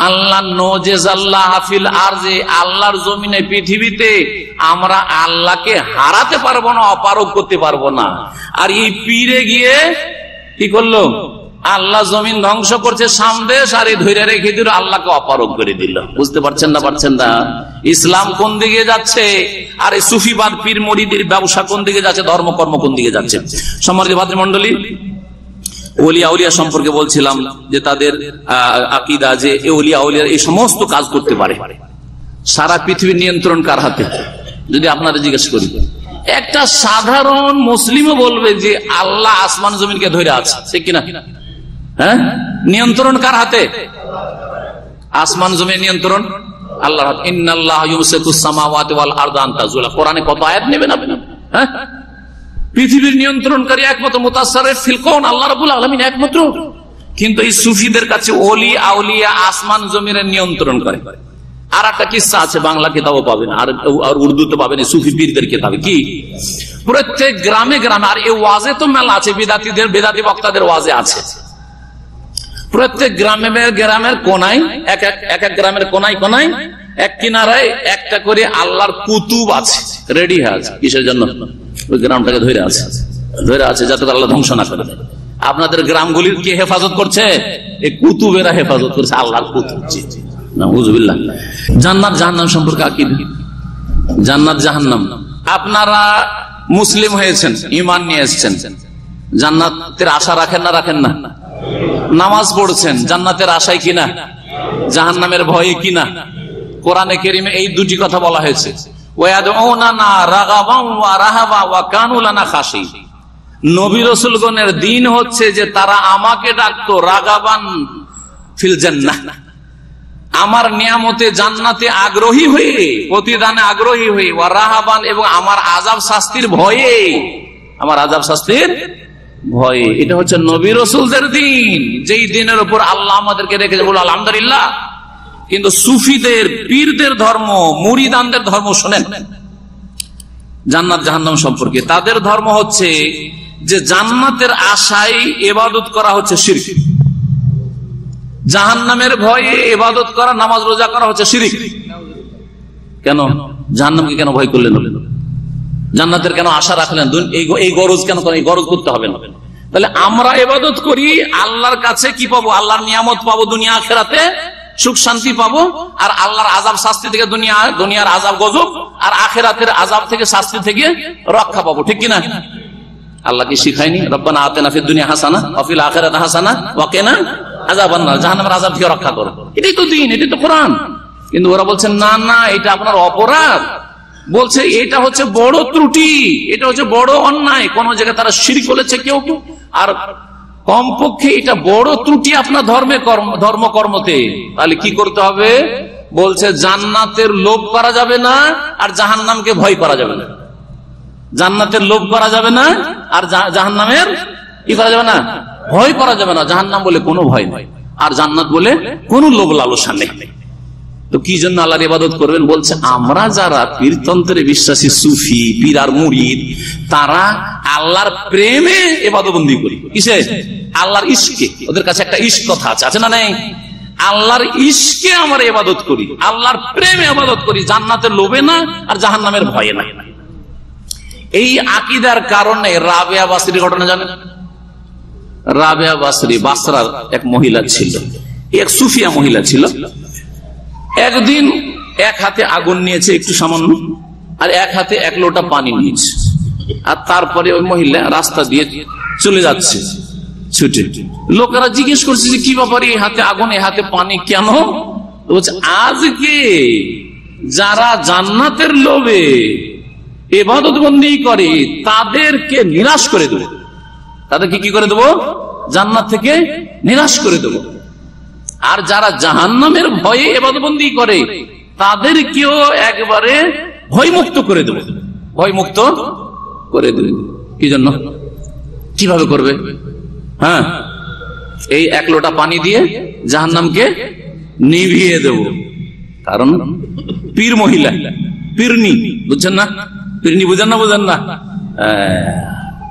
আল্লাহ নজিজাল্লাহ ফিল আরদে, আল্লাহর জমিনে, পৃথিবীতে আমরা আল্লাহকে হারাতে পারবো না, অপারগ করতে পারবো না। আর এই পীরে গিয়ে কি করলো? আল্লাহ জমিন ধ্বংস করছে সামদেশ, আর এই ধৈর্য রেখে দিল, আল্লাহকে অপারগ করে দিল। বুঝতে পারছেন না? পারছেন না? ইসলাম কোন দিকে যাচ্ছে, আর এই সুফিবাদ পীর মুরিদের ব্যবসা কোন দিকে যাচ্ছে, ধর্মকর্ম কোন দিকে যাচ্ছে। সম্মানিত ভাতৃমণ্ডলী, ওলিয়া আউলিয়া সম্পর্কে বলছিলাম যে তাদের আকীদা যে ওলিয়া আউলিয়া এই সমস্ত কাজ করতে পারে। সারা পৃথিবীর নিয়ন্ত্রণ কার হাতে? যদি আপনারা জিজ্ঞেস করি, একটা সাধারণ মুসলিমও বলবে যে আল্লাহ আসমান জমিনকে ধরে আছে, ঠিক কিনা? হ্যাঁ, নিয়ন্ত্রণ কার হাতে? আসমান জমিন নিয়ন্ত্রণ আল্লাহর হাতে। ইন্নাল্লাহ ইউমসিকুস সামাওয়াতি ওয়াল আরদা আন তাজুলা। কোরআনে কত আয়াত নেবেন আপনি? হ্যাঁ, পৃথিবীর নিয়ন্ত্রণকারী একমাত্র মুতাসাররিফ ফিল কাউন আল্লাহ রাব্বুল আলামিন একমাত্র। কিন্তু এই সুফিদের কাছে ওলি আউলিয়া আসমান জমিনের নিয়ন্ত্রণ করে। আর একটা কিস্সা আছে, বাংলা কিতাবও পাবেন আর উর্দুতে পাবেন, সুফি পীরদের কিতাবে। কি? প্রত্যেক গ্রামে গ্রামে, আর এই ওয়াজে তো মেলা আছে, বিদাতীদের, বেদাতী বক্তাদের ওয়াজে আছে। প্রত্যেক গ্রামের কোনায়, এক এক গ্রামের কোনায় কোনায়, এক কিনারায় একটা করে আল্লাহর কুতুব আছে, রেডি আছে। কিসের জন্য? ওই গ্রামটাকে ধরে আছে যাতে আল্লাহ ধ্বংস না করে। আপনাদের গ্রামগুলির কি হেফাজত করছে? এই কুতুবেরা হেফাজত করছে, আল্লাহর কুতুব। নাউযুবিল্লাহ। জান্নাত জাহান্নাম সম্পর্কে আকীদা, জান্নাত জাহান্নাম। আপনারা মুসলিম হয়েছেন, ঈমান নিয়ে এসেছেন, জান্নাতের আশা রাখেন না রাখেন না? নামাজ পড়ছেন, জান্নাতের আশায় কিনা? জাহান্নামের ভয়ে কিনা? কোরআনে কারীমে এই দুটি কথা বলা হয়েছে, ওয়ায়াদউনানা রাগাবান ওয়া রাহাবা ওয়া কানু লানা খাশিন। নবী রাসূলগণের দিন হচ্ছে যে তারা আমাকে ডাকতো রাগাবান ফিল জান্নাহ, আমার নিয়ামতে জান্নাতে আগ্রহী হয়ে, প্রতিদানে আগ্রহী হয়ে, ওয়া রাহাবান, এবং আমার আযাব শাস্তির ভয়ে, আমার আযাব শাস্তির ভয়ে। এটা হচ্ছে নবী রাসূলদের দিন, যেই দিনের উপর আল্লাহ আমাদেরকে রেখেছে, বলো আলহামদুলিল্লাহ। কিন্তু সুফিদের, পীরদের ধর্ম, মুরিদানদের ধর্ম শোনেন জান্নাত জাহান্নাম সম্পর্কে। তাদের ধর্ম হচ্ছে যে জান্নাতের আশায় ইবাদত করা হচ্ছে শিরক, জাহান্নামের ভয়ে ইবাদত করা, নামাজ রোজা করা হচ্ছে শিরক। কেন? জাহান্নামকে কেন ভয় করলেন? জান্নাতের কেন আশা রাখলেন? এই গরজ কেন? এই গরজ করতে হবে না। তাহলে আমরা ইবাদত করি, আল্লাহর কাছে কি পাবো? আল্লাহর নিয়ামত পাবো, দুনিয়া আখিরাতে সুখ শান্তি পাবো, আর আল্লাহর আযাব শাস্তি থেকে, দুনিয়ার আযাব গজব, আর আখিরাতের আযাব থেকে, শাস্তি থেকে রক্ষা পাবো, ঠিক কিনা? আল্লাহ কি শিখায়নি রব্বানা আতিনা ফিদ দুনিয়া হাসানা ওয়া ফিল আখিরাতি হাসানা ওয়া কিনা আযাবান নার, জাহান্নামের আযাব থেকে রক্ষা করো? এটাই তো দিন, এটাই তো কোরআন। কিন্তু ওরা বলছেন না না, এটা আপনার অপরাধ। বলছে এটা হচ্ছে বড় ত্রুটি, এটা হচ্ছে বড় অন্যায়। কোন জায়গায় তারা শিরক বলেছে কেউ, আর কমপক্ষে এটা বড় ত্রুটি আপনার ধর্মকর্মতে, তাহলে কি করতে হবে? বলছে জান্নাতের লোভ করা যাবে না আর জাহান্নামকে ভয় করা যাবে না। জান্নাতের লোভ করা যাবে না আর জাহান্নামের কি করা যাবে না? ভয় করা যাবে না। জাহান্নাম বলে কোনো ভয় নয়, আর জান্নাত বলে কোনো লোভ লালসা নেই। তো কি জন্য আল্লাহর ইবাদত করবেন? বলছে আমরা যারা পীরতন্ত্রে বিশ্বাসী সুফি পীর আর মুরিদ, তারা আল্লাহর প্রেমে ইবাদতবন্দি করি। কিসে? আল্লাহর ইশকে। ওদের কাছে একটা ইশক কথা আছে না নাই? আল্লাহর ইশকে আমরা ইবাদত করি, আল্লাহর প্রেমে ইবাদত করি, জান্নাতের লোভে না আর জাহান্নামের ভয়ে না। এই আকীদার কারণে রাবেয়া বাসরীর ঘটনা জানেন? রাবেয়া বাসরী বাসরার এক মহিলা ছিল, এক সুফিয়া মহিলা ছিল। একদিন এক হাতে আগুন নিয়েছে একটু সামান্য, আর এক হাতে এক লোটা পানি নিয়েছে, আর তারপরে ওই মহিলা রাস্তা দিয়ে চলে যাচ্ছে ছুটে। লোকেরা জিজ্ঞেস করছে যে কি ব্যাপারে, এই হাতে আগুন এই হাতে পানি কেন? বলছে আজকে যারা জান্নাতের লোভে ইবাদত বন্দি করে তাদেরকে নিরাশ করে দেবো। তাদেরকে কি করে দেবো? জান্নাত থেকে নিরাশ করে দেবো। আর যারা জাহান্নামের ভয়ে ইবাদতবন্দি করে তাদেরকেও একবারে ভয়মুক্ত করে দেব। ভয়মুক্ত করে দেব কি জন্য? কিভাবে করবে? হ্যাঁ, এই এক লোটা পানি দিয়ে জাহান্নামকে নিভিয়ে দেব। কারণ পীর মহিলা, পীরনি, বুঝছেন না? পীরনি বুঝেন না? বুঝেন না?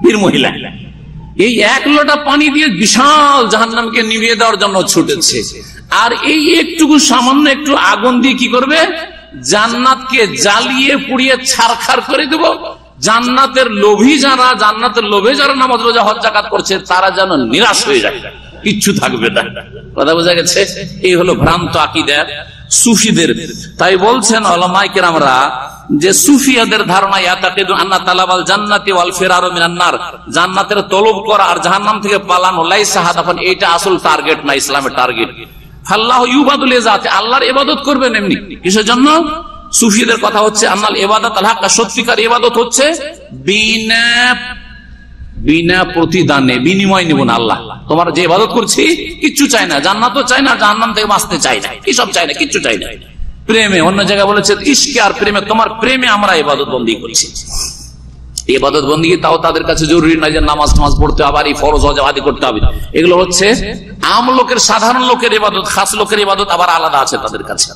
পীর মহিলা এই এক লোটা পানি দিয়ে বিশাল জাহান্নামকে নিভিয়ে দেওয়ার জন্য ছুটেছে। আর এই একটুকু সামান্য একটু আগুন দিয়ে কি করবে? জান্নাতকে জ্বালিয়ে পুড়িয়ে ছারখার করে দেব। জান্নাতের লোভী যারা, জান্নাতের লোভে যারা নামাজ রোজা হজ যাকাত করছে তারা যেন নিরাশ হয়ে যায়, কিচ্ছু থাকবে না। কথা বোঝা গেছে? এই হলো ভ্রান্ত আকীদা সুফিদের। তাই বলছেন উলামায়ে কেরামরা যে সুফিয়াদের ধারণা ইয়াতাকিদু আন্না তালাবাল জান্নাতি ওয়াল ফিরারু মিনান নার, জান্নাতের তলব করা আর জাহান্নাম থেকে পালানো, লাইসা হাদাফান, এটা আসল টার্গেট না, ইসলামের টার্গেট। আল্লাহু ইউবাদু লিজাতি, আল্লাহর ইবাদত করবেন এমনি। কিসের জন্য? সুফিদের কথা হচ্ছে আন্নাল ইবাদাত আল হাক্কা, সত্যিকার ইবাদত হচ্ছে বিনা প্রতিদানে, বিনিময় নিব না। আল্লাহ তোমার যে ইবাদত করছি কিচ্ছু চাই না, জান্নাতও চাই না, জাহান্নাম থেকে বাঁচতে চাই না, কি সব চাই না, কিচ্ছু চাই না। প্রেমে, অন্য জায়গায় বলেছে ইশকে আর প্রেমে, তোমার প্রেমে আমরা ইবাদত বন্দি করছি। ইবাদত বন্দি তাও তাদের কাছে জরুরি নয় যে নামাজ টামাজ পড়তে হবে আর এই ফরজ হজ আদি করতে হবে। এগুলো হচ্ছে আম লোকের, সাধারণ লোকের ইবাদত, খাস লোকের ইবাদত আবার আলাদা আছে তাদের কাছে।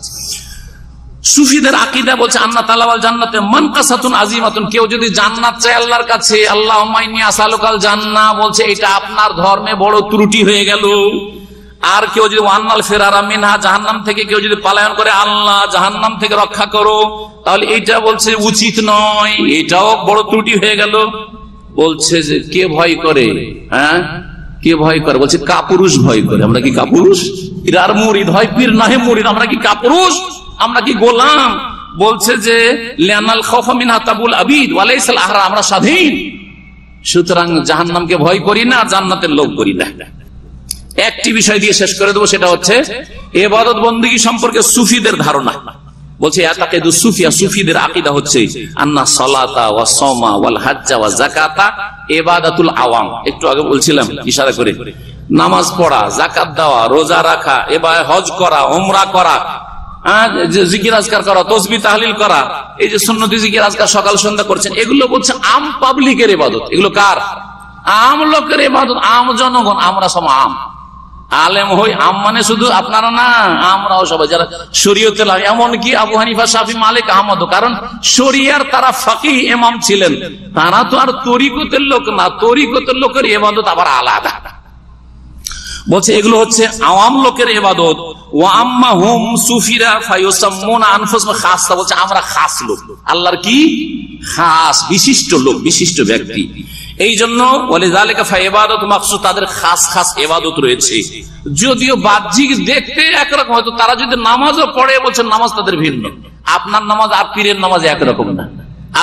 সুফিদের আকীদা বলছে আন্না তালাবাল জান্নাতে মানকাসাতুন আযীমাতুন, কেউ যদি জান্নাত চায় আল্লাহর কাছে, আল্লাহুম্মা ইন্নী আসআলুকাল জান্নাহ, বলছে এটা আপনার ধর্মে বড় ত্রুটি হয়ে গেল। আর কেউ যদি ওয়ান্নাল ফিরারা মিনহা, জাহান্নাম থেকে কেউ যদি পলায়ন করে, আল্লাহ জাহান্নাম থেকে রক্ষা করো, তাহলে এটা বলছে উচিত নয়, এটাও বড় ত্রুটি হয়ে গেল। বলছে যে কে ভয় করে? হ্যাঁ, কে ভয় করে? বলছে কাপুরুষ ভয় করে। আমরা কি কাপুরুষ? পীর আর মুরিদ হয়, পীর না হয় মুরিদ, আমরা কি কাপুরুষ? আমরা কি গোলাম? বলছে যে লিআনাল খাউফা মিনহা তাবুল আবিদ ওয়া লাইসাল আহরা, আমরা স্বাধীন, সুতরাং জাহান্নামকে ভয় করি না, জান্নাতের লোভ করি না। একটি বিষয় দিয়ে শেষ করে দেবো, সেটা হচ্ছে ইবাদত বন্দেগী সম্পর্কে সুফিদের ধারণা। বলছে ইয়াতাকিদু সুফিয়া, সুফিদের আকীদা হচ্ছে আন্না সালাতা ওয়া সাওমা ওয়াল হাজ্জা ওয়া যাকাতা ইবাদাতুল আওয়াম। একটু আগে বলছিলাম ইশারা করে, নামাজ পড়া, যাকাত দেওয়া, রোজা রাখা, এবার হজ করা, উমরা করা, জিকির আজকার করা, তাসবিহ তাহলিল করা, এই যে সুন্নতি জিকির আজকার সকাল সন্ধ্যা করছেন, এগুলো বলছে আম পাবলিকের ইবাদত। এগুলো কার? আম লোকের ইবাদত, আম জনগণ। আমরা সব আম আলেম হই, আম মানে শুধু আপনারা না, আমরাও সবাই যারা শরীয়তে, এমনকি আবু হানিফা, শাফি, মালিক, আহমদ, কারণ শরিয়ার তারা ফাকিহ ইমাম ছিলেন, তারা তো আর তরিকতের লোক না, তরিকতের লোকের ইবাদত আবার আলাদা। বলছে এগুলো হচ্ছে আওয়াম লোকের ইবাদত। ওয়া আম্মা হুম সুফিরা ফায়ুসাম্মুনা আনফুসাহুম খাসা, বলছে আমরা খাস লোক, আল্লাহর কি খাস বিশিষ্ট লোক, বিশিষ্ট ব্যক্তি। এই জন্য ওয়ালিযালিকা ফাইবাদাতু মাখসুস, তাদের খাস খাস ইবাদত রয়েছে, যদিও বাহ্যিক দেখতে একরকম, হয়তো তারা যদি নামাজও পড়ে, বলছেন নামাজ তাদের ভিন্ন। আপনার নামাজ আর পীরের নামাজ একরকম না,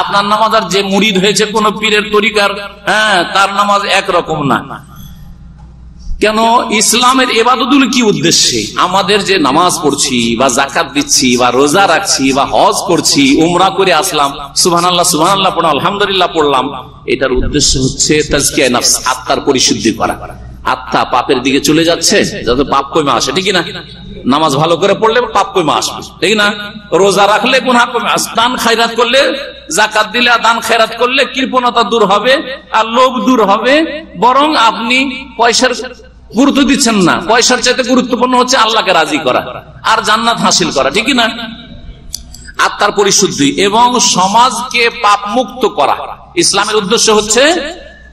আপনার নামাজ আর যে মুরিদ হয়েছে কোন পীরের তরিকার, হ্যাঁ, তার নামাজ একরকম না। কেন? ইসলামের ইবাদতগুলো কি উদ্দেশ্যে? আমাদের যে নামাজ পড়ছি বা যাকাত দিচ্ছি বা রোজা রাখছি বা হজ করছি, উমরা করে আসলাম, সুবহানাল্লাহ সুবহানাল্লাহ পড়লাম, আলহামদুলিল্লাহ পড়লাম, এটার উদ্দেশ্য হচ্ছে তাজকিয়া নফস, আত্মার পরিশুদ্ধি করা। আত্মা পাপের দিকে চলে যাচ্ছে, যাতে পাপ কমে আসে, ঠিক না? নামাজ ভালো করে পড়লে পাপ কমে আসবে, ঠিক না? রোজা রাখলে গুনাহ কমে আসবে, দান খায়রাত করলে, যাকাত দিলে, দান খায়রাত করলে কৃপণতা দূর হবে আর লোভ দূর হবে। বরং আপনি পয়সার গুরুত্ব দিচ্ছেন না, পয়সার চাইতে গুরুত্বপূর্ণ হচ্ছে আল্লাহকে রাজি করা আর জান্নাত হাসিল করা, ঠিক না? আত্মার পরিশুদ্ধি এবং সমাজকে পাপ মুক্ত করা। ইসলামের উদ্দেশ্য হচ্ছে,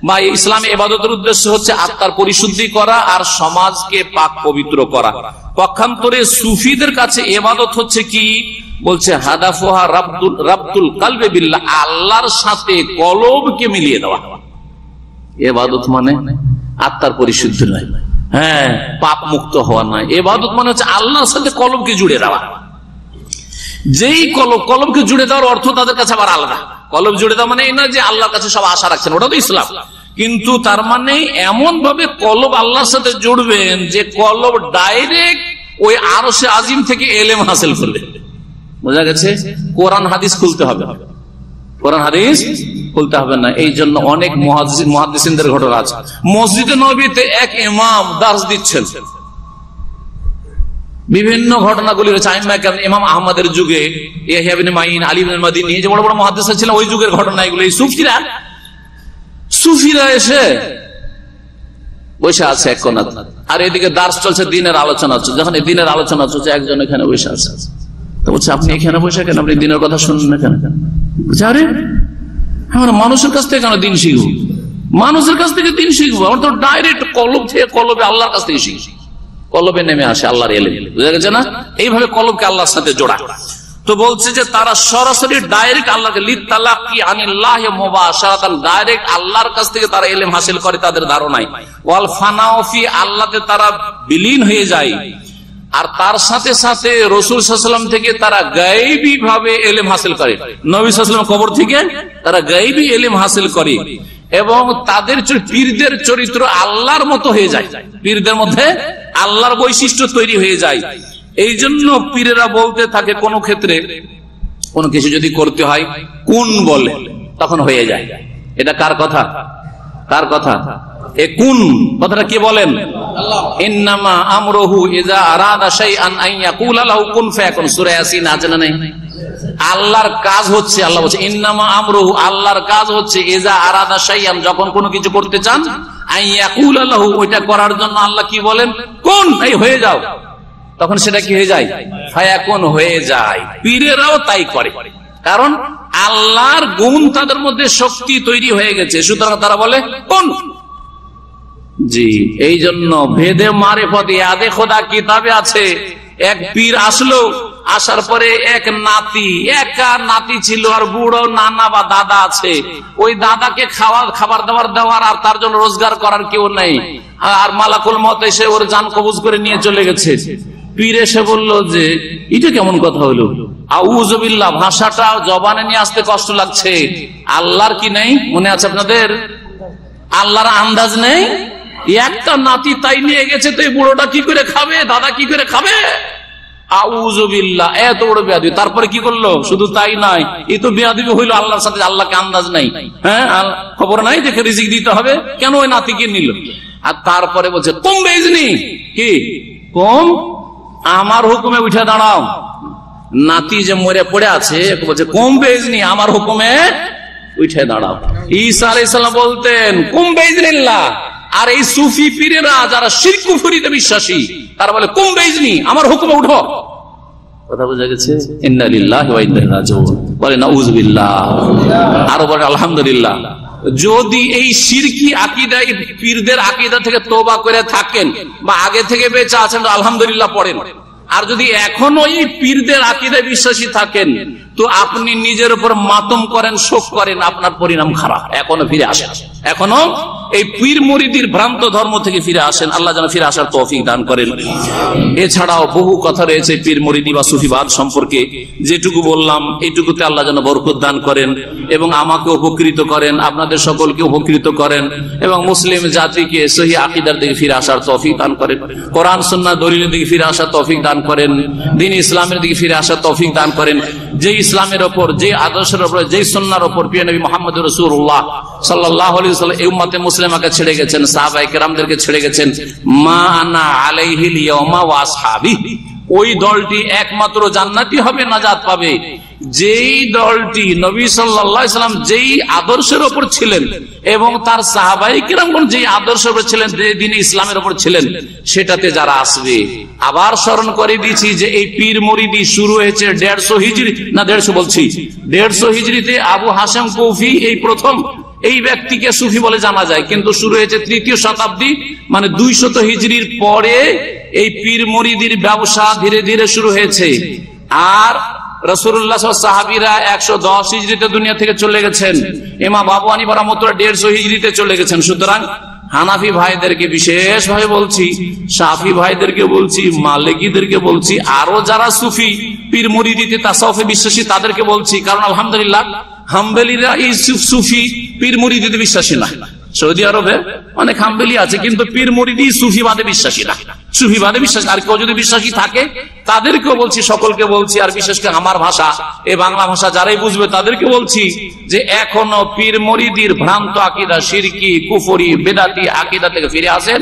বা ইসলামী ইবাদতের উদ্দেশ্য হচ্ছে আত্মার পরিশুদ্ধি করা আর সমাজকে পাক পবিত্র করা। পক্ষান্তরে সুফিদের কাছে ইবাদত হচ্ছে কি? বলছে হাদাফুহা রাবতুল কলবি বিল্লাহ, আল্লাহর সাথে কলবকে মিলিয়ে দেওয়া। ইবাদত মানে আত্মার পরিশুদ্ধি নয়, হ্যাঁ, পাপ মুক্ত হওয়া নয়। ইবাদত মানে হচ্ছে আল্লাহর সাথে কলবকে জুড়ে দেওয়া। যেই কলবকে জুড়ে দেওয়ার অর্থ তাদের কাছে আবার আলাদা। কলব জুড়ে দেওয়া মানে এই না যে আল্লাহর কাছে সব আশা রাখছেন, ওটা তো ইসলাম। কিন্তু তার মানে এমন ভাবে কলব আল্লাহর সাথে জুড়বেন যে কলব ডাইরেক্ট ওই আরশে আজিম থেকে এলেম হাসিল করবে। বোঝা গেছে? কোরআন হাদিস খুলতে হবে, কোরআন হাদিস খুলতে হবে না। এই জন্য অনেক মুহাদ্দিসিনদের ঘটনা আছে। মসজিদে নববীতে এক ইমাম দার্স দিচ্ছেন, বিভিন্ন ঘটনাগুলি রয়েছে। ইমাম আহমদের যুগে ইয়াহইয়া ইবনে মাইন, আলী ইবনে মাদিনী, যে বড় বড় মুহাদ্দিস ছিলেন, ওই যুগের ঘটনা এগুলো। এই সুফিরা এসে বসে আছে এক কোণা, আর এদিকে দার্স চলছে, দিনের আলোচনা চলছে। যখন এই দিনের আলোচনা চলছে, একজন এখানে বসে আছে, তো বলছে আপনি এখানে বসে কেন, আপনি দিনের কথা শুনুন না কেন? বলছে আরে আমরা মানুষের কাছ থেকে কেন দিন শিখবো, মানুষের কাছ থেকে দিন শিখবো, আমরা তো ডাইরেক্ট কলব থেকে কলবে আল্লাহর কাছ থেকে শিখছি, কলবে নেমে আসে আল্লাহর ইলম। বুঝা গেছে না? এইভাবে কলবকে আল্লাহর সাথে জোড়া। তো বলছে যে তারা সরাসরি ডাইরেক্ট আল্লাহকে লিতালাক্কি আনিল্লাহি মুবাশারাতান, ডাইরেক্ট আল্লাহর কাছ থেকে তারা ইলম হাসিল করে তাদের ধারণায়। ওয়াল ফানাউ ফি, আল্লাহতে তারা বিলীন হয়ে যায়। আর তার সাথে সাথে রাসূল সাল্লাল্লাহু আলাইহি ওয়াসাল্লাম থেকে তারা গায়বী ভাবে ইলম হাসিল করে। নবী সাল্লাল্লাহু আলাইহি ওয়াসাল্লাম কবর থেকে তারা গায়বী ইলম হাসিল করে এবং তাদের পীরদের চরিত্র আল্লাহর মতো হয়ে যায়, পীরদের মধ্যে আল্লাহর বৈশিষ্ট্য তৈরি হয়ে যায়। এই জন্য পীরেরা বলতে থাকে কোন ক্ষেত্রে কোন কিছু যদি করতে হয় কোন বলে, তখন হয়ে যায়। এটা কার কথা? কার কথা? এ কোন কথাটা কে বলেন? ইন্নামা আমরুহু ইযা আরাদা শাইআন আন ইয়াকুলা লাহু কুন ফায়াকুন, সূরা ইয়াসিন আছে না নাই? আল্লাহর কাজ হচ্ছে, আল্লাহ বলছে ইন্নামা আমরুহু, আল্লাহর কাজ হচ্ছে ইযা আরাদা শাইআন, যখন কোনো কিছু করতে চান, আন ইয়াকুলা লাহু, ওইটা করার জন্য আল্লাহ কি বলেন? কুন, এই হয়ে যাও, তখন সেটা কি হয়ে যায়? ফায়াকুন হয়ে যায়। পীরেরাও তাই করে, কারণ আল্লাহর গুণ তাদের মধ্যে শক্তি তৈরি হয়ে গেছে, সুতরাং তারা বলে কোন। জি, এই জন্য ভেদে মারেফতে আদে খোদা কিতাবে আছে, এক পীর আসলো, আসার পরে এক নাতি ছিল আর বুড়ো নানা বা দাদা আছে। ওই দাদাকে খাবার দাবার দেওয়ার আর তার জন্য রোজগার করার কেউ নেই, আর মালাকুল মউত এসে ওর জান কবজ করে নিয়ে চলে গেছে। পীর এসে বললো যে এটা কেমন কথা হলো, আউযু বিল্লাহ, ভাষাটা জবানে নিয়ে আসতে কষ্ট লাগছে। আল্লাহর কি নেই মনে আছে আপনাদের? আল্লাহর আন্দাজ নেই? একটা নাতি তাই নিয়ে গেছে, তো এই বুড়োটা কি করে খাবে, দাদা কি করে খাবে? আউযু বিল্লাহ, এত বড় বেয়াদবি। তারপরে কি করলো? শুধু তাই নয়, এই তো বেয়াদবি হইলো আল্লাহর সাথে, আল্লাহকে আন্দাজ নাই, হ্যাঁ, খবর নাই, দেখে রিজিক দিতে হবে, কেন ওই নাতিকে নিল? আর তারপরে বলছে তুম বেজনি, কি কম, আমার হুকুমে উঠে দাঁড়াও। নাতি যে মরে পড়ে আছে বলছে কম বেজনি, আমার হুকুমে উঠে দাঁড়াও। ঈসা আলাইহিস সালাম বলতেন কুম বেজনিল্লাহ। আর এই সুফি পীরেরা যারা শিরক কুফরিতে বিশ্বাসী, তারা বলে কুম বেজনি, আমার হুকুমে উঠো। কথা বোঝা গেছে? ইন্না লিল্লাহি ওয়া ইন্না ইলাইহি রাজিউন, বলে নাউযু বিল্লাহ, আরো বলে আলহামদুলিল্লাহ। যদি এই শিরকি আকীদায় পীরদের আকীদা থেকে তওবা করে থাকেন বা আগে থেকে বেঁচে আছেন, আলহামদুলিল্লাহ পড়েন। আর যদি এখনো এই পীরদের আকীদায় বিশ্বাসী থাকেন, তো আপনি নিজের উপর মাতম করেন, শোক করেন, আপনার পরিণাম খারাপ। এখনো ফিরে আসেন, এখনো এই পীর মুরিদির ভ্রান্ত ধর্ম থেকে ফিরে আসেন, আল্লাহ যেন ফিরে আসার তৌফিক দান করেন। এছাড়াও বহু কথা রয়েছে পীর মুরিদি বা সুফিবাদ সম্পর্কে, যেটুকু বললাম এইটুকুতে আল্লাহ যেন বরকত দান করেন এবং আমাকে উপকৃত করেন, আপনাদের সকলকে উপকৃত করেন এবং মুসলিম জাতিকে সহি আকীদার দিকে ফিরে আসার তৌফিক দান করেন, কোরআন সুন্নাহ দলিলের দিকে ফিরে আসার তৌফিক দান করেন, দ্বীন ইসলামের দিকে ফিরে আসার তৌফিক দান করেন। যে ইসলামের ওপর, যে আদর্শের ওপর, যে সুন্নাহর ওপর প্রিয় নবী মুহাম্মদ রাসূলুল্লাহ সাল্লাল্লাহু আলাইহি ওয়াসাল্লাম এই উম্মতে মুসলিমাকে ছেড়ে গেছেন, সাহাবায়ে কেরামদেরকে ছেড়ে গেছেন, মা আনা আলাইহিল ইয়াউমা ওয়া আসহাবি, ওই দলটি একমাত্র জান্নাতি হবে, নাজাত পাবে যেই দলটি নবী সাল্লাল্লাহু আলাইহি ওয়াসাল্লাম যেই আদর্শের উপর ছিলেন এবং তার সাহাবায়ে কেরামগণ যেই আদর্শের উপর ছিলেন, যে দ্বীন ইসলামের উপর ছিলেন, সেটাতে যারা আসবে। আবার স্মরণ করে দিয়েছি যে এই পীর মুরিদি শুরু হয়েছে 150 হিজরি, না 150 বলছি, 150 হিজরিতে আবু হাশেম কৌফি এই প্রথম এই ব্যক্তিকে সুফি বলে জানা যায়, কিন্তু শুরু হয়েছে 3য় শতাব্দী, মানে 200 হিজরির পরে এই পীর মুরিদির ব্যবসা ধীরে ধীরে শুরু হয়েছে। আর রাসূলুল্লাহ সাহাবীরা 110 হিজরিতে দুনিয়া থেকে চলে গেছেন, ইমাম আবু হানিফা রাহমাতুল্লাহ 150 হিজরিতে চলে গেছেন। সুতরাং হানাফি ভাইদেরকে বিশেষ ভাবে বলছি, শাফি ভাইদেরকে বলছি, মালিকিদেরকে বলছি, আরো যারা সুফি পীর মুরিদিতে তাসাউফে বিশ্বাসী তাদেরকে বলছি, কারণ আলহামদুলিল্লাহ হাম্বলীরা এই সুফি পীর মুরিদিতে বিশ্বাসী না। সৌদি আরবে অনেক হাম্বলী আছে, কিন্তু পীর মুরিদি সুফিবাদে বিশ্বাসী না, সুফিবাদে বিশ্বাসী। আর কেউ যদি বিশ্বাসী থাকে তাদেরকেও বলছি, সকলকে বলছি, আর বিশেষ করে আমার ভাষা এই বাংলা ভাষা যারাই বুঝবে তাদেরকে বলছি যে এখনো পীর মুরিদির ভ্রান্ত আকীদা, শিরকি, কুফরি, বেদাতি আকীদা থেকে ফিরে আসেন।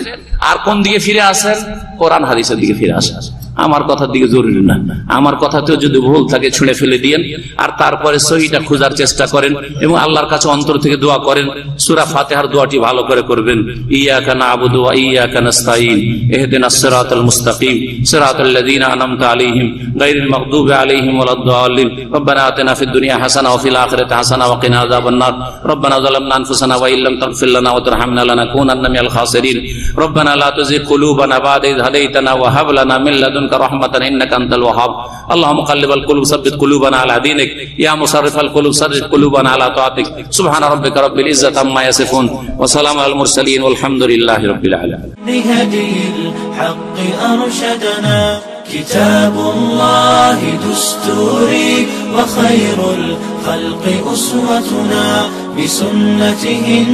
আর কোন দিকে ফিরে আসেন? কোরআন হাদিসের দিকে ফিরে আসেন। আমার কথার দিকে জরুরি না, আমার কথাতেও যদি ভুল থাকে ছুঁড়ে ফেলে দিয়েন, আর তারপরে সহিটা খোঁজার চেষ্টা করেন এবং আল্লাহর কাছে অন্তর থেকে দোয়া করেন। সূরা ফাতিহার দোয়াটি ভালো করে করবেন, ইয়াকা না'বুদু ওয়া ইয়াকা নাস্তাঈন ইহদিনাস সিরাতাল মুস্তাকিম সিরাতাল লাযীনা আন'আমতা আলাইহিম গায়রিল মাগদুবি আলাইহিম ওয়ালাদ-দাল্লিন রব্বানা আতিনা ফিদ দুনিয়া হাসানা ওয়া ফিল আখিরাতি হাসানা ওয়া কিনা আযাবান নার রব্বানা যালামনা আনফুসানা ওয়া ইল্লাম তাগফির লানা ওয়া তারহামনা লানাকুনান্না মিনাল খাসিরিন রব্বানা লা তুযিগ কুলুবানা বা'দা ইয হাদাইতানা ওয়া হাব লানা মিন লাদুনকা রাহমাতান ইন্নাকা আনতাল ওয়াহ্হাব আল্লাহুম্মা মুকাল্লিবাল কুলুব সাব্বিত কুলুবানা আলা দীনিক ইয়া মুসাররিফাল কুলুব সাররিফ কুলুবানা আলা তাআতিক সুবহানা রাব্বিকা রাব্বিল ইজ্জাতি আম্মা ইয়াসিফুন ওয়া সালামুন আলাল মুরসালিন ওয়ালহামদুলিল্লাহি রাব্বিল আলামিন। لهدي الحق أرشدنا كتاب الله دستوري وخير الخلق أسوتنا بسنته